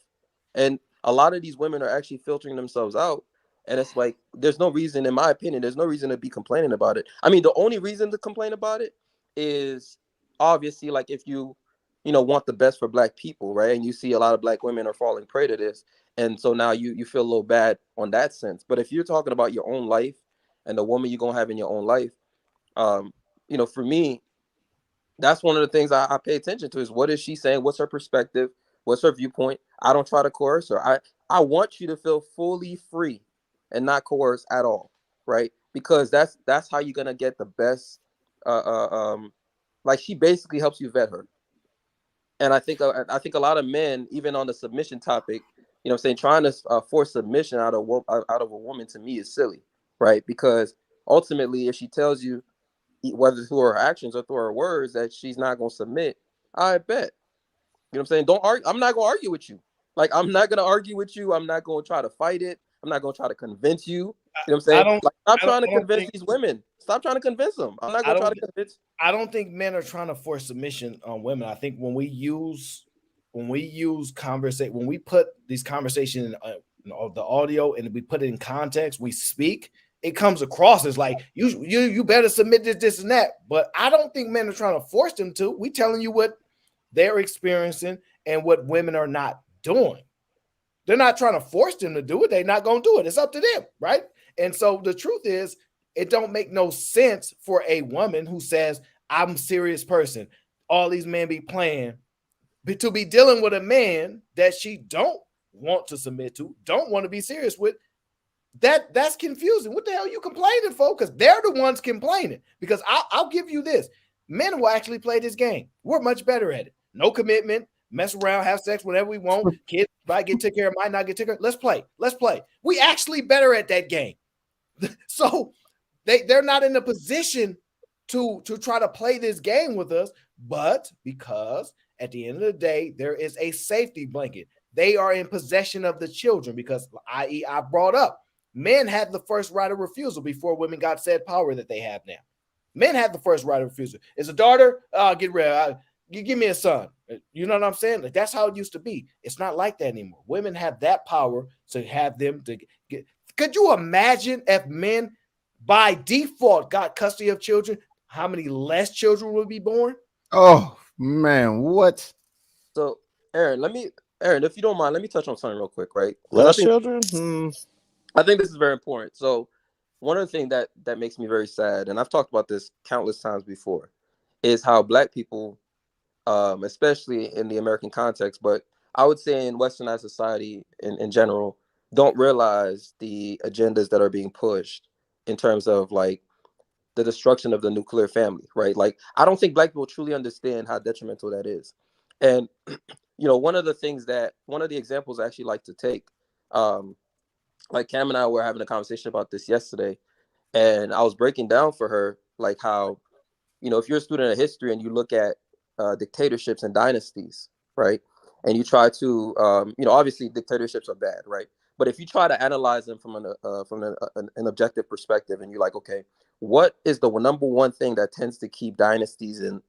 Speaker 18: And a lot of these women are actually filtering themselves out. And it's like there's no reason, in my opinion, there's no reason to be complaining about it. I mean, the only reason to complain about it is obviously like if you want the best for black people, right? And you see a lot of black women are falling prey to this. And so now you feel a little bad on that sense. But if you're talking about your own life and the woman you're gonna have in your own life, for me, that's one of the things I pay attention to is what is she saying? What's her perspective? What's her viewpoint? I don't try to coerce her. I want you to feel fully free. and not coerce at all, right? Because that's how you're gonna get the best. Like she basically helps you vet her, and I think a lot of men, even on the submission topic, you know, what I'm saying, trying to force submission out of a woman to me is silly, right? Because ultimately, if she tells you, whether through her actions or through her words, that she's not gonna submit, I bet. You know what I'm saying? Don't argue. I'm not gonna argue with you. Like, I'm not gonna argue with you. I'm not gonna try to fight it. I'm not gonna try to convince you. You know what I'm saying? Like, stop trying to
Speaker 1: I don't
Speaker 18: convince
Speaker 1: think
Speaker 18: these women. Stop trying to convince them. I'm not
Speaker 1: I
Speaker 18: gonna try
Speaker 1: don't
Speaker 18: to convince.
Speaker 1: I don't think men are trying to force submission on women. I think when we use conversation, when we put these conversations of the audio and we put it in context, we speak, it comes across as like you better submit this and that. But I don't think men are trying to force them to. We telling you what they're experiencing and what women are not doing. They're not trying to force them to do it. They're not going to do it. It's up to them, right? And so the truth is, it don't make no sense for a woman who says, I'm a serious person. All these men be playing, to be dealing with a man that she don't want to submit to, don't want to be serious with. That's confusing. What the hell are you complaining for? Because they're the ones complaining. Because I'll give you this. Men will actually play this game. We're much better at it. No commitment, mess around, have sex whenever we want. Kids might get taken care of, might not get taken care of. Let's play. Let's play. We actually better at that game. So they're not in a position to try to play this game with us, but because at the end of the day, there is a safety blanket. They are in possession of the children because, i.e., I brought up, men had the first right of refusal before women got said power that they have now. Men had the first right of refusal. It's a daughter, get rid. You give me a son. You know what I'm saying? Like, that's how it used to be. It's not like that anymore. Women have that power to have them to get. Could you imagine if men by default got custody of children, how many less children would be born?
Speaker 3: Oh man, what?
Speaker 18: So, Aaron, if you don't mind, let me touch on something real quick, right?
Speaker 14: Less children?
Speaker 18: I think this is very important. So, one of the things that makes me very sad, and I've talked about this countless times before, is how Black people, especially in the American context, but I would say in Westernized society in general, don't realize the agendas that are being pushed in terms of like the destruction of the nuclear family, right? Like, I don't think Black people truly understand how detrimental that is. And, you know, one of the examples I actually like to take, like Cam and I were having a conversation about this yesterday, and I was breaking down for her, like how, you know, if you're a student of history and you look at dictatorships and dynasties, right? And you try to, you know, obviously dictatorships are bad, right? But if you try to analyze them from an objective perspective, and you're like, okay, what is the number one thing that tends to keep dynasties and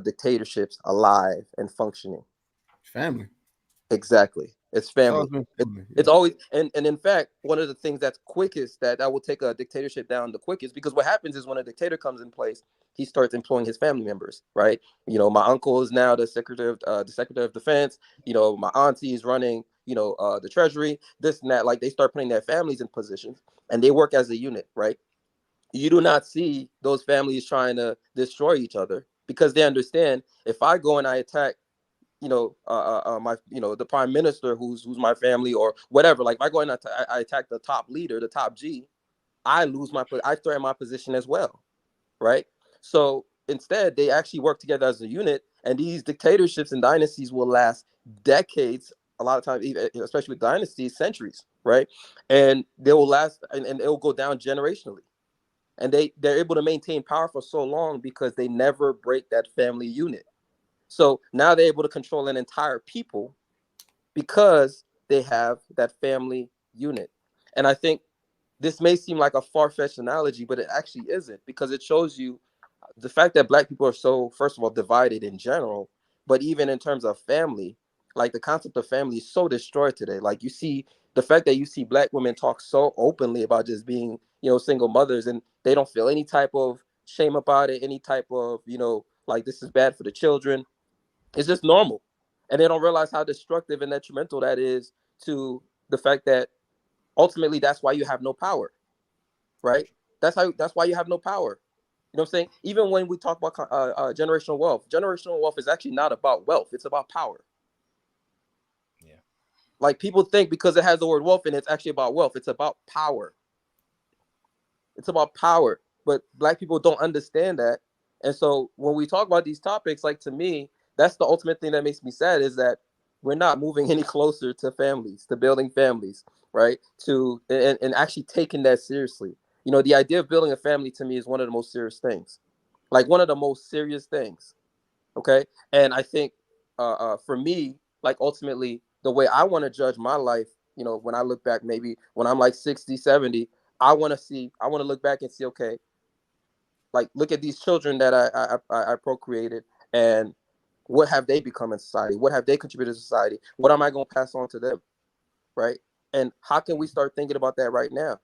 Speaker 18: dictatorships alive and functioning?
Speaker 3: Family.
Speaker 18: Exactly. It's family. It's
Speaker 3: Yeah.
Speaker 18: always, and in fact, one of the things that's quickest that will take a dictatorship down the quickest, because what happens is when a dictator comes in place, he starts employing his family members, right? You know, my uncle is now the secretary of defense. You know, my auntie is running, you know, the treasury, this and that. Like, they start putting their families in positions, and they work as a unit, right? You do not see those families trying to destroy each other, because they understand, if I go and I attack, you know, my, you know, the prime minister who's my family or whatever, like if I go and I attack the top leader, the top G, I threaten my position as well, right? So instead, they actually work together as a unit, and these dictatorships and dynasties will last decades. A lot of times, especially with dynasties, centuries, right? And they will last, and it will go down generationally. And they're able to maintain power for so long because they never break that family unit. So now they're able to control an entire people because they have that family unit. And I think this may seem like a far-fetched analogy, but it actually isn't, because it shows you the fact that Black people are so, first of all, divided in general, but even in terms of family, like the concept of family is so destroyed today. Like, you see the fact that you see Black women talk so openly about just being, you know, single mothers, and they don't feel any type of shame about it, any type of, you know, like, this is bad for the children. It's just normal. And they don't realize how destructive and detrimental that is to the fact that ultimately that's why you have no power, right? That's why you have no power. You know what I'm saying? Even when we talk about generational wealth is actually not about wealth. It's about power.
Speaker 1: Yeah.
Speaker 18: Like people think because it has the word wealth in it, it's actually about wealth. It's about power. It's about power. But Black people don't understand that. And so when we talk about these topics, like to me, that's the ultimate thing that makes me sad is that we're not moving any closer to families, to building families, right? And actually taking that seriously. You know, the idea of building a family to me is one of the most serious things. Like one of the most serious things. Okay. And I think for me, like ultimately the way I want to judge my life, you know, when I look back, maybe when I'm like 60, 70, I want to look back and see, okay, like look at these children that I procreated and what have they become in society? What have they contributed to society? What am I going to pass on to them? Right. And how can we start thinking about that right now?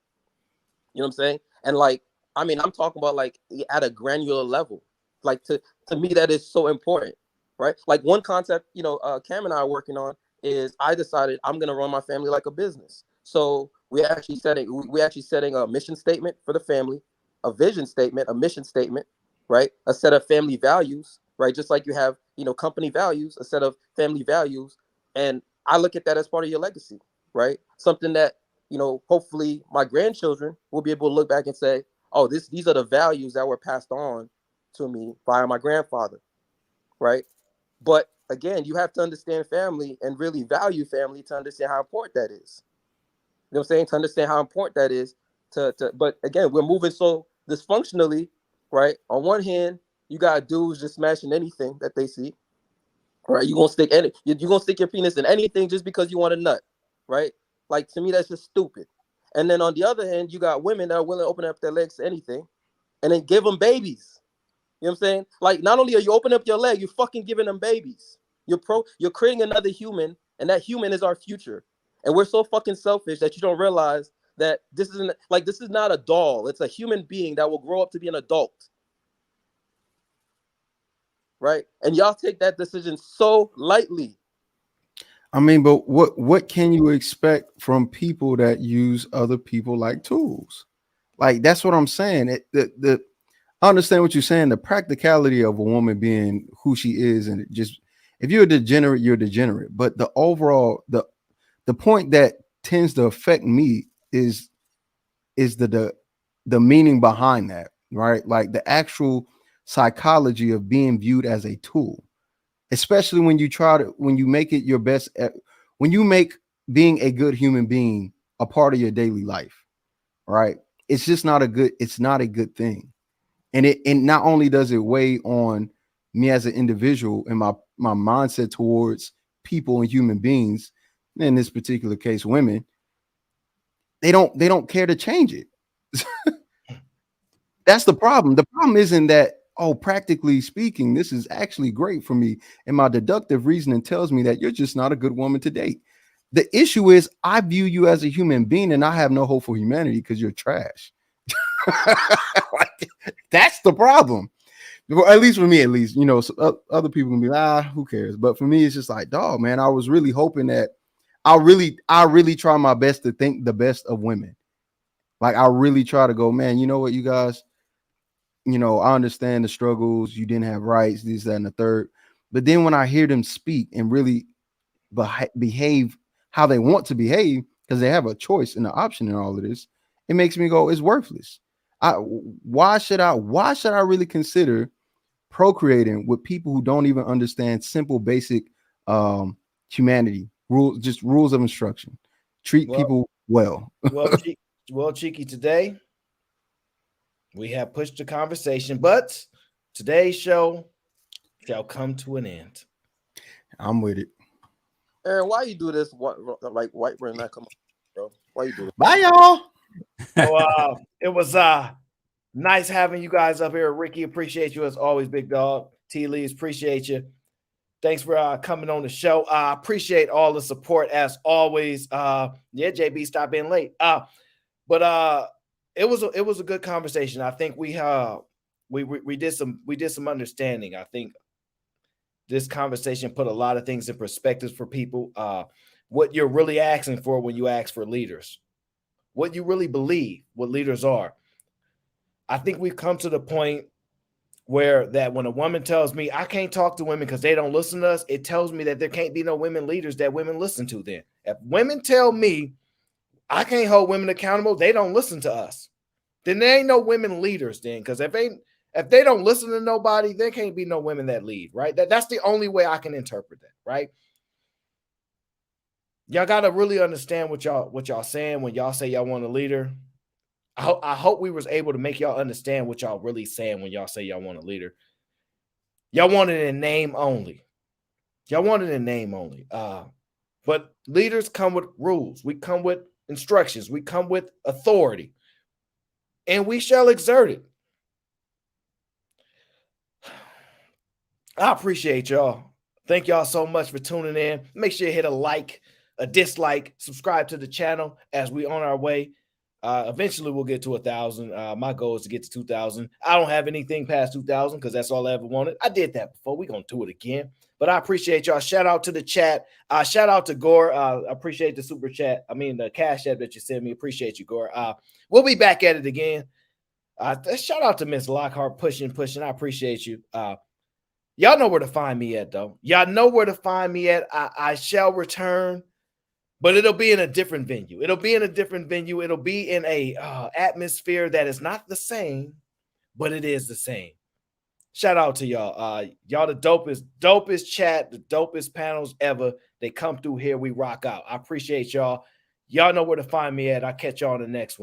Speaker 18: You know what I'm saying? And like, I mean, I'm talking about like at a granular level. Like to me, that is so important, right? Like one concept, you know, Cam and I are working on is I decided I'm gonna run my family like a business. So we're actually setting a mission statement for the family, a vision statement, a mission statement, right? A set of family values, right? Just like you have, you know, company values, a set of family values, and I look at that as part of your legacy, right? Something that, you know, hopefully my grandchildren will be able to look back and say, oh, these are the values that were passed on to me by my grandfather, right? But again, you have to understand family and really value family to understand how important that is. You know what I'm saying? To understand how important that is but again, we're moving so dysfunctionally, right? On one hand, you got dudes just smashing anything that they see, right? You're gonna stick your penis in anything just because you want a nut, right? Like to me, that's just stupid. And then on the other hand, you got women that are willing to open up their legs to anything, and then give them babies. You know what I'm saying? Like not only are you opening up your leg, you're fucking giving them babies. You're creating another human, and that human is our future. And we're so fucking selfish that you don't realize that this is not a doll. It's a human being that will grow up to be an adult. Right? And y'all take that decision so lightly.
Speaker 3: I mean, but what can you expect from people that use other people like tools? Like that's what I'm saying. I understand what you're saying. The practicality of a woman being who she is, and just if you're a degenerate, you're a degenerate. But the overall the point that tends to affect me is the meaning behind that, right? Like the actual psychology of being viewed as a tool, especially when you make it your best when you make being a good human being a part of your daily life, right? It's not a good thing. And not only does it weigh on me as an individual and my mindset towards people and human beings, in this particular case women, they don't care to change it. That's the problem. The problem isn't that, oh, practically speaking, this is actually great for me, and my deductive reasoning tells me that you're just not a good woman to date. The issue is I view you as a human being and I have no hope for humanity because you're trash. Like, that's the problem. Well, at least for me, you know, so other people can be like, who cares? But for me, it's just like, dog, man, I was really hoping that I really try my best to think the best of women. Like I really try to go, man, you know what, you guys, you know, I understand the struggles, you didn't have rights, this, that, and the third. But then when I hear them speak and really behave how they want to behave, because they have a choice and an option in all of this, it makes me go, it's worthless. Why should I really consider procreating with people who don't even understand simple, basic humanity rules, just rules of instruction? Treat people well.
Speaker 1: Cheeky, today we have pushed the conversation, but today's show shall come to an end.
Speaker 3: I'm with it.
Speaker 18: Aaron, why you do this? What like white man not come on, bro? Why you do this?
Speaker 3: Bye, y'all.
Speaker 1: So it was nice having you guys up here. Ricky, appreciate you as always, big dog. T. Lee's, appreciate you. Thanks for coming on the show. I appreciate all the support as always. Yeah, JB, stop being late. But it was a good conversation. I think we did some understanding. I think this conversation put a lot of things in perspective for people. What you're really asking for when you ask for leaders, what you really believe, what leaders are. I think we've come to the point where that when a woman tells me I can't talk to women because they don't listen to us, it tells me that there can't be no women leaders that women listen to then. If women tell me I can't hold women accountable, they don't listen to us. Then there ain't no women leaders then, because if they don't listen to nobody, there can't be no women that lead, right? That's the only way I can interpret that, right? Y'all got to really understand what y'all saying when y'all say y'all want a leader. I hope we was able to make y'all understand what y'all really saying when y'all say y'all want a leader. Y'all want it in name only. Y'all want it in name only. But leaders come with rules. We come with instructions. We come with authority. And we shall exert it. I appreciate y'all. Thank y'all so much for tuning in. Make sure you hit a like, a dislike, subscribe to the channel as we on our way. Eventually we'll get to 1,000. My goal is to get to 2,000. I don't have anything past 2,000 because that's all I ever wanted. I did that before. We're going to do it again. But I appreciate y'all. Shout out to the chat. Shout out to Gore. I appreciate the super chat. I mean, the cash app that you sent me. Appreciate you, Gore. We'll be back at it again. Shout out to Miss Lockhart pushing. I appreciate you. Y'all know where to find me at, though. Y'all know where to find me at. I shall return, but it'll be in a different venue. It'll be in a atmosphere that is not the same, but it is the same. Shout out to y'all. Y'all the dopest chat, the dopest panels ever. They come through here. We rock out. I appreciate y'all. Y'all know where to find me at. I'll catch y'all on the next one.